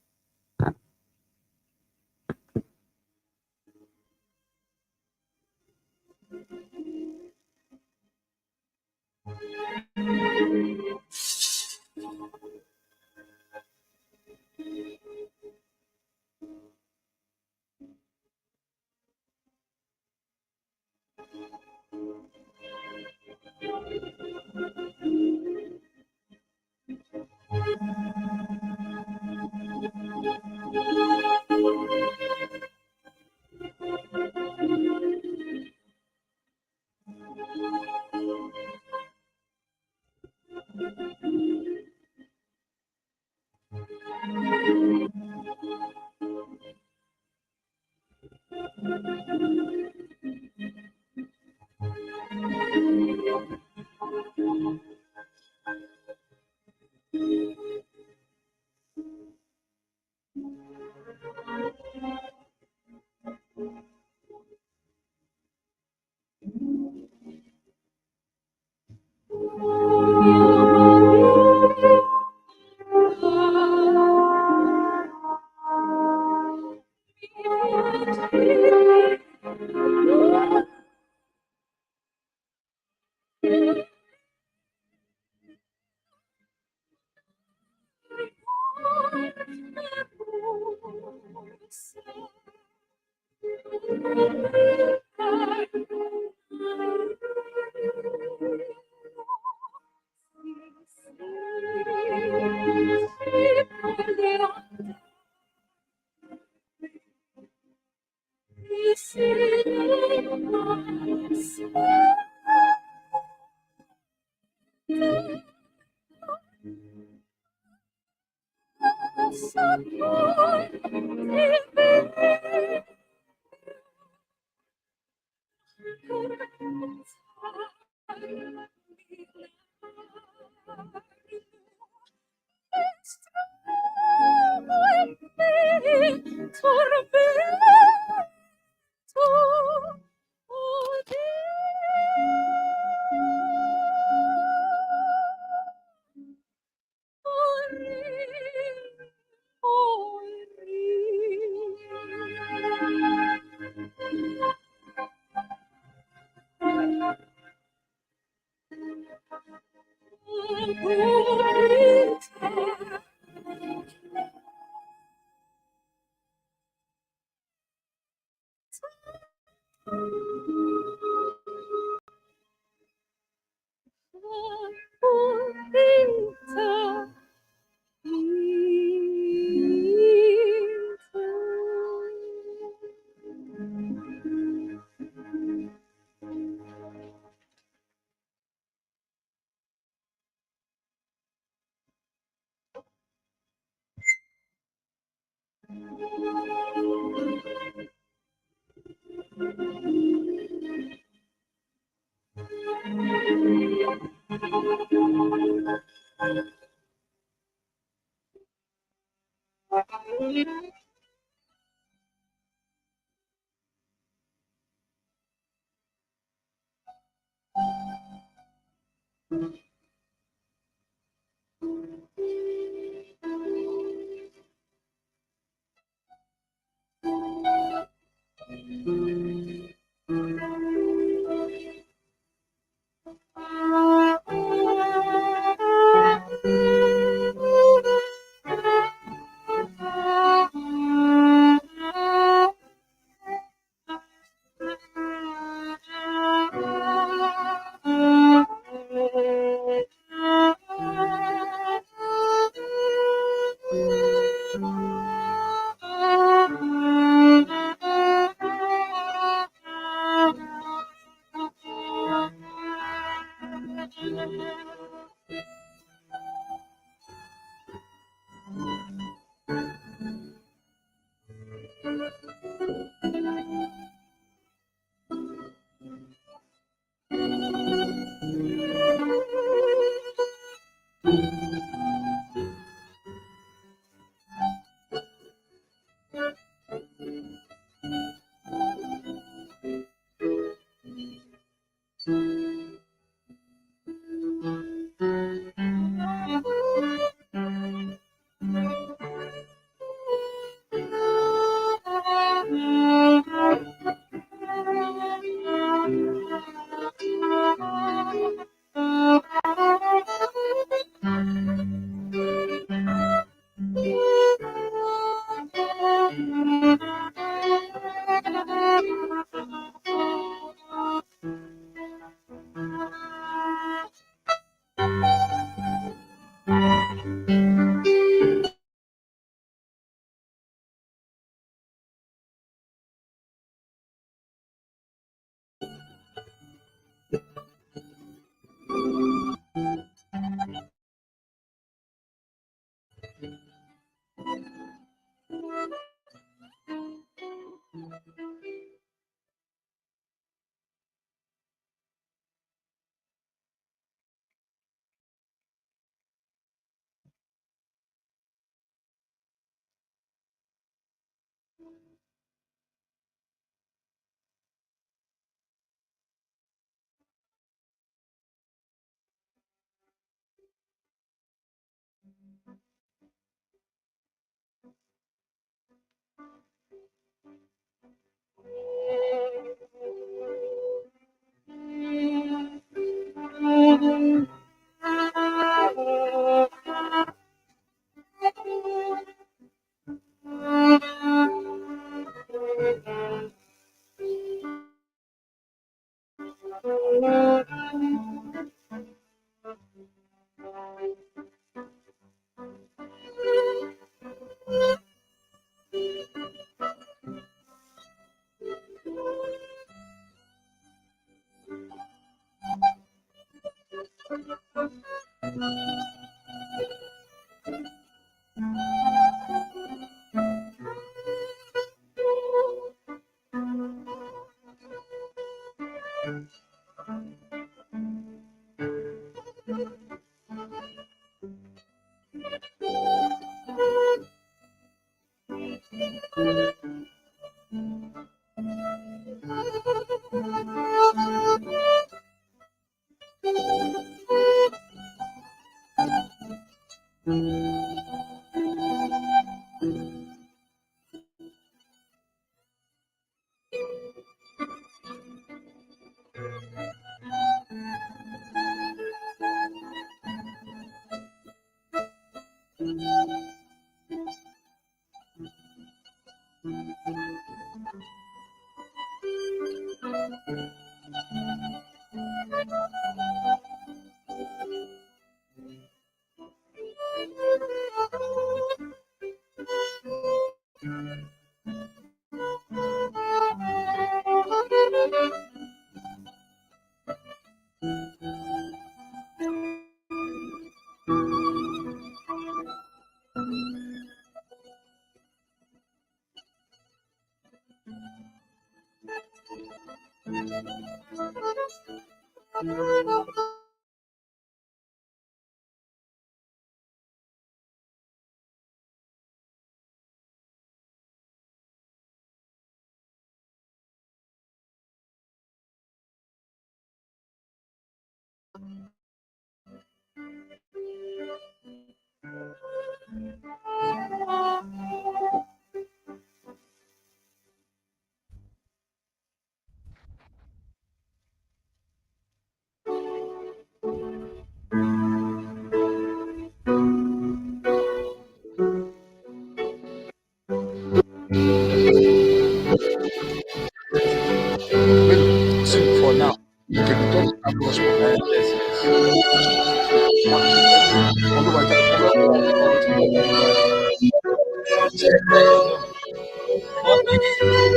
See, for now, you can be talking about gospel.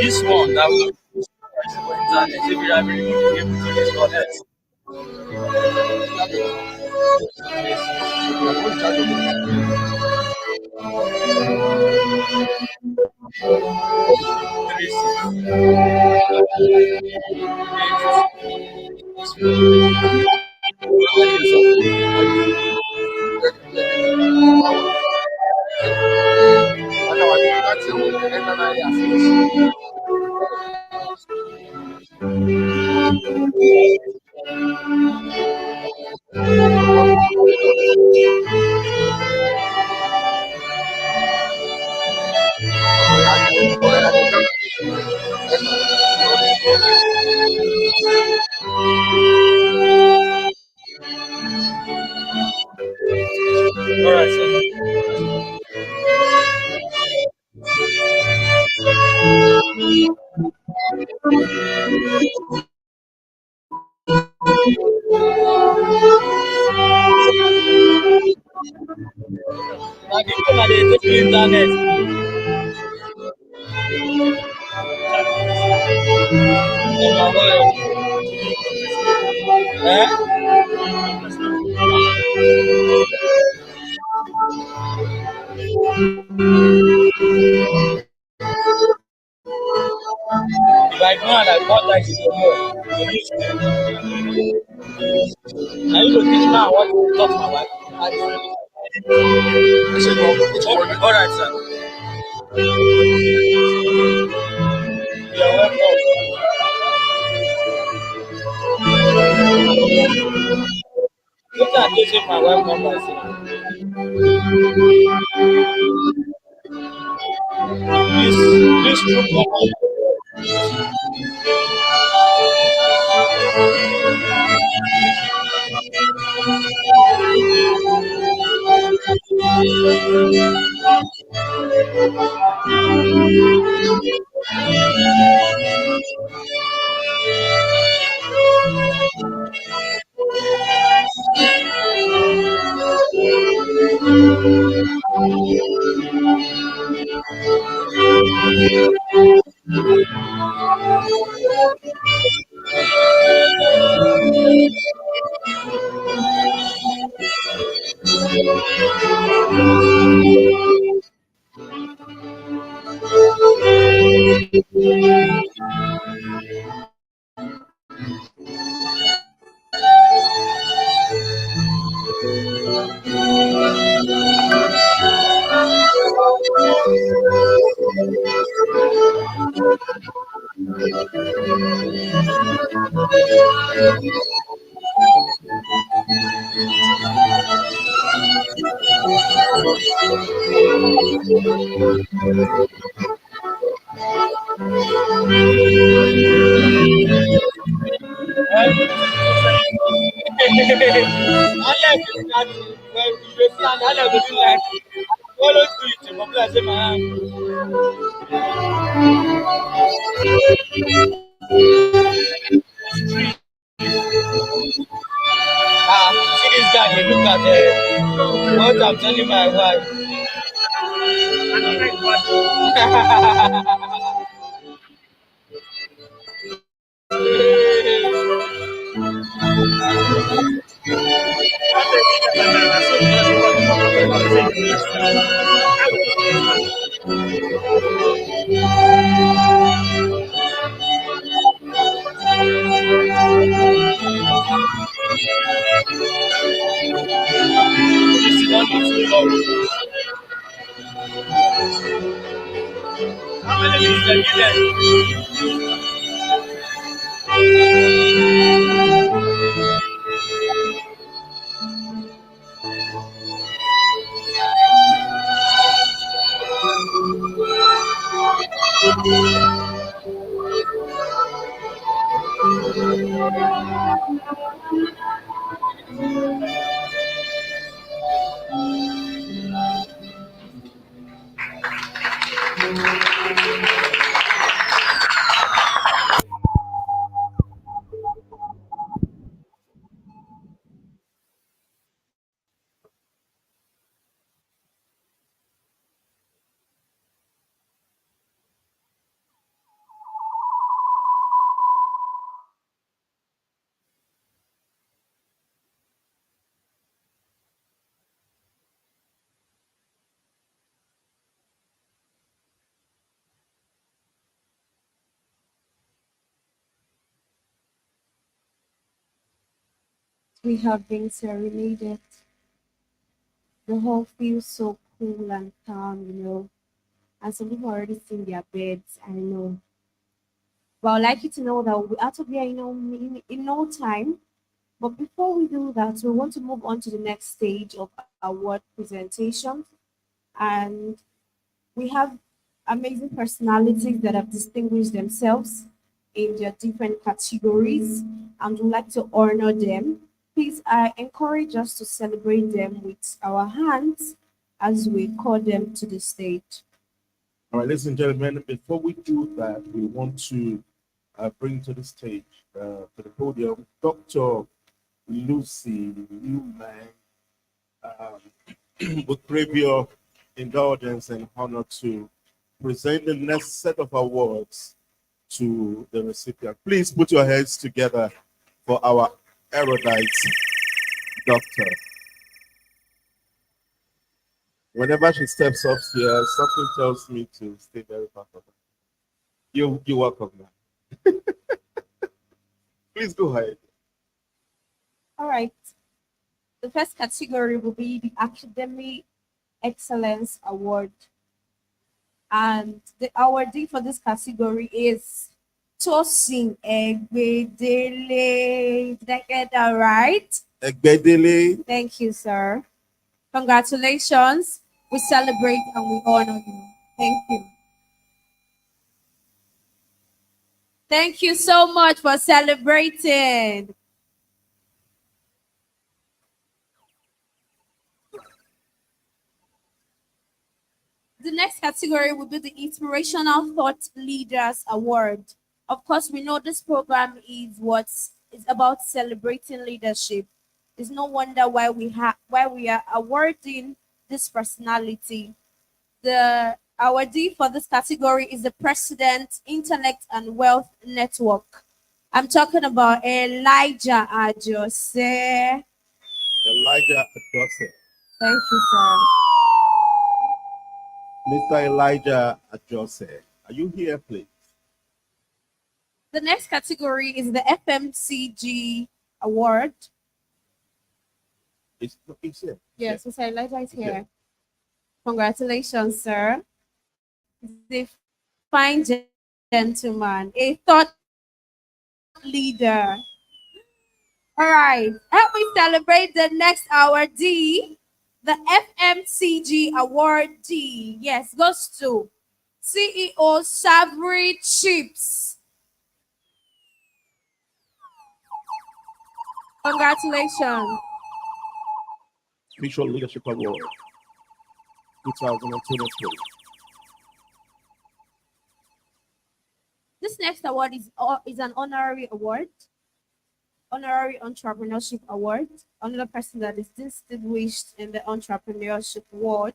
This one that we internet, if you have really be able to disconnect. All right, sir. Now, the people that they take the internet. If I go and I contact you tomorrow, you need to. I need to teach now what to talk to my wife. All right, sir. You're welcome. Look at this if my wife number is this true company. Unless it's not, well, you stand, unless it's like, always do it, but I say, man, see this guy, they look at what I'm telling my wife. This one is too long. How many minutes have you left? We have been serenaded. The hall feels so cool and calm. And some people are already in their beds, I know. But I'd like you to know that we'll be out of here in no time. But before we do that, we want to move on to the next stage of award presentation. And we have amazing personalities that have distinguished themselves in their different categories, and we'd like to honor them. Please, I encourage us to celebrate them with our hands as we call them to the stage. All right, ladies and gentlemen, before we do that, we want to bring to the stage, to the podium, Dr. Lucy Newman, with preview indulgence and honor to present the next set of awards to the recipient. Please put your heads together for our erudite doctor. Whenever she steps up here, something tells me to stay very far from her. You're welcome, man. Please go ahead. All right. The first category will be the Academic Excellence Award. And the awardee for this category is Tosin Egbedele. Did I get that right? Egbedele. Thank you, sir. Congratulations. We celebrate and we honor you. Thank you. Thank you so much for celebrating. The next category will be the Inspirational Thought Leaders Award. Of course, we know this program is about celebrating leadership. It's no wonder why we are awarding this personality. The awardee for this category is the President Intellect and Wealth Network. I'm talking about Elijah Ajose. Elijah Adose. Thank you, sir. Mr. Elijah Adose, are you here, please? The next category is the FMCG Award. It's here. Yes, Mr. Elijah is here. Yeah. Congratulations, sir. He's a fine gentleman, a thought leader. All right, help me celebrate the next awardee, the FMCG awardee. Yes, goes to CEO Savory Chips. Congratulations. Official Leadership Award 2023. This next award is an honorary award, honorary entrepreneurship award. Another person that is distinguished in the entrepreneurship world,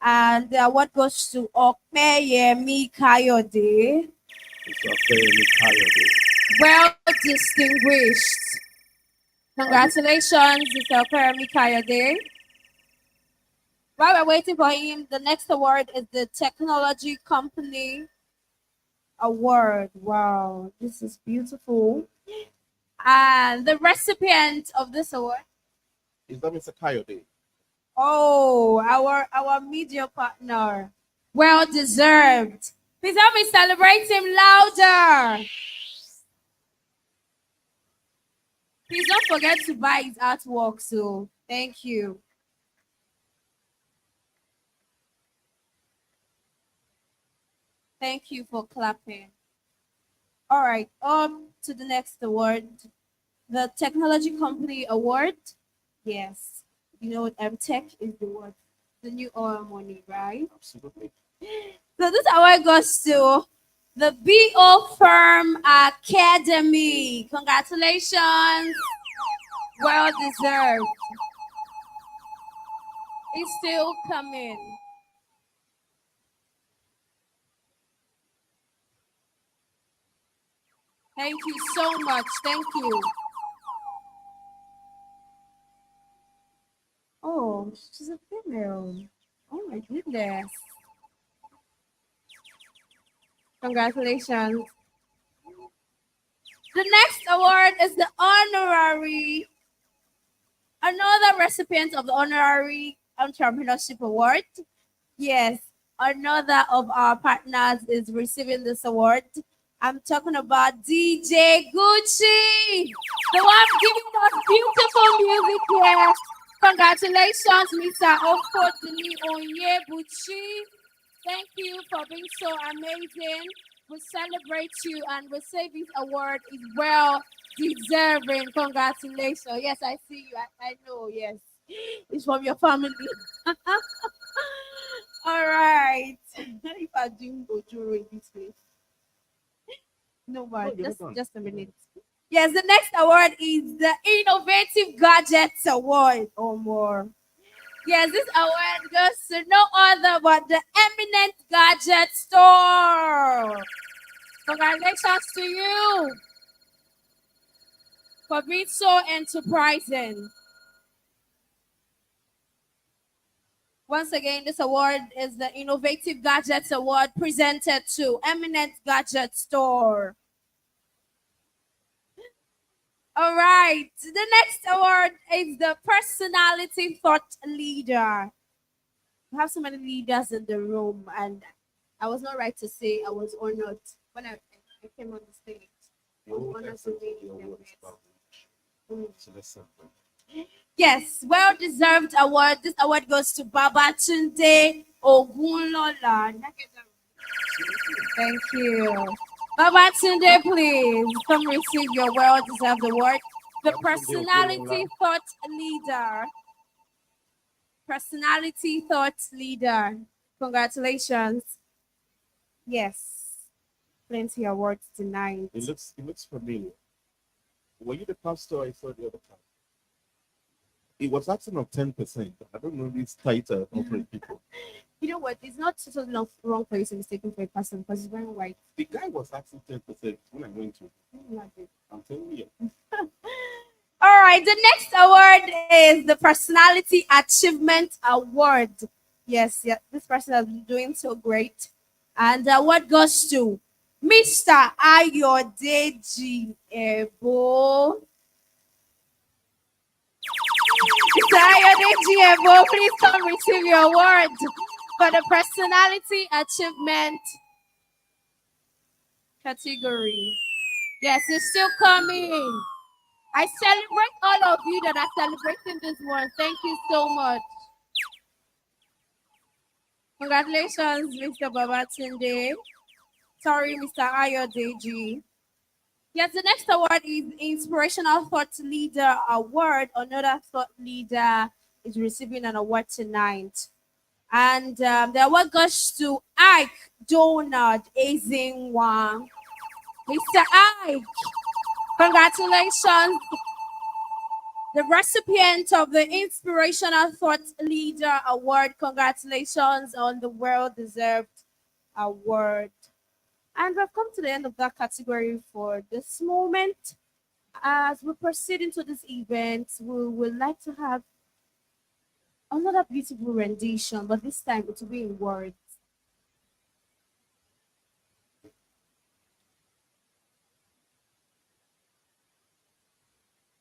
and the award goes to Okpeyemi Kayode. It's Okpeyemi Kayode. Well distinguished. Congratulations, Mr. Okpeyemi Kayode. While we're waiting for him, the next award is the Technology Company Award. Wow, this is beautiful. And the recipient of this award, Is that Mr. Kayode? oh, our media partner. Well deserved. Please help me celebrate him louder. Please don't forget to buy his artwork. So thank you. Thank you for clapping. All right, to the next award, the Technology Company Award. Yes, you know what tech is the word, the new oil money, right? Absolutely. So this award goes to the BO Firm Academy. Congratulations. Well deserved. It's still coming. Thank you so much. Thank you. Oh, she's a female. Oh my goodness. Congratulations. The next award is the another recipient of the Honorary Entrepreneurship Award. Yes, another of our partners is receiving this award. I'm talking about DJ Gucci, the one giving us beautiful music here. Congratulations, Mr. Ofodini Onyebuchi. Thank you for being so amazing. We celebrate you and we say this award is well deserving. Congratulations. Yes, I see you. I know, yes. It's from your family. All right. If I do go through this way. No more. Just a minute. Yes, the next award is the Innovative Gadgets Award or more. Yes, this award goes to no other but the Eminent Gadget Store. Congratulations to you for being so enterprising. Once again, this award is the Innovative Gadgets Award presented to Eminent Gadget Store. All right, the next award is the Personality Thought Leader. We have so many leaders in the room, and I was not right to say I was honored when I came on the stage. I was honored to be in. Yes, well deserved award. This award goes to Babatunde Ogunlola. Thank you. Babatunde, please come receive your well deserved award. The Personality Thought Leader. Personality Thought Leader. Congratulations. Yes. Plenty awards tonight. It looks familiar. Were you the pastor I saw the other time? It was asking of 10%. I don't know these tighter corporate people. You know what? It's not totally wrong for you to mistake him for a person because he's wearing white. The guy was asking 10% when I went to. I'm telling you. All right, the next award is the Personality Achievement Award. Yes, yeah, this person has been doing so great. And the award goes to Mr. Ayodeji Ebo. Mr. Ayodeji Ebo, please come receive your award for the Personality Achievement category. Yes, it's still coming. I celebrate all of you that are celebrating this one. Thank you so much. Congratulations, Mr. Babatunde. Sorry, Mr. Ayodeji. Yes, the next award is Inspirational Thought Leader Award. Another thought leader is receiving an award tonight. And the award goes to Ike Donald Ezingwa. Mr. Ike, congratulations. The recipient of the Inspirational Thought Leader Award. Congratulations on the well-deserved award. And we've come to the end of that category for this moment. As we proceed into this event, we would like to have another beautiful rendition, but this time it will be in words.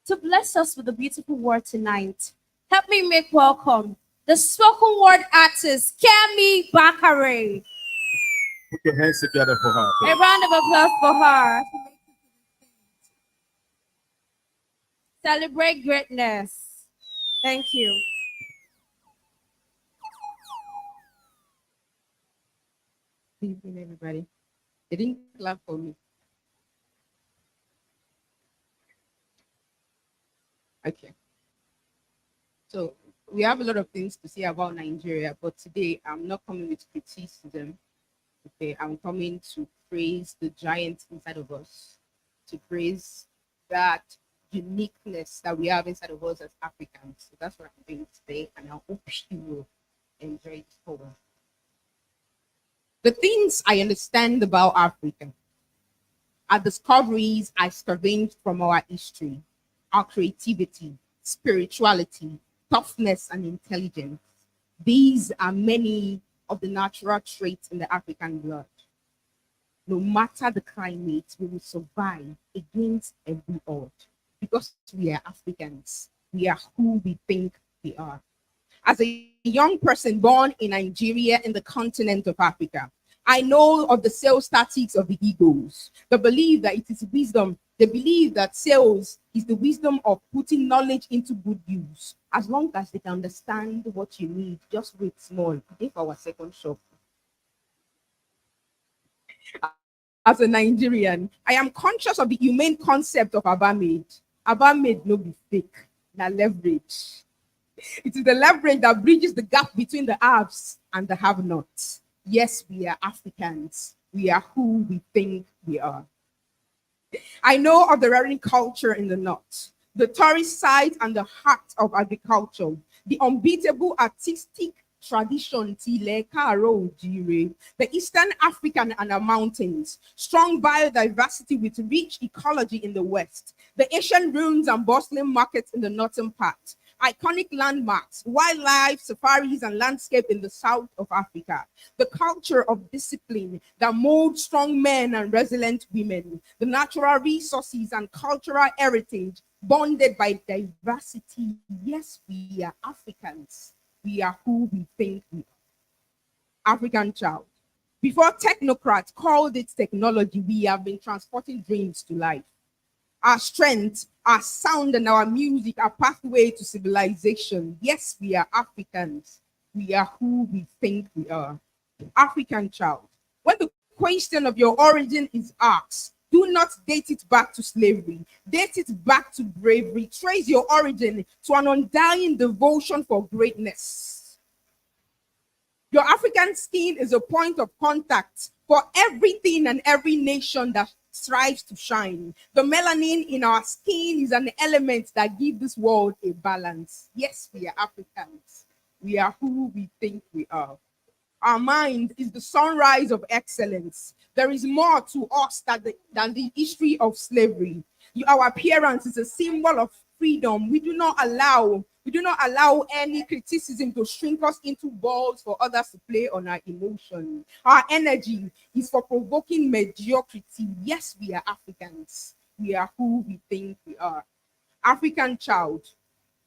To bless us with a beautiful word tonight, help me make welcome the spoken word artist, Kemi Bakare. Put your hands together for her. A Please. round of applause for her. Celebrate greatness. Thank you. Good evening, everybody. They didn't clap for me. Okay. So we have a lot of things to say about Nigeria, but today I'm not coming with criticism. Okay, I'm coming to praise the giant inside of us, to praise that uniqueness that we have inside of us as Africans. So that's what I'm doing today, and I hope you will enjoy it further. The things I understand about Africa are discoveries I scavenged from our history, our creativity, spirituality, toughness, and intelligence. These are many of the natural traits in the African blood. No matter the climate, we will survive against every odds because we are Africans. We are who we think we are. As a young person born in Nigeria in the continent of Africa, I know of the sales tactics of the egos, the belief that it is wisdom, the belief that sales is the wisdom of putting knowledge into good use. As long as they can understand what you need, just wait small. Give our second shop. As a Nigerian, I am conscious of the humane concept of Abamade. Abamade no be fake, na leverage. It is the leverage that bridges the gap between the haves and the have-nots. Yes, we are Africans. We are who we think we are. I know of the rearing culture in the north, the tourist side and the heart of agriculture, the unbeatable artistic tradition, Tile, Karo, Jire, the Eastern African and the mountains, strong biodiversity with rich ecology in the west, the Asian ruins and bustling markets in the northern part, iconic landmarks, wildlife, safaris, and landscape in the south of Africa, the culture of discipline that molds strong men and resilient women, the natural resources and cultural heritage bonded by diversity. Yes, we are Africans. We are who we think we are. African child. Before technocrats called it technology, we have been transporting dreams to life. Our strength, our sound, and our music are pathway to civilization. Yes, we are Africans. We are who we think we are. African child. When the question of your origin is asked, do not date it back to slavery. Date it back to bravery. Trace your origin to an undying devotion for greatness. Your African skin is a point of contact for everything and every nation that strives to shine. The melanin in our skin is an element that gives this world a balance. Yes, we are Africans. We are who we think we are. Our mind is the sunrise of excellence. There is more to us than the history of slavery. Our appearance is a symbol of freedom. We do not allow any criticism to shrink us into balls for others to play on our emotion. Our energy is for provoking mediocrity. Yes, we are Africans. We are who we think we are. African child,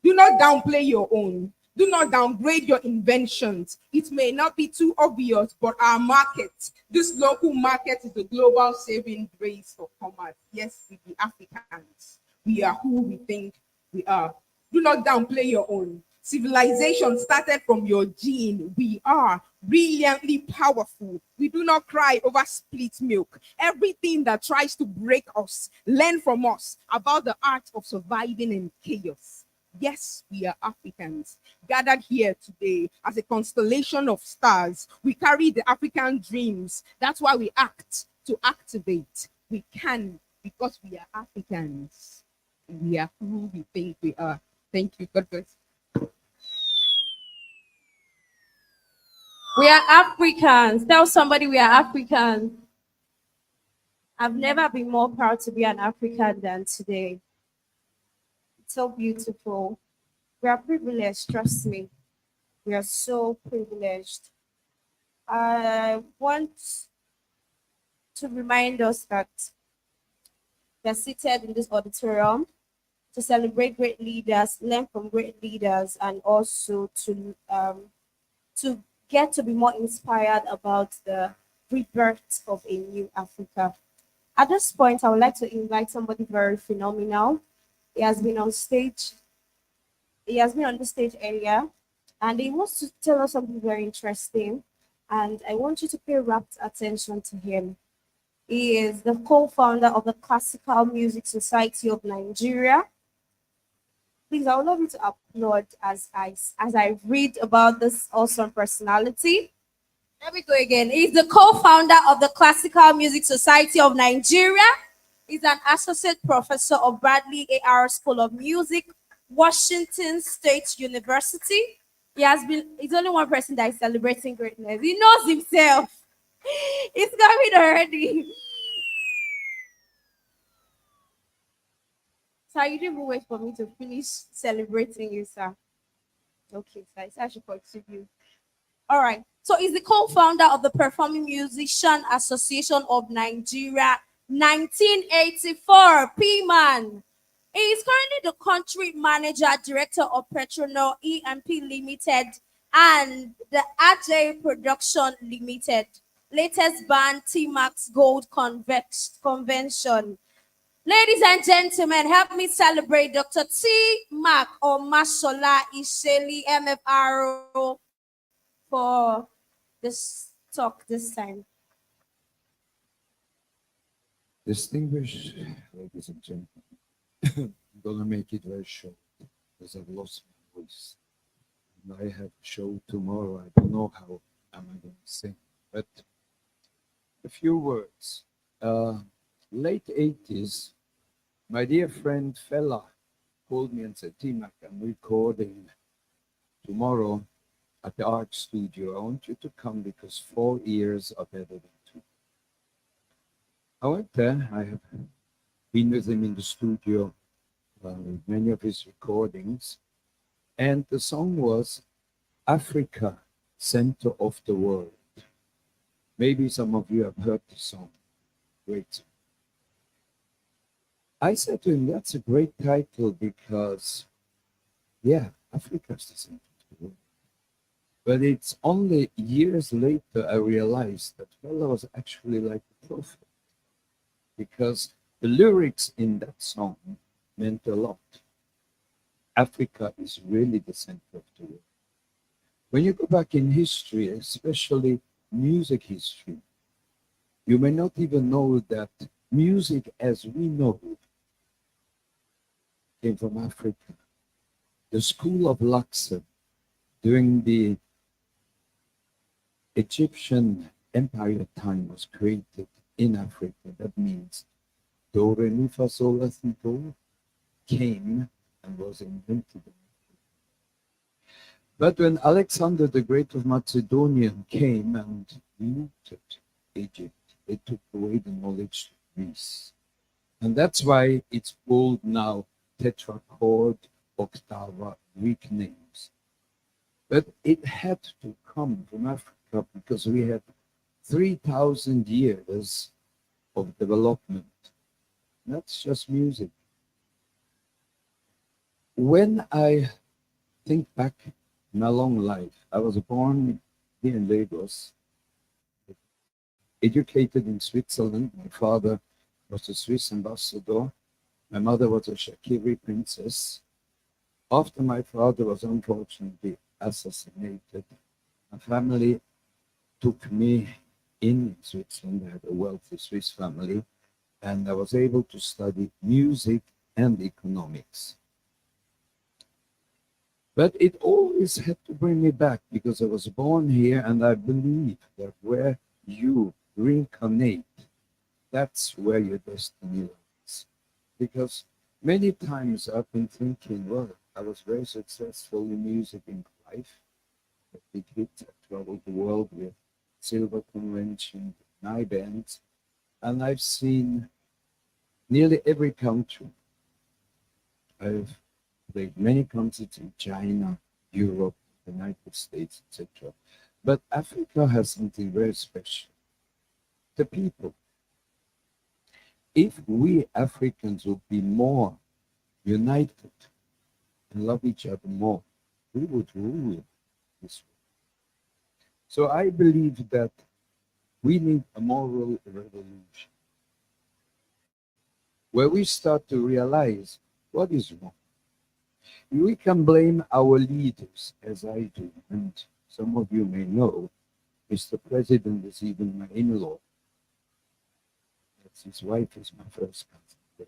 do not downplay your own. Do not downgrade your inventions. It may not be too obvious, but our market, this local market, is a global saving grace for commerce. Yes, we be Africans. We are who we think we are. Do not downplay your own. Civilization started from your gene. We are brilliantly powerful. We do not cry over split milk. Everything that tries to break us, learn from us about the art of surviving in chaos. Yes, we are Africans, gathered here today as a constellation of stars. We carry the African dreams. That's why we act to activate. We can because we are Africans. We are who we think we are. Thank you. God bless. We are Africans. Tell somebody we are Africans. I've never been more proud to be an African than today. It's so beautiful. We are privileged, trust me. We are so privileged. I want to remind us that we're seated in this auditorium to celebrate great leaders, learn from great leaders, and also to get to be more inspired about the rebirth of a new Africa. At this point, I would like to invite somebody very phenomenal. He has been on stage. He has been on the stage earlier, and he wants to tell us something very interesting. And I want you to pay rapt attention to him. He is the co-founder of the Classical Music Society of Nigeria. Please, I would love you to applaud as I read about this awesome personality. Let me go again. He's the co-founder of the Classical Music Society of Nigeria. He's an associate professor of Bradley A.R. School of Music, Washington State University. He's only one person that is celebrating greatness. He knows himself. He's coming already. So you didn't even wait for me to finish celebrating you, sir. Okay, sir. I should continue. All right. So he's the co-founder of the Performing Musician Association of Nigeria, 1984. P-Man. He is currently the country manager director of Petronor EMP Limited and the AJ Production Limited. Latest band T-Max Gold Convention. Ladies and gentlemen, help me celebrate Dr. T. Mac or Mashola Isheli MFRO for this talk this time. Distinguished ladies and gentlemen, I'm gonna make it very short because I've lost my voice. And I have a show tomorrow. I don't know how am I going to sing, but a few words. Late 80s, my dear friend Fella called me and said, T-Mac, I'm recording tomorrow at the art studio. I want you to come because 4 years are better than 2. I went there. I have been with him in the studio, many of his recordings. And the song was Africa, Center of the World. Maybe some of you have heard the song. Great song. I said to him, that's a great title because, yeah, Africa is the center of the world. But it's only years later I realized that Fella was actually like a prophet because the lyrics in that song meant a lot. Africa is really the center of the world. When you go back in history, especially music history, you may not even know that music as we know it came from Africa. The school of Luxor during the Egyptian empire time was created in Africa. That means Do, Re, Mi, Fa, Sol, La, Si, Do came and was invented. But when Alexander the Great of Macedonia came and looted Egypt, they took away the knowledge of Greece. And that's why it's called now tetrachord, octava, Greek names. But it had to come from Africa because we had 3,000 years of development. That's just music. When I think back in my long life, I was born here in Lagos, educated in Switzerland. My father was a Swiss ambassador. My mother was a Shakiri princess. After my father was unfortunately assassinated, my family took me in Switzerland. I had a wealthy Swiss family, and I was able to study music and economics. But it always had to bring me back because I was born here, and I believe that where you reincarnate, that's where your destiny lies. Because many times I've been thinking, well, I was very successful in music in life. A big hit. I traveled the world with Silver Convention, 9 bands, and I've seen nearly every country. I've played many concerts in China, Europe, United States, etc. But Africa has something very special. The people. If we Africans would be more united and love each other more, we would rule this world. So I believe that we need a moral revolution where we start to realize what is wrong. We can blame our leaders, as I do, and some of you may know, Mr. President is even my in-law. That's his wife is my first cousin.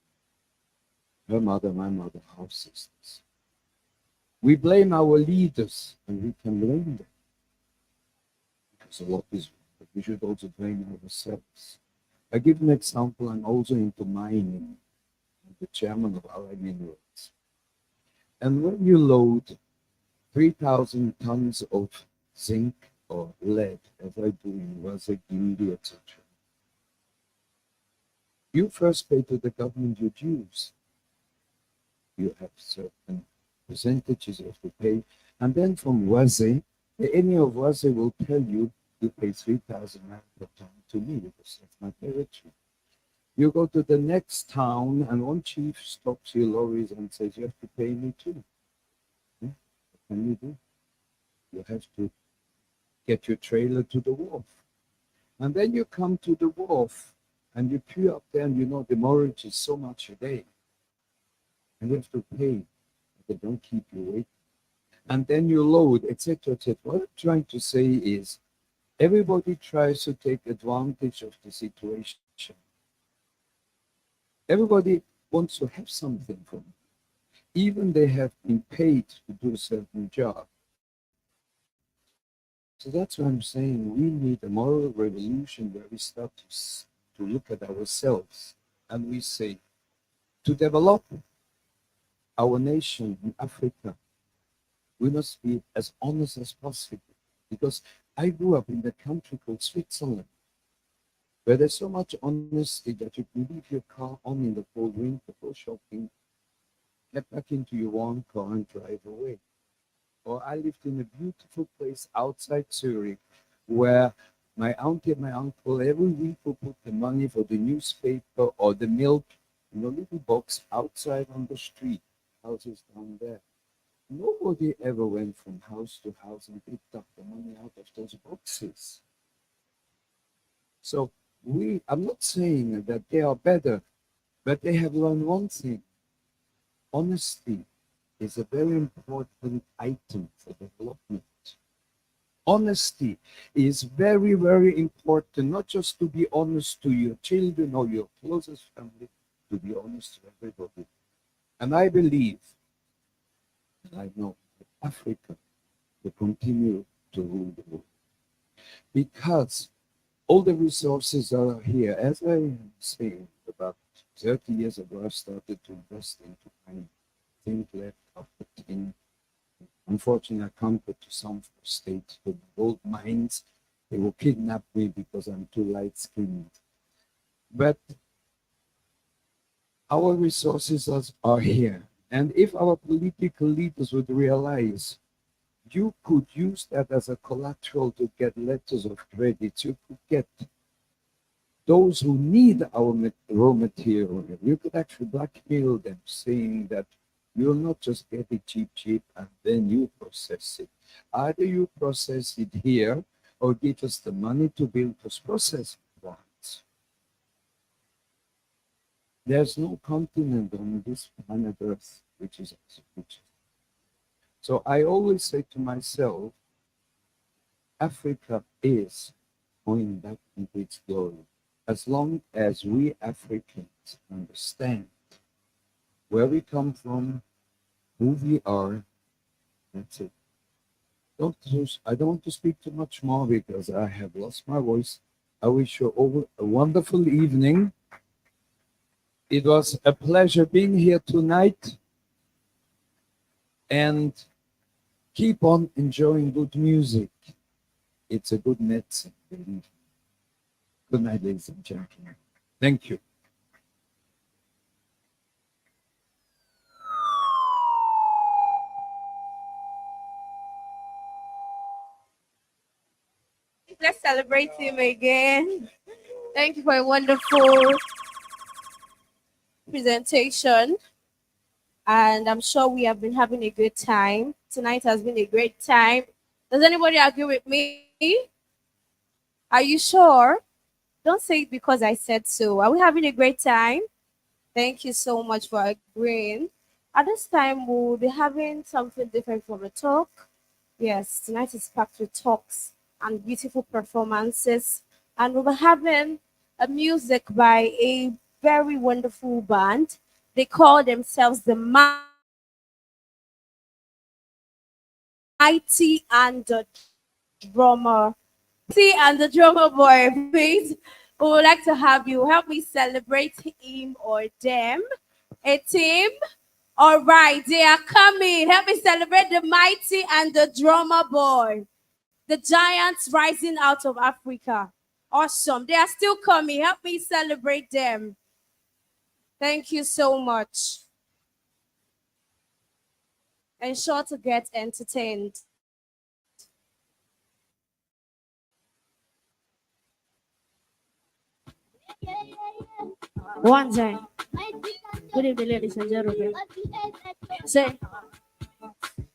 Her mother, my mother, half sisters. We blame our leaders, and we can blame them because a lot is wrong, but we should also blame ourselves. I give an example. I'm also into mining. I'm the chairman of our Minerals. And when you load 3,000 tons of zinc or lead, as I do in Wazak, India, etc., you first pay to the government your dues. You have certain percentages you have to pay. And then from Waze, any of Waze will tell you, you pay 3,000 rand per ton to me because that's my territory. You go to the next town and one chief stops your lorries and says, you have to pay me too. What can you do? You have to get your trailer to the wharf. And then you come to the wharf and you queue up there and you know the mortgage is so much a day. And you have to pay. They don't keep you waiting. And then you load, etc., etc. What I'm trying to say is everybody tries to take advantage of the situation. Everybody wants to have something from it. Even they have been paid to do a certain job. So that's what I'm saying. We need a moral revolution where we start to look at ourselves and we say, to develop our nation in Africa, we must be as honest as possible. Because I grew up in a country called Switzerland, where there's so much honesty that you can leave your car on in the cold winter, go shopping, get back into your warm car and drive away. Or I lived in a beautiful place outside Zurich, where my auntie and my uncle every week would put the money for the newspaper or the milk in a little box outside on the street, houses down there. Nobody ever went from house to house and picked up the money out of those boxes. So I'm not saying that they are better, but they have learned one thing. Honesty is a very important item for development. Honesty is very, very important, not just to be honest to your children or your closest family, to be honest to everybody. And I believe, and I know that Africa will continue to rule the world. because all the resources are here. As I say, about 30 years ago, I started to invest into my think left in. Unfortunately, I can't go to some states with gold mines. They will kidnap me because I'm too light-skinned. But our resources are here. And if our political leaders would realize you could use that as a collateral to get letters of credit, you could get those who need our raw material. You could actually blackmail them, saying that you'll not just get it cheap, and then you process it. Either you process it here or give us the money to build those processing plants. There's no continent on this planet Earth which is rich. So I always say to myself, Africa is going back into its glory. As long as we Africans understand where we come from, who we are, that's it. I don't want to speak too much more because I have lost my voice. I wish you all a wonderful evening. It was a pleasure being here tonight. And keep on enjoying good music. It's a good medicine, believe me. Good night, ladies and gentlemen. Thank you. Let's celebrate him again. Thank you for a wonderful presentation. And I'm sure we have been having a good time. Tonight has been a great time. Does anybody agree with me? Are you sure? Don't say it because I said so. Are we having a great time? Thank you so much for agreeing. At this time, we'll be having something different from a talk. Yes, tonight is packed with talks and beautiful performances. And we'll be having a music by a very wonderful band. They call themselves the Mighty and the Drummer. Mighty and the Drummer Boy, please. We would like to have you help me celebrate him or them. A team. All right, they are coming. Help me celebrate the Mighty and the Drummer Boy. The giants rising out of Africa. Awesome. They are still coming. Help me celebrate them. Thank you so much. Ensure to get entertained. One time. Good evening, ladies and gentlemen. Say,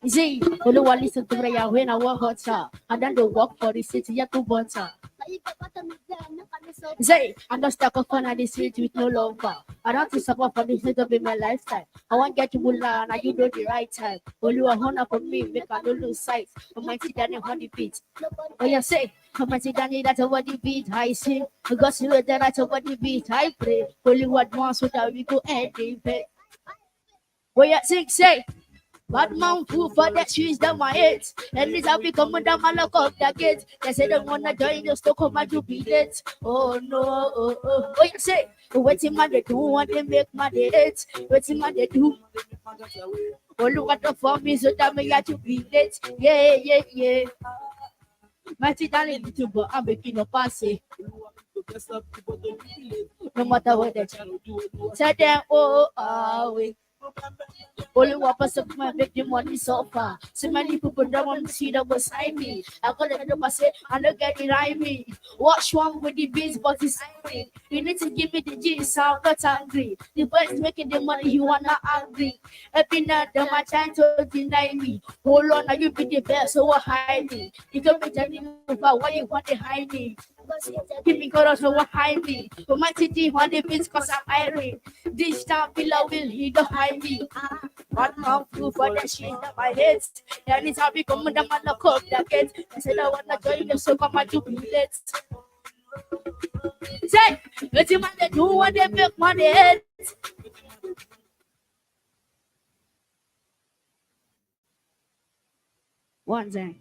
you see, only one listen to me when I work hard, and then they work for the city, you to butter. Say, I'm not stuck up on the street with no lover. I don't to suffer for the sake of in my lifetime. I want to get to Mula and you know the right time. Only a honor for me, make I don't lose sight. On my seat and on the beat. Oh, you say, on my seat and that's over the beat. I sing, I got to that that's over the beat. I pray, only what wants so that we go end in bed. Oh, you sing, say. Bad man fool for the shoes that my head. And this have become the man lock up the gate. They say they wanna join the stock of my jubilate. Oh no, oh you say, waiting man they do want they make my date. Waiting man they do. Oh look at the form is so that me got to be late. Yeah. My darling little boy, I'm making a pass. No matter what they do. Say them, we. Only one person can make the money so far. So many people don't want to see that beside me. I got to do say, I don't get it right me. What's wrong with the beats, but it's angry. You need to give me the G, so I'm not angry. The boy is making the money, you are not angry. Every night, they're trying to deny me. Hold on, now you be the best, so what hide me? You don't be telling me about why you want to hide me. Give me God also what hide me. But my city want the beats, cause I'm iron. This time, Pillar will he don't hide me. One mouth flew for the shit on my head. And it's how we come with the man of coke that gets. I said I wanna join them, so come and jubilate. Say, let him man they do what they make money head. One thing.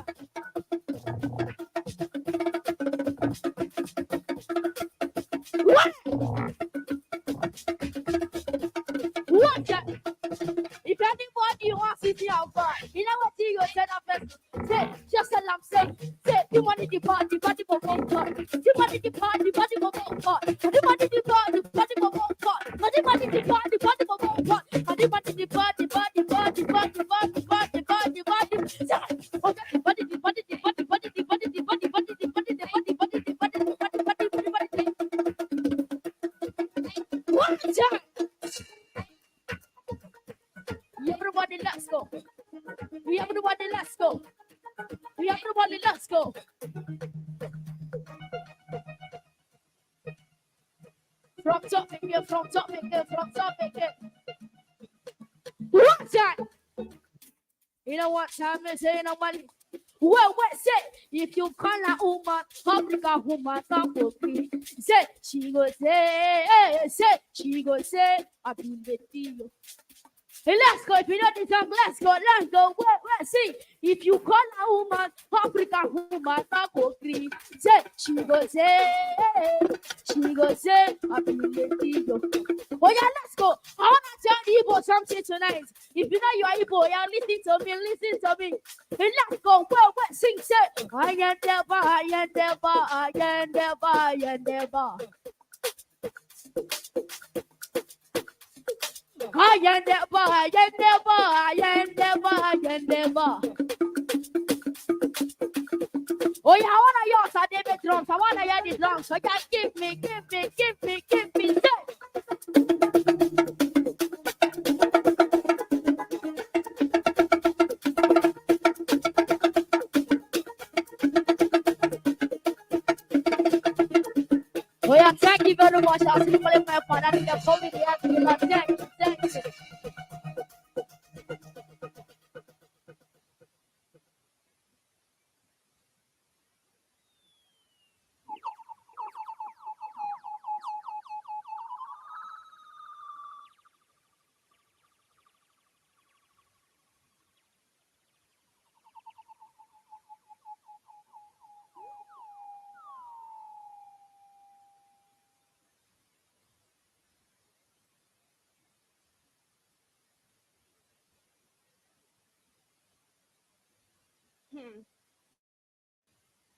Watch out. If anybody wants to see how far, you know what you said up and say, just tell them, say, you want the party for one part. You want the party for one part. You want the party for one part. You want the party for one part. You want the party. Everybody, let's go. Everybody, let's go. Everybody, let's go. From top, make it, from top, make it, from top, make it. What time? You know what time is it? Nobody. Well, what say? If you call a woman, Africa woman, come to me. Say, she go say, she go say, I've been with you. Hey, let's go. If you know the song, let's go. Wait, see. If you call a woman, African woman, Taco Cree, say, she go say, I'll be with you. Oh, yeah, let's go. I want to tell the Igbo something tonight. If you know you are Igbo, yeah, listen to me. Hey, let's go. Well, sing, say, I am never. I never. Oh yeah, I wanna hear us David drums. I wanna hear the drums. So just give me. Say. Oh yeah, thank you very much. I'll see you for my fun. I think I'm holding the answer. Thank you.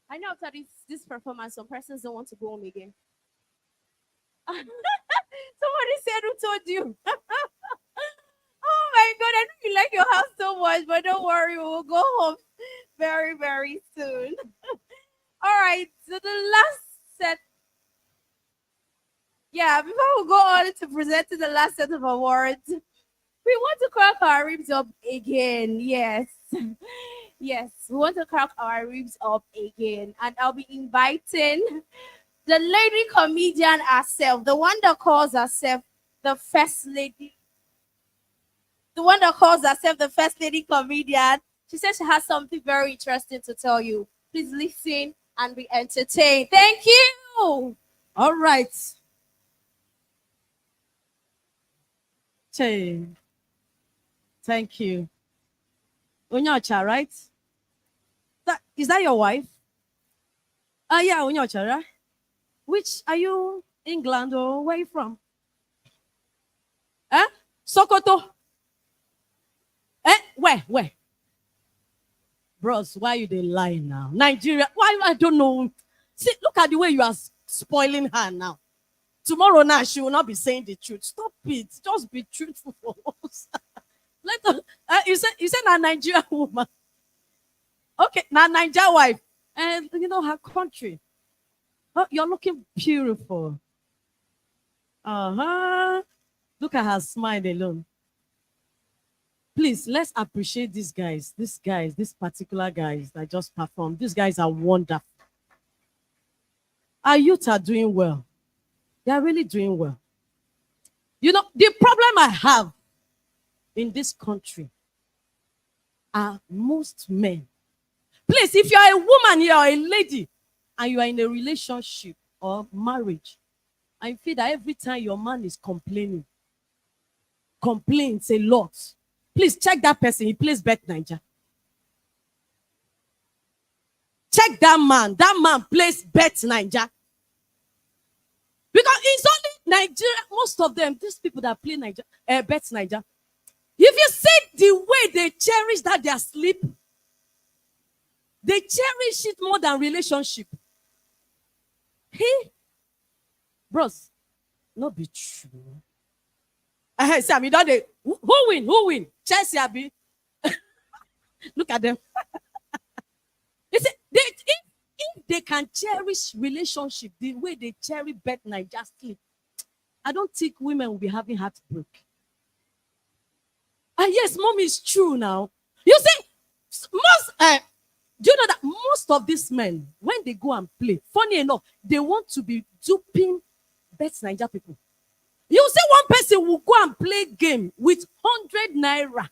I know after this performance, some persons don't want to go home again. Somebody said, "Who told you?" Oh my God, I know you like your house so much, but don't worry, we'll go home very, very soon. All right, so the last set. Yeah, before we go on to present the last set of awards, we want to crack our ribs up again. Yes. Yes, we want to crack our ribs up again. And I'll be inviting the lady comedian herself, the one that calls herself the first lady. The one that calls herself the first lady comedian. She says she has something very interesting to tell you. Please listen and be entertained. Thank you. All right. Che. Thank you. Onyocha, right? Is that your wife? Yeah, Onyocha, right? Which are you? England or where are you from? Sokoto. Where? Bros, why you they lying now? Nigeria, why I don't know. See, look at the way you are spoiling her now. Tomorrow now she will not be saying the truth. Stop it. Just be truthful for us. Let us, you said a Nigerian woman. Okay, now Nigeria wife. And you know her country. Oh, you're looking beautiful. Look at her smile alone. Please, let's appreciate these guys. These particular guys that just performed. These guys are wonderful. Our youth are doing well. They are really doing well. You know, the problem I have in this country are most men. Please, if you are a woman, you are a lady, and you are in a relationship or marriage, and you feel that every time your man is complains a lot, please check that person. He plays Bet Niger. Check that man. That man plays Bet Niger. Because it's only Nigeria, most of them, these people that play Bet Niger. If you see the way they cherish that their sleep, they cherish it more than relationship. Bros, not be true. Sammy, don't they? Who win? Chelsea, Abi. Look at them. You see, if they can cherish relationship the way they cherish Bet Niger sleep, I don't think women will be having heartbreak. Yes, mom, is true now. You see, do you know that most of these men, when they go and play, funny enough, they want to be duping Bet Niger people. You see, one person will go and play game with 100 naira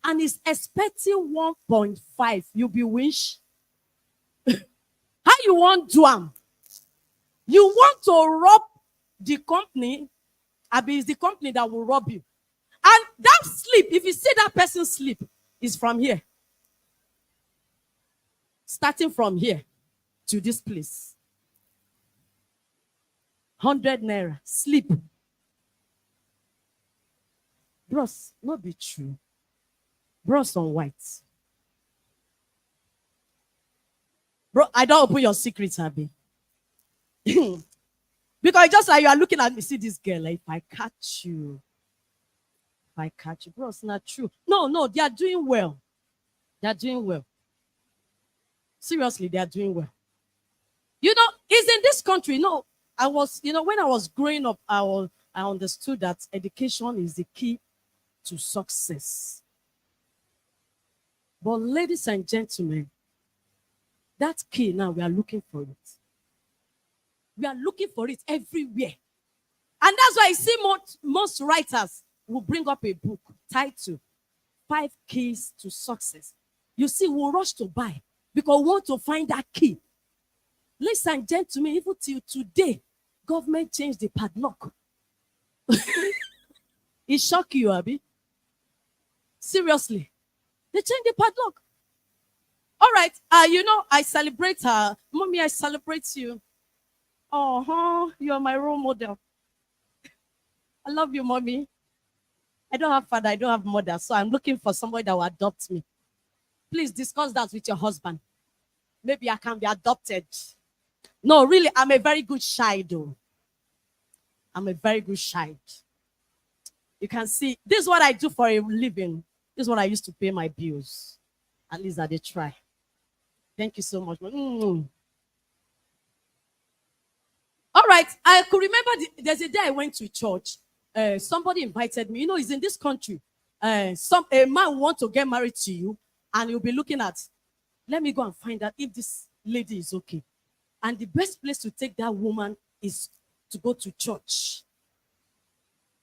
and is expecting 1.5. You'll be wish. How you want to do? You want to rob the company, Abi, it's the company that will rob you. And that sleep, if you see that person sleep, is from here. Starting from here to this place. 100 naira, sleep. Bros, not be true. Bros on white. Bro, I don't open your secrets, Abi. Because just like you are looking at me, see this girl, like, if I catch you, bro, it's not true. No, they are doing well. They are doing well. Seriously, they are doing well. You know, it's in this country. No, when I was growing up, I understood that education is the key to success. But ladies and gentlemen, that key now, we are looking for it. We are looking for it everywhere. And that's why I see most writers will bring up a book titled 5 Keys to Success. You see, we'll rush to buy because we want to find that key. Ladies and gentlemen, even till today, government changed the padlock. It shocked you, Abby. Seriously. They changed the padlock. All right. I celebrate her. Mommy, I celebrate you. You're my role model. I love you, Mommy. I don't have father, I don't have mother, so I'm looking for somebody that will adopt me. Please discuss that with your husband. Maybe I can be adopted. No, really, I'm a very good child, though. I'm a very good child. You can see, this is what I do for a living. This is what I used to pay my bills. At least I did try. Thank you so much. All right, I could remember there's a day I went to church. Somebody invited me. It's in this country. A man want to get married to you, and you'll be looking at, let me go and find out if this lady is okay. And the best place to take that woman is to go to church.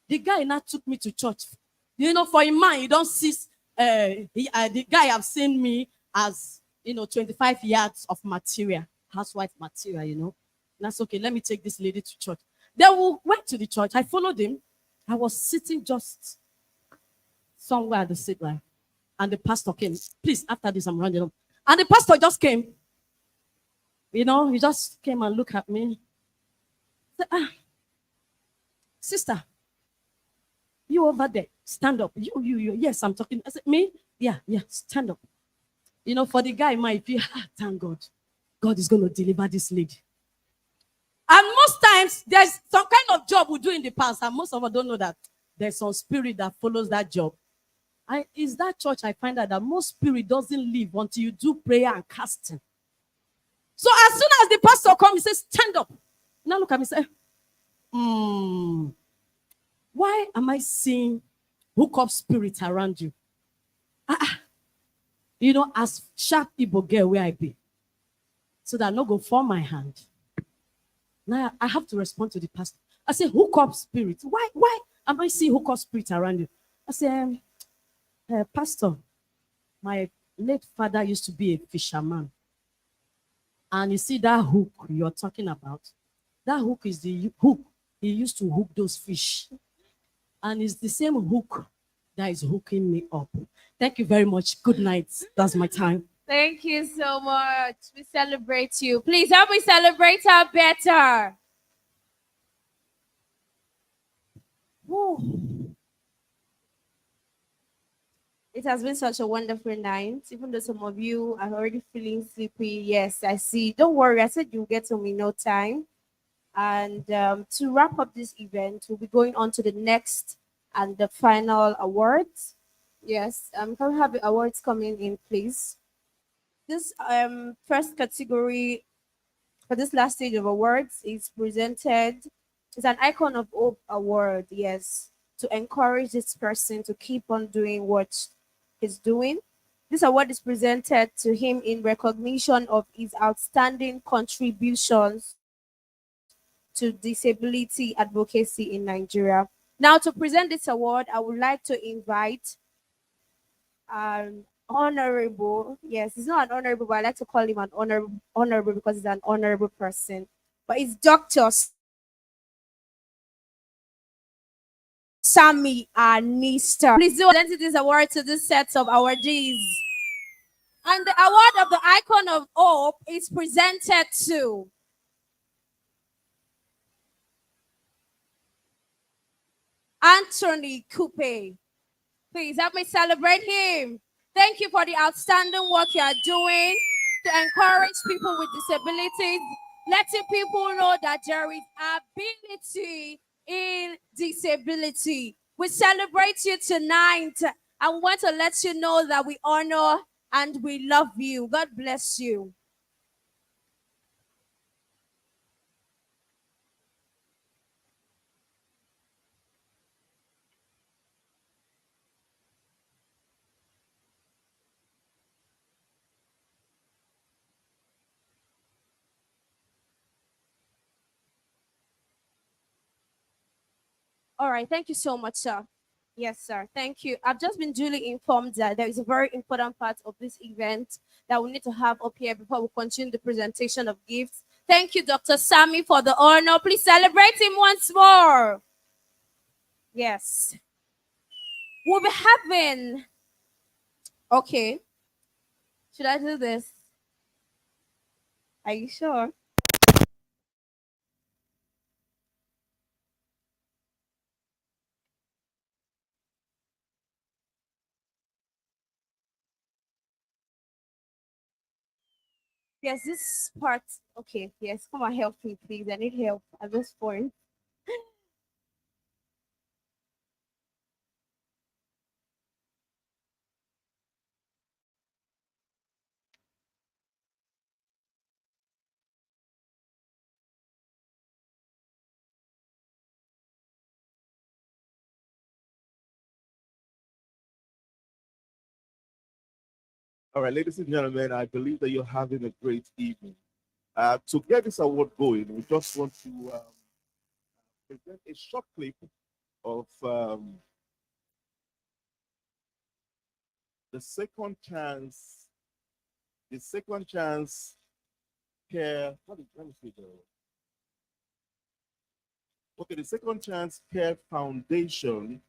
The guy now took me to church. For a man, you don't see, the guy have seen me as, 25 yards of material, housewife material, That's okay. Let me take this lady to church. Then we went to the church. I followed him. I was sitting just somewhere at the seat line. And the pastor came. Please, after this, I'm running up. And the pastor just came. He just came and looked at me. Said, sister, you over there, stand up. You. Yes, I'm talking. I said, me? Yeah, stand up. For the guy, thank God. God is going to deliver this lady. And most times, there's some kind of job we do in the past, and most of us don't know that there's some spirit that follows that job. It's that church I find out that most spirit doesn't leave until you do prayer and casting. So as soon as the pastor comes, he says, stand up. Now look at me and say, why am I seeing hookup spirits around you? As sharp Igbo girl where I be. So that I not go for my hand. Now I have to respond to the pastor. I say, hookup spirit. Why am I seeing hookup spirit around you? I say, pastor, my late father used to be a fisherman. And you see that hook you're talking about? That hook is the hook. He used to hook those fish. And it's the same hook that is hooking me up. Thank you very much. Good night. That's my time. Thank you so much. We celebrate you. Please help me celebrate her better. Woo. It has been such a wonderful night. Even though some of you are already feeling sleepy. Yes, I see. Don't worry. I said you'll get to me no time. And to wrap up this event, we'll be going on to the next and the final awards. Yes, can we have the awards coming in, please? This first category for this last stage of awards is presented. It's an Icon of Hope award, yes, to encourage this person to keep on doing what he's doing. This award is presented to him in recognition of his outstanding contributions to disability advocacy in Nigeria. Now, to present this award, I would like to invite honorable, yes, he's not an honorable, but I like to call him an honorable because he's an honorable person. But it's Dr. Sammy Anistar. Please do present this award to this set of awardees. And the award of the Icon of Hope is presented to Anthony Coupe. Please help me celebrate him. Thank you for the outstanding work you are doing to encourage people with disabilities, letting people know that there is ability in disability. We celebrate you tonight, and we want to let you know that we honor and we love you. God bless you. All right. Thank you so much, sir. Yes, sir. Thank you. I've just been duly informed that there is a very important part of this event that we need to have up here before we continue the presentation of gifts. Thank you, Dr. Sammy, for the honor. Please celebrate him once more. Yes. We'll be having. Okay. Should I do this? Are you sure? Yes, this part. Okay, yes, come and help me, please. I need help at this point. All right, ladies and gentlemen, I believe that you're having a great evening. To get this award going, we just want to present a short clip of the second chance care. Let me see okay, the Second Chance Care Foundation.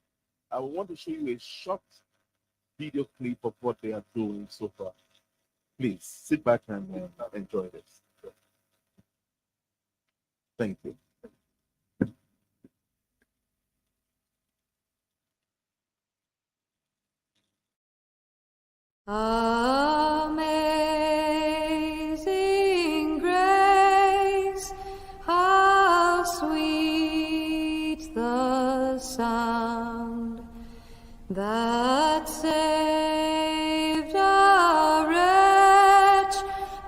I want to show you a short video clip of what they are doing so far. Please sit back and enjoy this. Thank you. Amazing grace, how sweet the sound that saved a wretch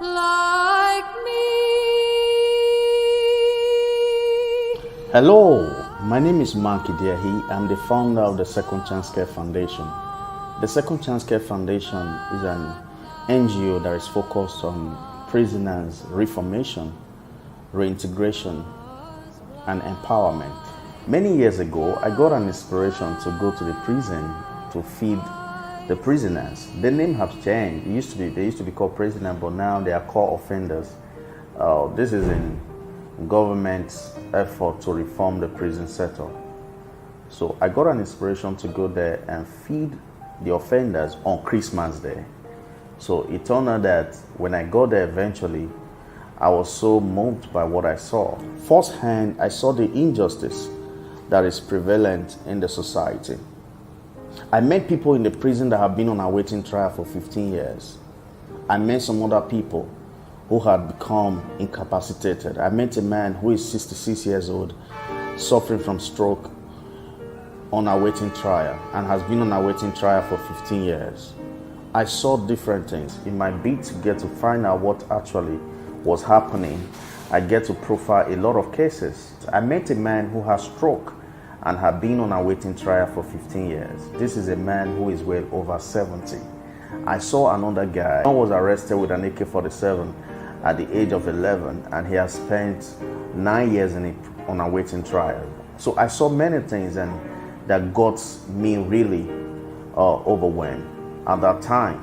like me. Hello, my name is Manki Diahi. I'm the founder of the Second Chance Care Foundation. The Second Chance Care Foundation is an NGO that is focused on prisoners' reformation, reintegration, and empowerment. Many years ago, I got an inspiration to go to the prison to feed the prisoners. The name has changed. They used to be called prisoners, but now they are called offenders. This is in government's effort to reform the prison sector. So I got an inspiration to go there and feed the offenders on Christmas Day. So it turned out that when I got there eventually, I was so moved by what I saw. Firsthand, I saw the injustice that is prevalent in the society. I met people in the prison that have been on awaiting trial for 15 years. I met some other people who had become incapacitated. I met a man who is 66 years old, suffering from stroke, on awaiting trial, and has been on awaiting trial for 15 years. I saw different things. In my bid to get to find out what actually was happening, I get to profile a lot of cases. I met a man who has stroke and had been on awaiting trial for 15 years. This is a man who is well over 70. I saw another guy who was arrested with an AK-47 at the age of 11, and he has spent 9 years on awaiting trial. So I saw many things, and that got me really overwhelmed at that time.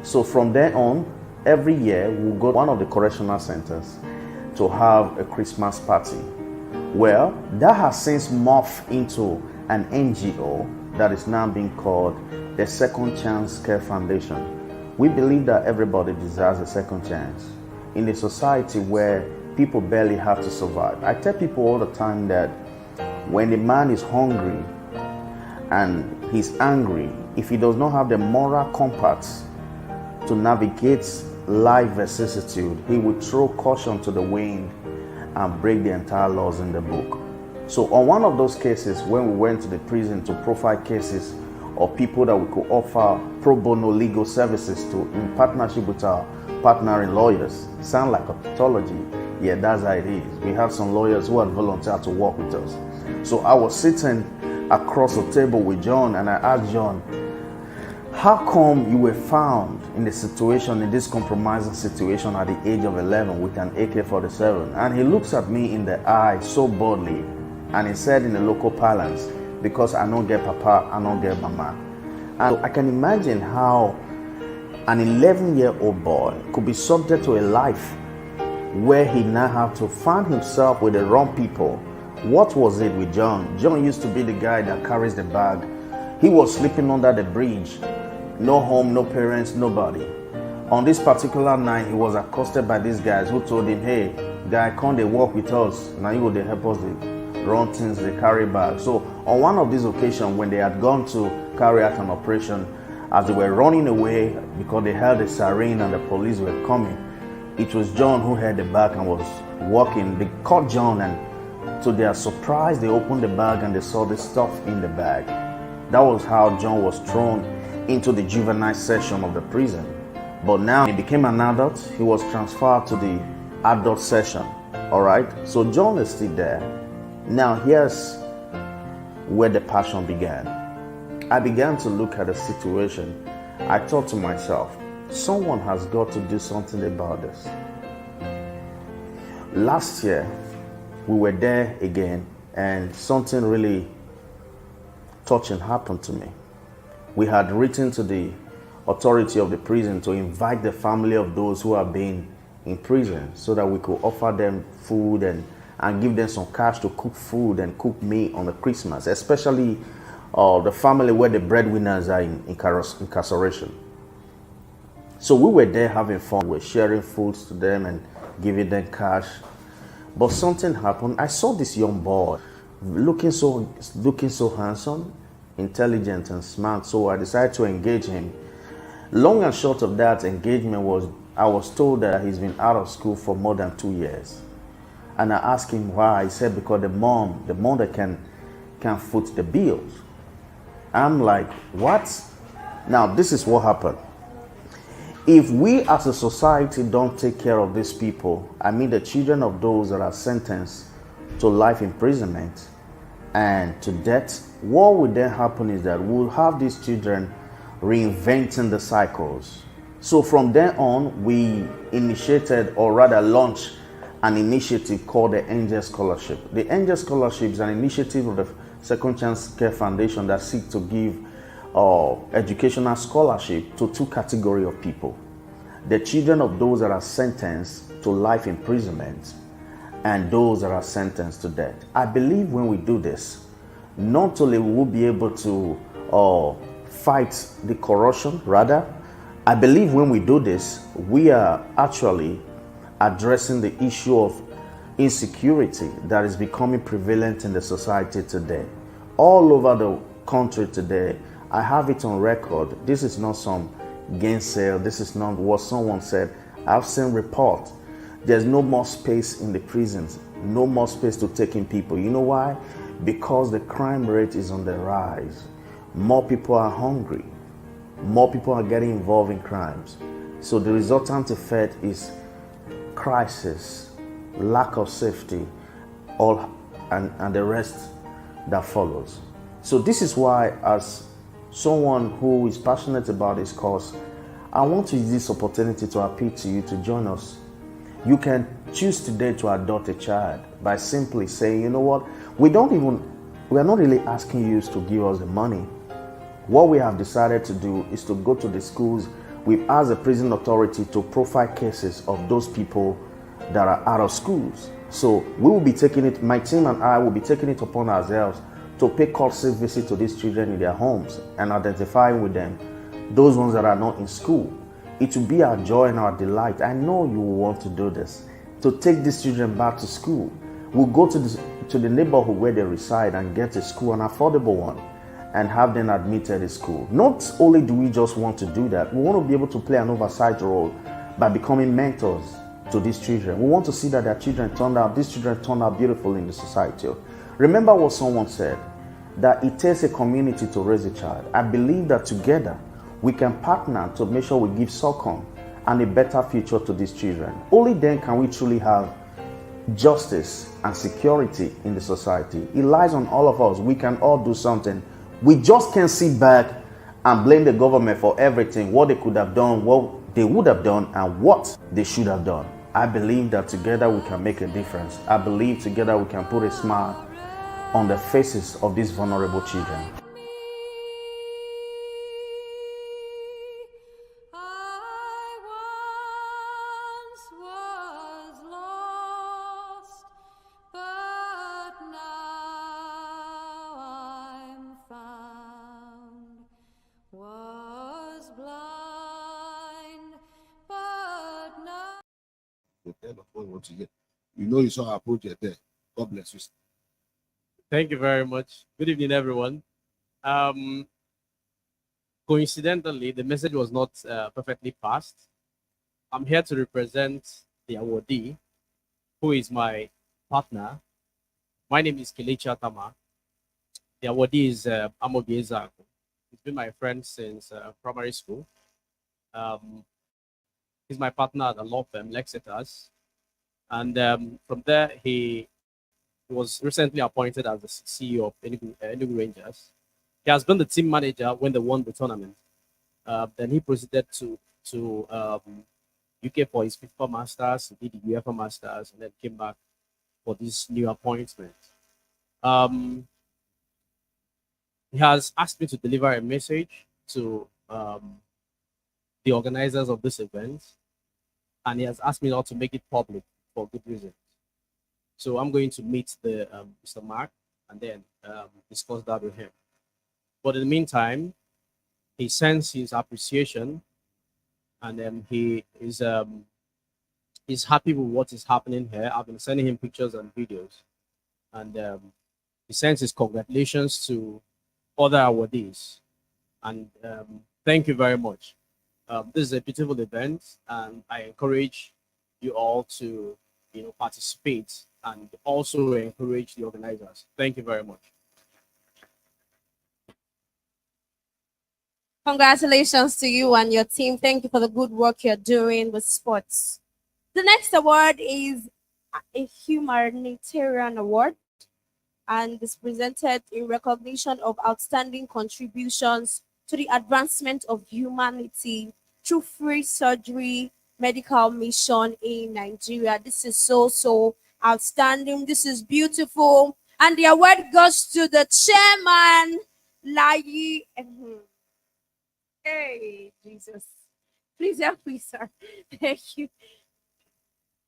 So from then on, every year we'll go to one of the correctional centers to have a Christmas party. Well, that has since morphed into an NGO that is now being called the Second Chance Care Foundation. We believe that everybody deserves a second chance in a society where people barely have to survive. I tell people all the time that when a man is hungry and he's angry, if he does not have the moral compass to navigate life vicissitude, he will throw caution to the wind and break the entire laws in the book. So on one of those cases, when we went to the prison to profile cases of people that we could offer pro bono legal services to in partnership with our partnering lawyers, sound like a pathology? Yeah, that's how it is. We have some lawyers who had volunteered to work with us. So I was sitting across the table with John, and I asked John, how come you were found in this compromising situation at the age of 11 with an AK-47? And he looks at me in the eye so boldly And he said in the local parlance, because I don't get papa, I don't get mama. And I can imagine how an 11-year-old boy could be subject to a life where he now have to find himself with the wrong people. What was it with John? John used to be the guy that carries the bag. He was sleeping under the bridge. No home, no parents, nobody. On this particular night, he was accosted by these guys who told him, hey, guy, come they walk with us. Now you will help us run things, they carry bags. So on one of these occasions, when they had gone to carry out an operation, as they were running away because they heard the siren and the police were coming, it was John who had the bag and was walking. They caught John, and to their surprise, they opened the bag and they saw the stuff in the bag. That was how John was thrown into the juvenile section of the prison. But now he became an adult, he was transferred to the adult session. All right, so John is still there. Now here's where the passion began. I began to look at the situation. I thought to myself, someone has got to do something about this. Last year, we were there again, and something really touching happened to me. We had written to the authority of the prison to invite the family of those who have been in prison so that we could offer them food and give them some cash to cook food and cook meat on the Christmas, especially the family where the breadwinners are in incarceration. So we were there having fun. We were sharing foods to them and giving them cash. But something happened. I saw this young boy looking so handsome, intelligent and smart. So I decided to engage him. Long and short of that engagement was, I was told that he's been out of school for more than 2 years. And I asked him why. He said because the mom that can foot the bills. I'm like, what? Now this is what happened. If we as a society don't take care of these people, I mean the children of those that are sentenced to life imprisonment and to death, what would then happen is that we'll have these children reinventing the cycles. So from then on, we initiated, or rather launched, an initiative called the Angel Scholarship. The Angel Scholarship is an initiative of the Second Chance Care Foundation that seeks to give educational scholarship to two categories of people: the children of those that are sentenced to life imprisonment and those that are sentenced to death. I believe when we do this, not only will we be able to fight the corruption, rather, I believe when we do this, we are actually addressing the issue of insecurity that is becoming prevalent in the society today. All over the country today, I have it on record. This is not some gainsay. This is not what someone said. I've seen reports. There's no more space in the prisons, no more space to take in people. You know why? Because the crime rate is on the rise. More people are hungry. More people are getting involved in crimes. So the resultant effect is crisis, lack of safety, and the rest that follows. So this is why, as someone who is passionate about this cause, I want to use this opportunity to appeal to you to join us. You can choose today to adopt a child by simply saying, you know what, we are not really asking you to give us the money. What we have decided to do is to go to the schools. We've asked the prison authority to profile cases of those people that are out of schools. So we will be taking it, my team and I will be taking it upon ourselves to pay courtesy visit to these children in their homes and identifying with them those ones that are not in school. It will be our joy and our delight. I know you will want to do this, to take these children back to school. We'll go to the neighborhood where they reside and get a school, an affordable one, and have them admitted in school. Not only do we just want to do that, we want to be able to play an oversight role by becoming mentors to these children. We want to see that these children turn out beautiful in the society. Remember what someone said, that it takes a community to raise a child. I believe that together we can partner to make sure we give succor and a better future to these children. Only then can we truly have justice and security in the society. It lies on all of us. We can all do something. We just can't sit back and blame the government for everything, what they could have done, what they would have done, and what they should have done. I believe that together we can make a difference. I believe together we can put a smile on the faces of these vulnerable children. You know, you saw our project there. God bless you. Thank you very much. Good evening, everyone. Coincidentally, the message was not perfectly passed. I'm here to represent the awardee, who is my partner. My name is Kelechi Atama. The awardee is Amobi Ezeaku. He's been my friend since primary school. He's my partner at the law firm, Lexiters. And from there, he was recently appointed as the CEO of Enugu Rangers. He has been the team manager when they won the tournament. Then he proceeded to UK for his FIFA Masters, he did the UEFA Masters, and then came back for this new appointment. He has asked me to deliver a message to the organizers of this event, and he has asked me not to make it public for good reason. So I'm going to meet the Mr. Mark and then discuss that with him. But in the meantime, he sends his appreciation, and he is he's happy with what is happening here. I've been sending him pictures and videos, and he sends his congratulations to other awardees. And thank you very much. This is a beautiful event, and I encourage you all to participate and also encourage the organizers. Thank you very much. Congratulations to you and your team. Thank you for the good work you're doing with sports. The next award is a humanitarian award and is presented in recognition of outstanding contributions to the advancement of humanity through free surgery medical mission in Nigeria. This is so outstanding. This is beautiful. And the award goes to the chairman, Layi. Hey, Jesus. Please help me, sir. Thank you.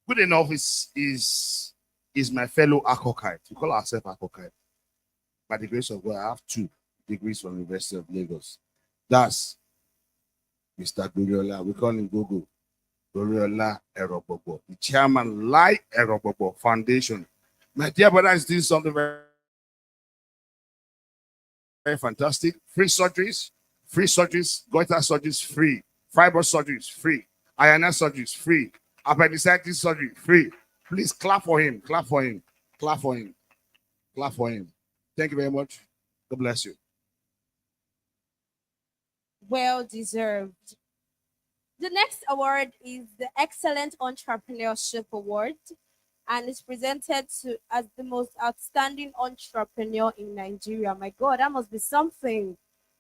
Good enough is my fellow Akokite. We call ourselves Akokite. By the grace of God, I have 2 degrees from the University of Lagos. That's Mr. Goriola. We call him Gogo. Goriola Erobobo. The chairman, Lai Erobobo Foundation. My dear brother is doing something very, very fantastic. Free surgeries, goiter surgeries free, fiber surgeries free, INS surgeries free, appendicitis surgery free. Please clap for him, clap for him, clap for him, clap for him. Thank you very much. God bless you. Well deserved. The next award is the Excellent Entrepreneurship Award and is presented to as the most outstanding entrepreneur in Nigeria. My God, that must be something.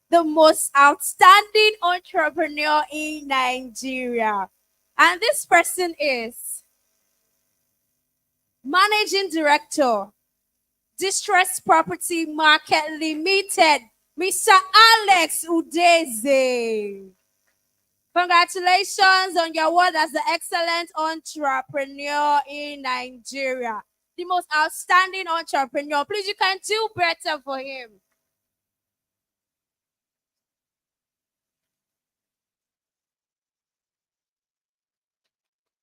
The most outstanding entrepreneur in Nigeria. And this person is Managing Director, Distress Property Market Limited, Mr. Alex Udeze. Congratulations on your award as the excellent entrepreneur in Nigeria. The most outstanding entrepreneur. Please, you can do better for him.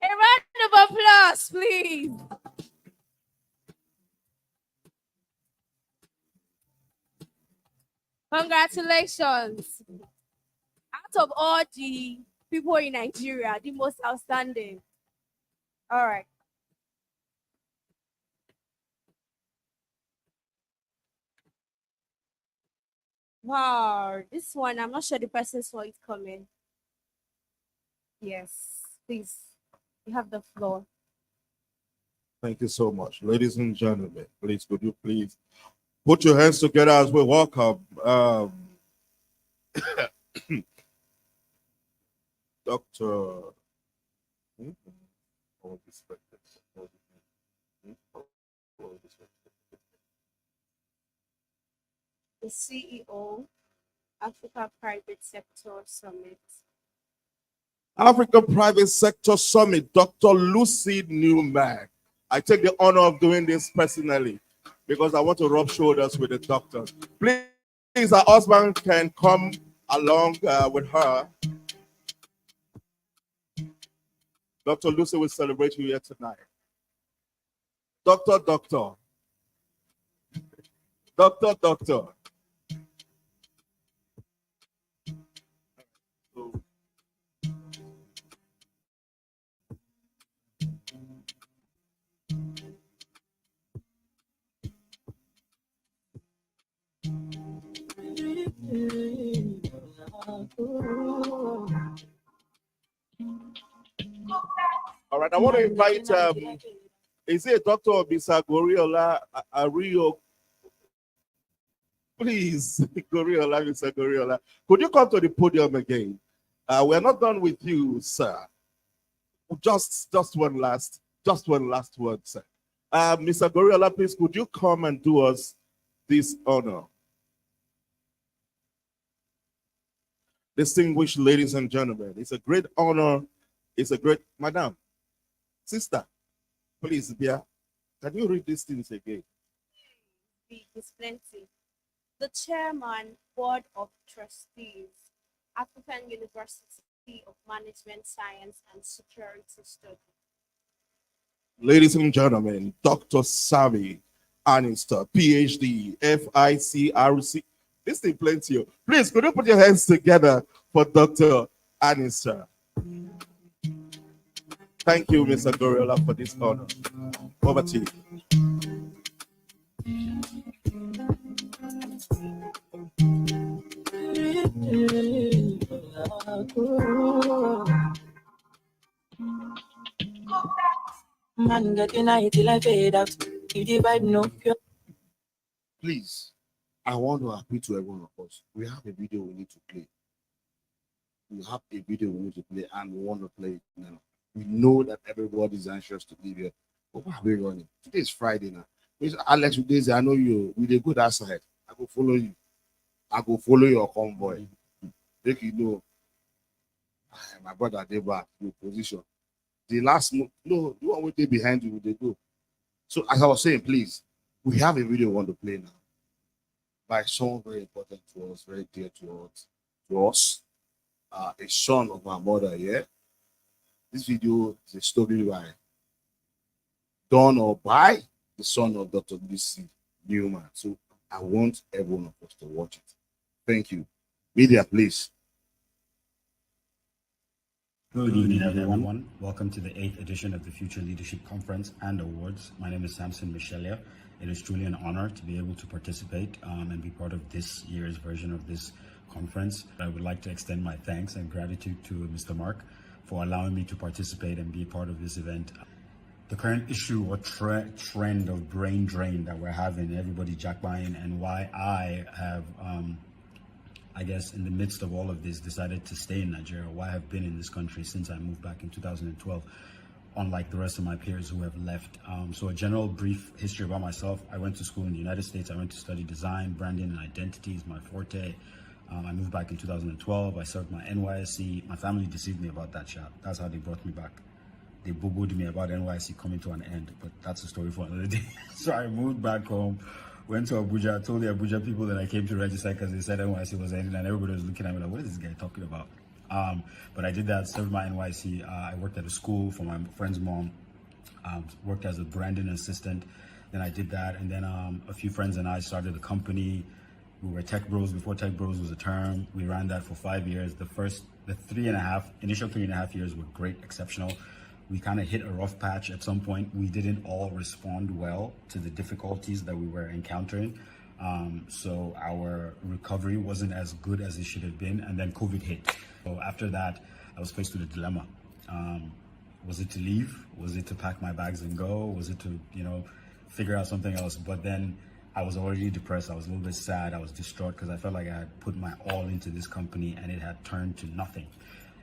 A round of applause, please. Congratulations. Out of all the people in Nigeria, the most outstanding. All right. Wow, this one, I'm not sure the person saw it coming. Yes, please, you have the floor. Thank you so much. Ladies and gentlemen, please, could you please put your hands together as we welcome Dr. CEO, Africa Private Sector Summit. Africa Private Sector Summit, Dr. Lucy Newman. I take the honor of doing this personally because I want to rub shoulders with the doctor. Please, her husband can come along with her. Dr. Lucy will celebrate you here tonight. Doctor. All right, I want to invite, is it Dr. Obisa Goriola Ario? Please, Goriola, Mr. Goriola, could you come to the podium again? We're not done with you, sir. Just one last word, sir. Mr. Goriola, please, could you come and do us this honor? Distinguished ladies and gentlemen, it's a great honor. It's a great, madam, sister, please, Bia, can you read these things again? It's plenty. The Chairman, Board of Trustees, African University of Management Science and Security Studies. Ladies and gentlemen, Dr. Sammy Anistar, PhD, FICRC. This thing plenty. Please, could you put your hands together for Dr. Anistar? Thank you, Mr. Goriola, for this honor. Over to you. Man, get united till I fade out. You divide no pure. Please, I want to appeal to everyone of us. We have a video we need to play. We have a video we need to play, and we want to play it now. We know that everybody is anxious to leave here. But why are we running? Today is Friday now. Alex, I know you. We go that side. I go follow you. I go follow your convoy. Make you know. My brother, they back your position. The last no, you want to stay behind you, they go. So as I was saying, please, we have a video we want to play now by someone very important to us, very dear to us, a son of our mother. Yeah, this video is a story done or by the son of Dr. Lucy Newman. So I want everyone of us to watch it. Thank you. Media, please. Good evening, everyone. Welcome to the 8th edition of the Future Leadership Conference and Awards. My name is Samson Michelia. It is truly an honor to be able to participate and be part of this year's version of this conference. I would like to extend my thanks and gratitude to Mr. Mark for allowing me to participate and be a part of this event. The current issue or trend of brain drain that we're having, everybody jackbuying, and why I have I guess in the midst of all of this decided to stay in Nigeria, why I've been in this country since I moved back in 2012, unlike the rest of my peers who have left. So a general brief history about myself. I went to school in the United States. I went to study design, branding, and identity is my forte. I moved back in 2012. I served my NYSC. My family deceived me about that shot. That's how they brought me back. They boo-booed me about NYSC coming to an end, but that's a story for another day. So I moved back home. Went to Abuja, told the Abuja people that I came to register because they said NYC was ending, and everybody was looking at me like, what is this guy talking about? But I did that, served my NYC. I worked at a school for my friend's mom, worked as a branding assistant. Then I did that, and then a few friends and I started a company. We were Tech Bros before Tech Bros was a term. We ran that for 5 years. The initial 3.5 years were great, exceptional. We kind of hit a rough patch at some point. We didn't all respond well to the difficulties that we were encountering. So our recovery wasn't as good as it should have been. And then COVID hit. So after that, I was faced with a dilemma. Was it to leave? Was it to pack my bags and go? Was it to, figure out something else? But then I was already depressed. I was a little bit sad. I was distraught because I felt like I had put my all into this company and it had turned to nothing.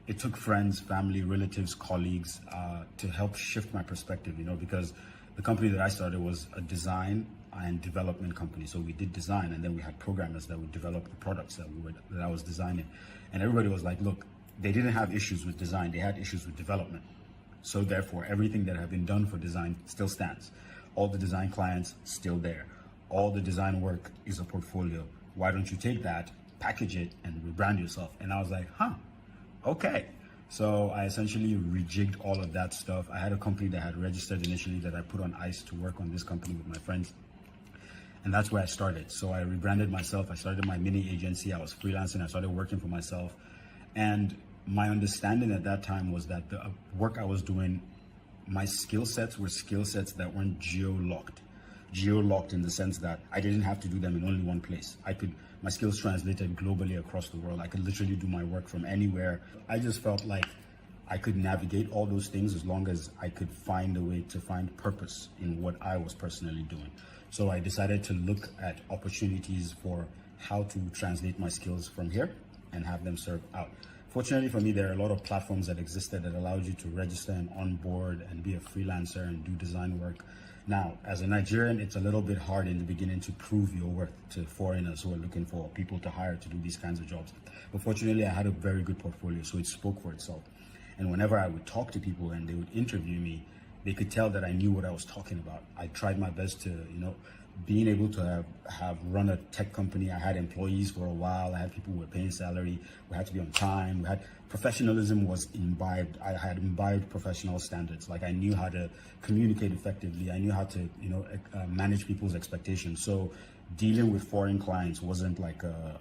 It took friends, family, relatives, colleagues to help shift my perspective, because the company that I started was a design and development company. So we did design, and then we had programmers that would develop the products that I was designing. And everybody was like, look, they didn't have issues with design, they had issues with development. So therefore, everything that had been done for design still stands. All the design clients still there. All the design work is a portfolio. Why don't you take that, package it, and rebrand yourself? And I was like, okay. So I essentially rejigged all of that stuff. I had a company that had registered initially that I put on ice to work on this company with my friends. And that's where I started. So I rebranded myself. I started my mini agency. I was freelancing. I started working for myself. And my understanding at that time was that the work I was doing, my skill sets were skill sets that weren't geo-locked. Geo-locked in the sense that I didn't have to do them in only one place. My skills translated globally across the world. I could literally do my work from anywhere. I just felt like I could navigate all those things as long as I could find a way to find purpose in what I was personally doing. So I decided to look at opportunities for how to translate my skills from here and have them serve out. Fortunately for me, there are a lot of platforms that existed that allowed you to register and onboard and be a freelancer and do design work. Now, as a Nigerian, it's a little bit hard in the beginning to prove your worth to foreigners who are looking for people to hire to do these kinds of jobs. But fortunately, I had a very good portfolio, so it spoke for itself. And whenever I would talk to people and they would interview me, they could tell that I knew what I was talking about. I tried my best to, being able to have run a tech company. I had employees for a while. I had people who were paying salary. We had to be on time. Professionalism was imbibed. I had imbibed professional standards. Like I knew how to communicate effectively. I knew how to, manage people's expectations. So dealing with foreign clients wasn't like a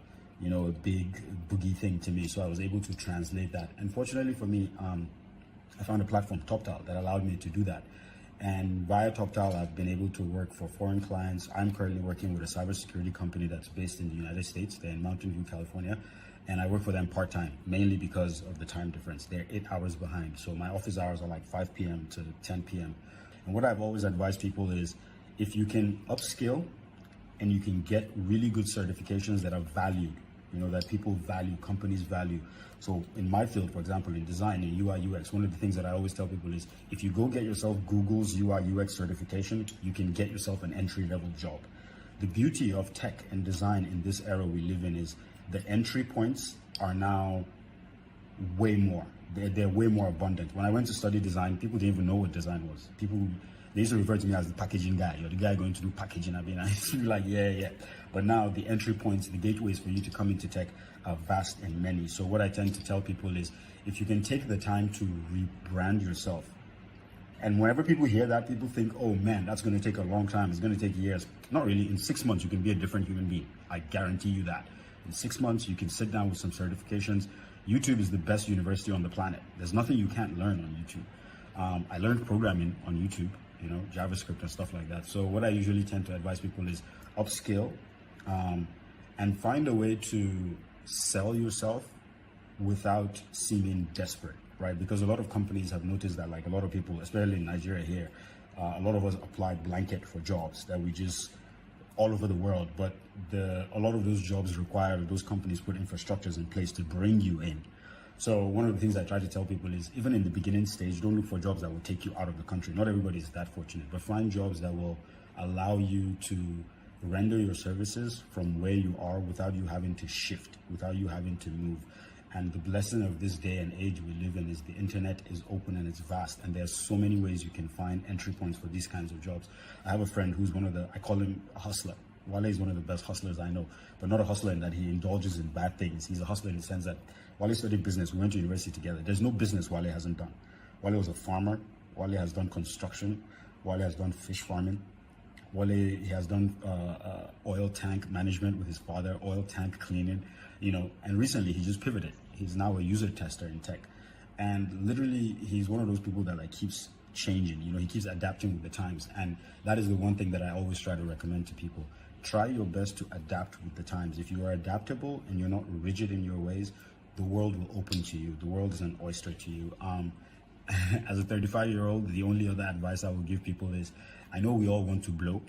big boogie thing to me. So I was able to translate that. And fortunately for me, I found a platform, TopTal, that allowed me to do that. And via TopTal, I've been able to work for foreign clients. I'm currently working with a cybersecurity company that's based in the United States. They're in Mountain View, California. And I work for them part-time, mainly because of the time difference. They're 8 hours behind. So my office hours are like 5 p.m. to 10 p.m. And what I've always advised people is if you can upskill and you can get really good certifications that are valued, that people value, companies value. So in my field, for example, in design, in UI UX, one of the things that I always tell people is if you go get yourself Google's UI UX certification, you can get yourself an entry-level job. The beauty of tech and design in this era we live in is the entry points are now way more. They're way more abundant. When I went to study design, people didn't even know what design was. They used to refer to me as the packaging guy. You're the guy going to do packaging. I used to be like, yeah. But now the entry points, the gateways for you to come into tech are vast and many. So what I tend to tell people is if you can take the time to rebrand yourself, and whenever people hear that, people think, oh man, that's going to take a long time. It's going to take years. Not really. In 6 months, you can be a different human being. I guarantee you that. In 6 months, you can sit down with some certifications. YouTube is the best university on the planet. There's nothing you can't learn on YouTube. I learned programming on YouTube, JavaScript and stuff like that. So what I usually tend to advise people is upskill and find a way to sell yourself without seeming desperate, right? Because a lot of companies have noticed that, like a lot of people, especially in Nigeria here, a lot of us apply blanket for jobs that we just all over the world, but a lot of those jobs require those companies put infrastructures in place to bring you in. So one of the things I try to tell people is even in the beginning stage, don't look for jobs that will take you out of the country. Not everybody is that fortunate, but find jobs that will allow you to render your services from where you are without you having to shift, without you having to move. And the blessing of this day and age we live in is the internet is open and it's vast, and there's so many ways you can find entry points for these kinds of jobs. I have a friend who's I call him a hustler. Wale is one of the best hustlers I know, but not a hustler in that he indulges in bad things. He's a hustler in the sense that Wale studied business. We went to university together. There's no business Wale hasn't done. Wale was a farmer. Wale has done construction. Wale has done fish farming. He has done oil tank management with his father, oil tank cleaning, and recently he just pivoted. He's now a user tester in tech. And literally he's one of those people that keeps changing, he keeps adapting with the times. And that is the one thing that I always try to recommend to people. Try your best to adapt with the times. If you are adaptable and you're not rigid in your ways, the world will open to you. The world is an oyster to you. As a 35-year-old, the only other advice I will give people is, I know we all want to blow.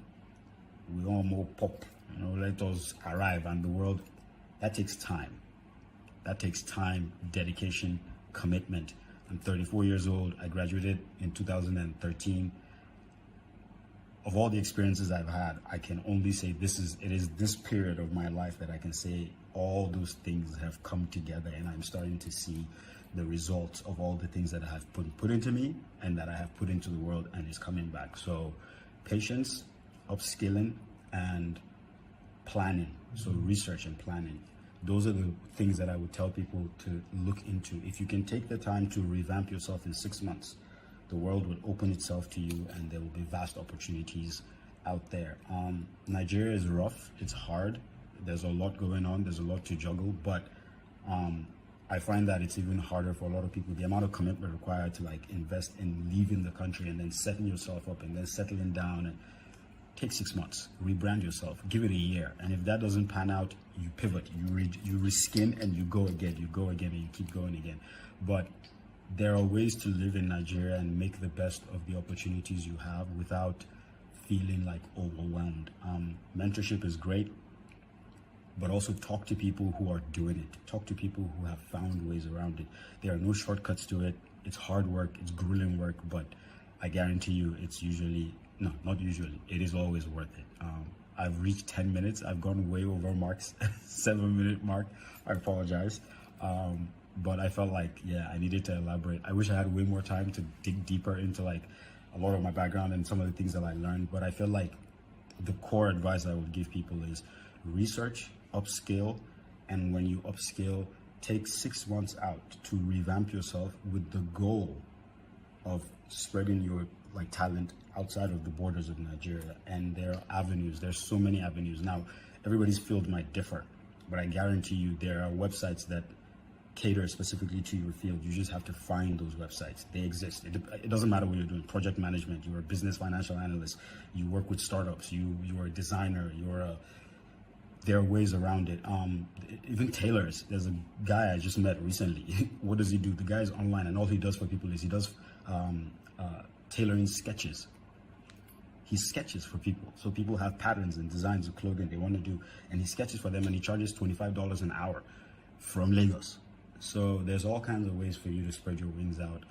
We all more pop, let us arrive, and the world, that takes time. That takes time, dedication, commitment. I'm 34 years old. I graduated in 2013. of all the experiences I've had, I can only say it is this period of my life that I can say all those things have come together, and I'm starting to see the results of all the things that I have put into me and that I have put into the world, and it's coming back. So patience, upskilling, and planning. So research and planning. Those are the things that I would tell people to look into. If you can take the time to revamp yourself in 6 months, the world will open itself to you, and there will be vast opportunities out there. Nigeria is rough. It's hard. There's a lot going on. There's a lot to juggle, but I find that it's even harder for a lot of people. The amount of commitment required to like invest in leaving the country and then setting yourself up and then settling down, and take 6 months, rebrand yourself, give it a year. And if that doesn't pan out, you pivot, you reskin, and you go again, and you keep going again. But there are ways to live in Nigeria and make the best of the opportunities you have without feeling like overwhelmed. Mentorship is great, but also talk to people who are doing it. Talk to people who have found ways around it. There are no shortcuts to it. It's hard work, it's grueling work, but I guarantee you it's usually, no, not usually, it is always worth it. I've reached 10 minutes. I've gone way over Mark's 7-minute mark. I apologize. But I felt like, yeah, I needed to elaborate. I wish I had way more time to dig deeper into like a lot of my background and some of the things that I learned. But I feel like the core advice I would give people is research, upskill, and when you upskill, take 6 months out to revamp yourself with the goal of spreading your like talent outside of the borders of Nigeria. And there are avenues. There's so many avenues. Now, everybody's field might differ, but I guarantee you there are websites that cater specifically to your field. You just have to find those websites. They exist. It doesn't matter what you're doing. Project management, you're a business financial analyst, you work with startups, you're a designer, there are ways around it. Even tailors. There's a guy I just met recently. What does he do? The guy is online, and all he does for people is he does tailoring sketches. He sketches for people. So people have patterns and designs of clothing they want to do, and he sketches for them, and he charges $25 an hour from Lagos. So there's all kinds of ways for you to spread your wings out.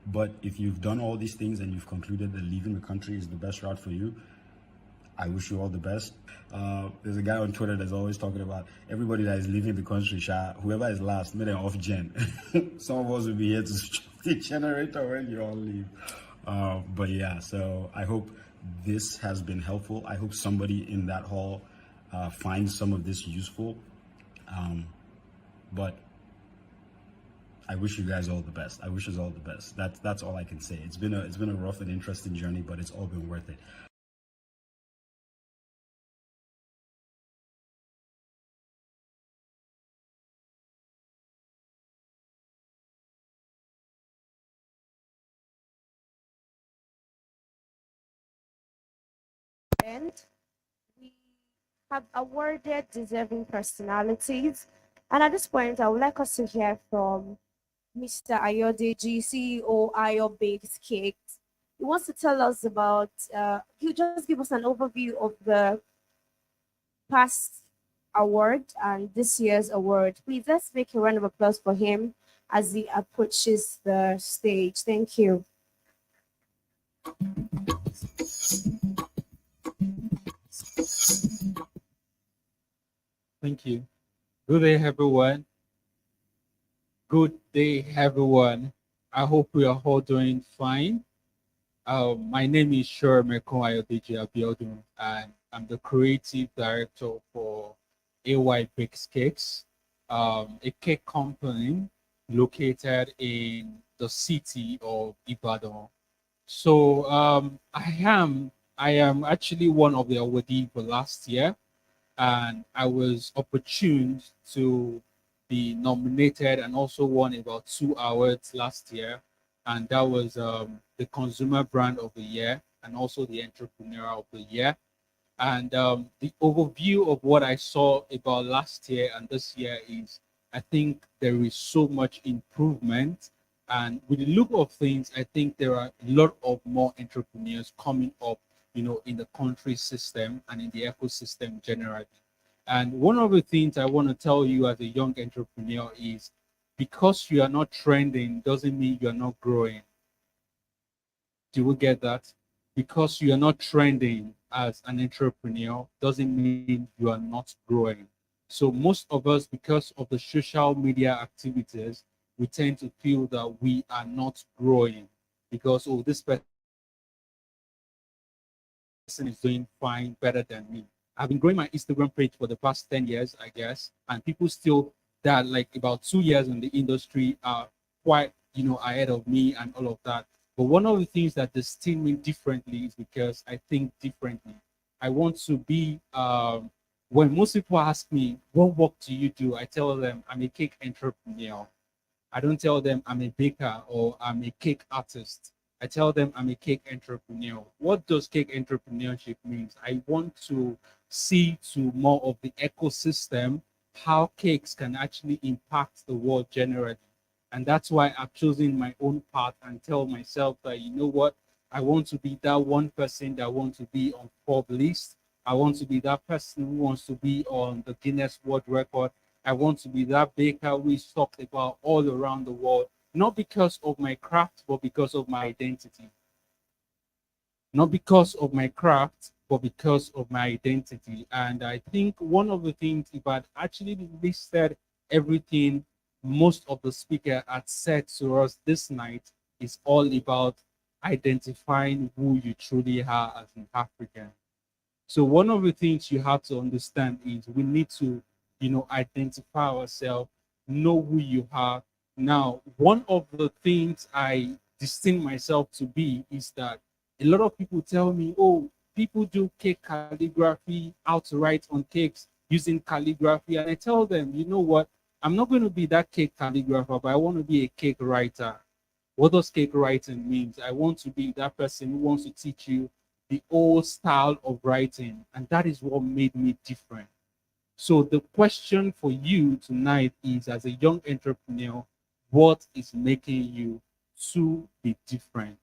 But if you've done all these things and you've concluded that leaving the country is the best route for you, I wish you all the best. There's a guy on Twitter that's always talking about everybody that is leaving the country, whoever is last, made an off gen. Some of us will be here to stop the generator when you all leave. But yeah, so I hope this has been helpful. I hope somebody in that hall finds some of this useful. But I wish you guys all the best. I wish us all the best. That's all I can say. It's been a rough and interesting journey, but it's all been worth it. And we have awarded deserving personalities. And at this point, I would like us to hear from Mr. Ayodeji, CEO Ayo Baked Cakes. He wants to tell us about, he'll just give us an overview of the past award and this year's award. Please, let's make a round of applause for him as he approaches the stage. Thank you. Thank you. Good day, everyone. Good day, everyone. I hope we are all doing fine. My name is Sure Mekon Ayodeji Abiodun, and I'm the creative director for AY Bakes Cakes, a cake company located in the city of Ibadan. So I am actually one of the awardees for last year, and I was opportune to be nominated and also won about 2 awards last year, and that was the Consumer Brand of the Year and also the Entrepreneur of the Year. And the overview of what I saw about last year and this year is, I think there is so much improvement, and with the look of things, I think there are a lot of more entrepreneurs coming up, in the country system and in the ecosystem generally. And one of the things I want to tell you as a young entrepreneur is, because you are not trending doesn't mean you are not growing. Do we get that? because you are not trending as an entrepreneur doesn't mean you are not growing. So most of us, because of the social media activities, we tend to feel that we are not growing because, oh, this person is doing fine, better than me. I've been growing my Instagram page for the past 10 years, I guess, and people still that like about 2 years in the industry are quite, ahead of me and all of that. But one of the things that distinct me differently is because I think differently. I want to be, when most people ask me, what work do you do? I tell them I'm a cake entrepreneur. I don't tell them I'm a baker or I'm a cake artist. I tell them I'm a cake entrepreneur. What does cake entrepreneurship means? I want to see to more of the ecosystem, how cakes can actually impact the world generally. And that's why I've chosen my own path and tell myself that, you know what, I want to be that one person that wants to be on Forbes list. I want to be that person who wants to be on the Guinness World Record. I want to be that baker who is talked about all around the world, not because of my craft, but because of my identity. Not because of my craft, but because of my identity. And I think one of the things, if I'd actually listed everything most of the speaker had said to us this night, is all about identifying who you truly are as an African. So one of the things you have to understand is we need to, identify ourselves, know who you are. Now, one of the things I distinct myself to be is that a lot of people tell me, oh, people do cake calligraphy, how to write on cakes using calligraphy. And I tell them, you know what? I'm not going to be that cake calligrapher, but I want to be a cake writer. What does cake writing means? I want to be that person who wants to teach you the old style of writing, and that is what made me different. So the question for you tonight is, as a young entrepreneur, what is making you to be different?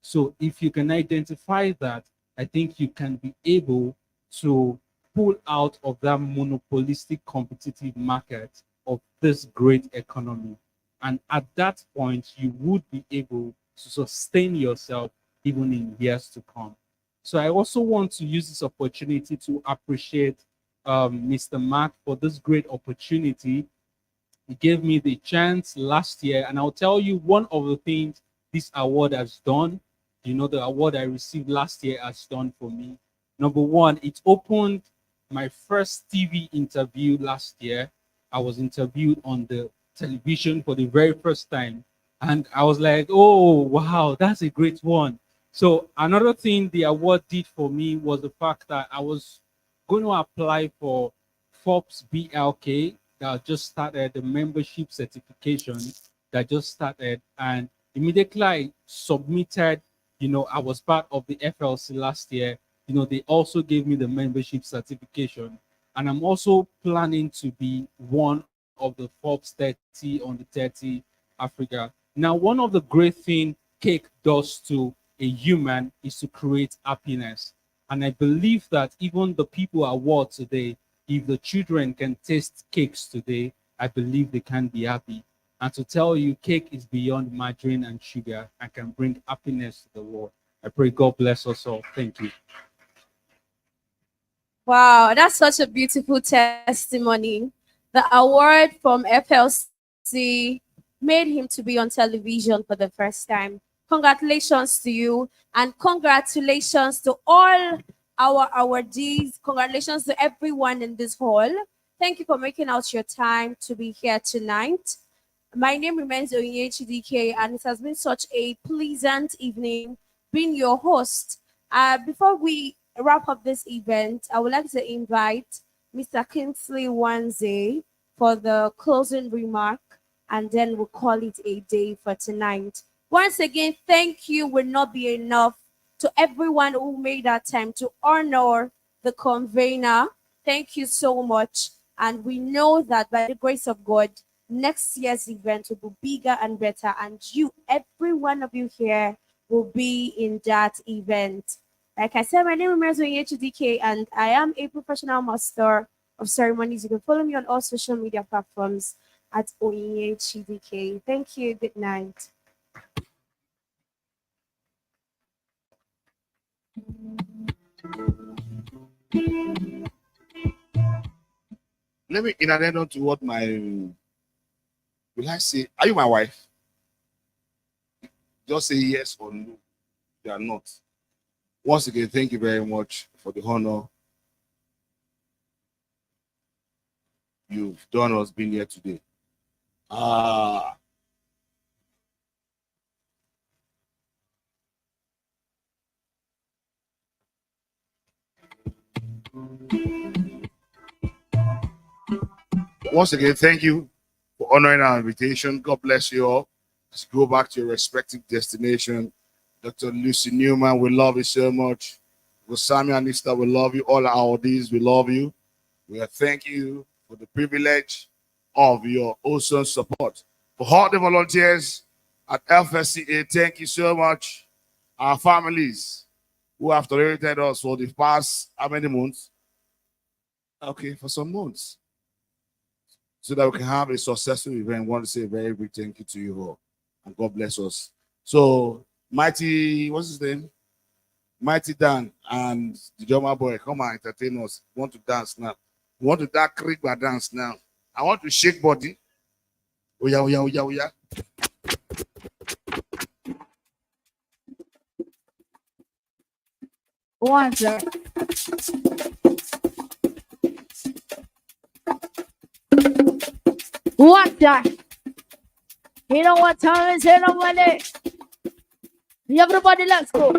So if you can identify that, I think you can be able to pull out of that monopolistic competitive market of this great economy. And at that point, you would be able to sustain yourself even in years to come. So I also want to use this opportunity to appreciate Mr. Mark for this great opportunity. He gave me the chance last year, and I'll tell you one of the things this award has done. The award I received last year has done for me. Number one, it opened my first TV interview last year. I was interviewed on the television for the very first time, and I was like, oh, wow, that's a great one. So another thing the award did for me was the fact that I was going to apply for Forbes BLK that just started, the membership certification that just started, and immediately I submitted. I was part of the FLC last year. They also gave me the membership certification, and I'm also planning to be one of the Forbes 30 on the 30 Africa. Now, one of the great things cake does to a human is to create happiness. And I believe that even the people at war today, if the children can taste cakes today, I believe they can be happy. And to tell you, cake is beyond margarine and sugar and can bring happiness to the world. I pray God bless us all. Thank you. Wow, that's such a beautiful testimony. The award from FLC made him to be on television for the first time. Congratulations to you, and congratulations to all our awardees. Congratulations to everyone in this hall. Thank you for making out your time to be here tonight. My name remains Onyechidike, and it has been such a pleasant evening being your host. Before we wrap up this event, I would like to invite Mr. Kingsley Wanze for the closing remark, and then we'll call it a day for tonight. Once again, thank you will not be enough to everyone who made that time to honor the convener. Thank you so much. And we know that by the grace of God, next year's event will be bigger and better. And you, every one of you here, will be in that event. Like I said, my name is HDK, and I am a professional master of ceremonies. You can follow me on all social media platforms at OEHDK. Thank you. Good night. Let me in addendum to what my will I say, are you my wife? Just say yes or no. You are not. Once again, thank you very much for the honor you've done us being here today. Once again, thank you for honoring our invitation. God bless you all. Let's go back to your respective destination. Dr. Lucy Newman, we love you so much. Sammy Anistar, we love you. All our audience, we love you. We thank you for the privilege of your awesome support. For all the volunteers at FLC, thank you so much. Our families who have tolerated us for the past how many months? Okay, for some months. So that we can have a successful event. I want to say a very big thank you to you all. And God bless us. So, Mighty, what's his name? Mighty Dan and the drummer boy, come and entertain us. We want to dance now. We want to that Krigba dance now. I want to shake body. Oh yeah, oh yeah, oh yeah, oh yeah. One, sir. What time? You know what time is it on Monday? Everybody, let's go.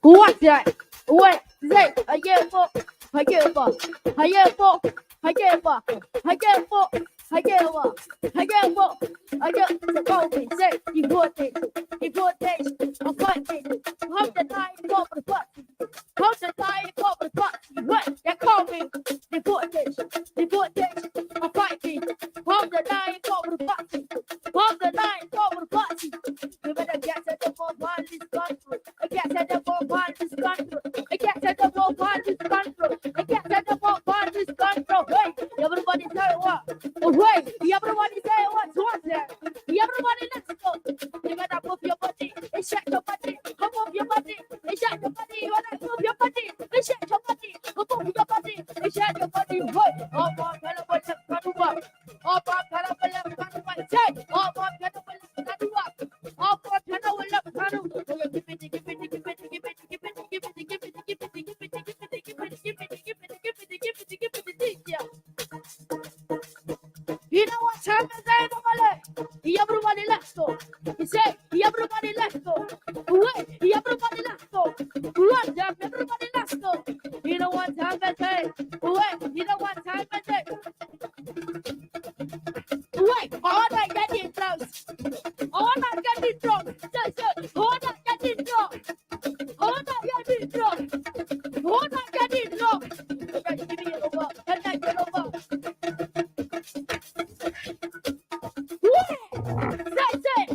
What time? Wait, say, I get for, I get for, I get for, I get for, I get for, I get for, I get for, I get for, call me, say, you put it, I'm fighting, how the night for the party, how the night for the party, what, you call me, you put it, I'm fighting, how the night for the party, how the night for the party, you better get to the more on this country, I get to the more on this country, I get to the more on this country, I get to the more on this country, wait, everybody say what, wait, everybody say what's there, everybody let's go, you better move your body, and shake your body, come move your body, and shake your body, you wanna move your body, and shake your body, come move your body, and shake your body, wait, oh, my God, oh, my say, oh, my God, oh, you know what time is it? Everybody let's go. He said, everybody let's go. Wait, everybody let's go. Run down, everybody let's go. You know what time is it? Wait, you know what time is it? Wait, all I get it close. All I get it drunk. All I get it drunk. All I get it drunk. All I get it drunk. Okay, give me over. Can I get over? That's it.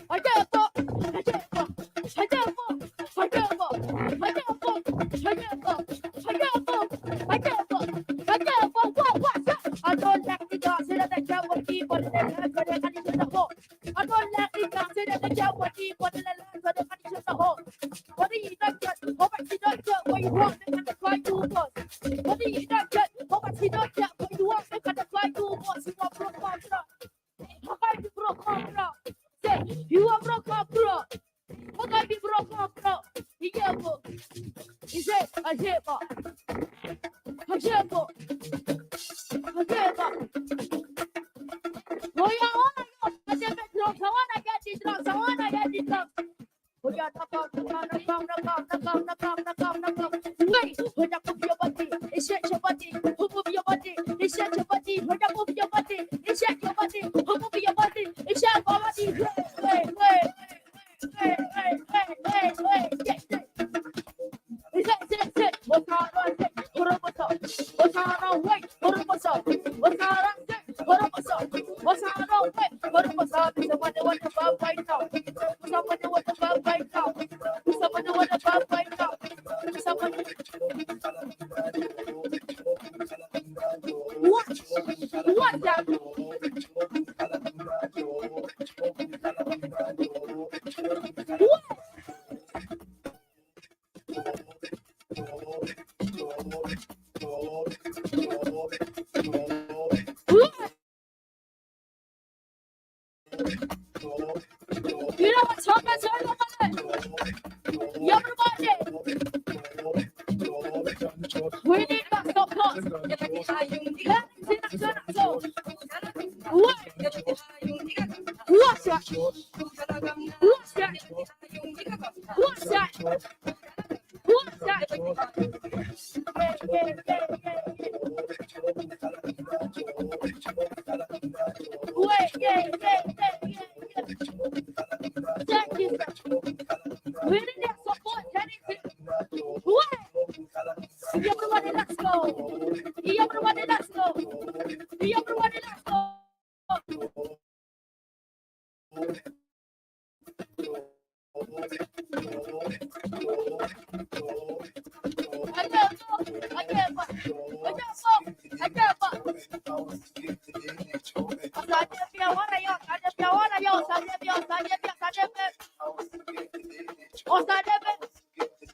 I get up. I get up. I get up. I get up. I get up. I get up. I get up. I get up. I get up. What? I don't like the dance that I can't want people in the land for the condition of the hole. I don't like the dance that I can't want people in the land for the condition of the hole. What do you not get? How much you don't get what you want? They can try to us. What do you not get? How much you don't get what you want? They can try to us. You are broke up, bro. How can you broke up, bro? Say, you are broke up, bro. How can you broke up, bro? He gave up. He said, I gave up. I gave up. I gave up. Oh, yeah, I get it drunk. I want to get it drunk. I want to get it drunk. Oh, yeah, wait, when I move your body, it shake your body, who move your body, it shake your body, when I move your body, it shake your body, who move your body, it shake your body, wait, what's that? that? Who's that? Wait, yeah. Thank you, sir. We need their support. Anything. Wait. Everybody, let's go. Everybody, let's go. Everybody, let's go. I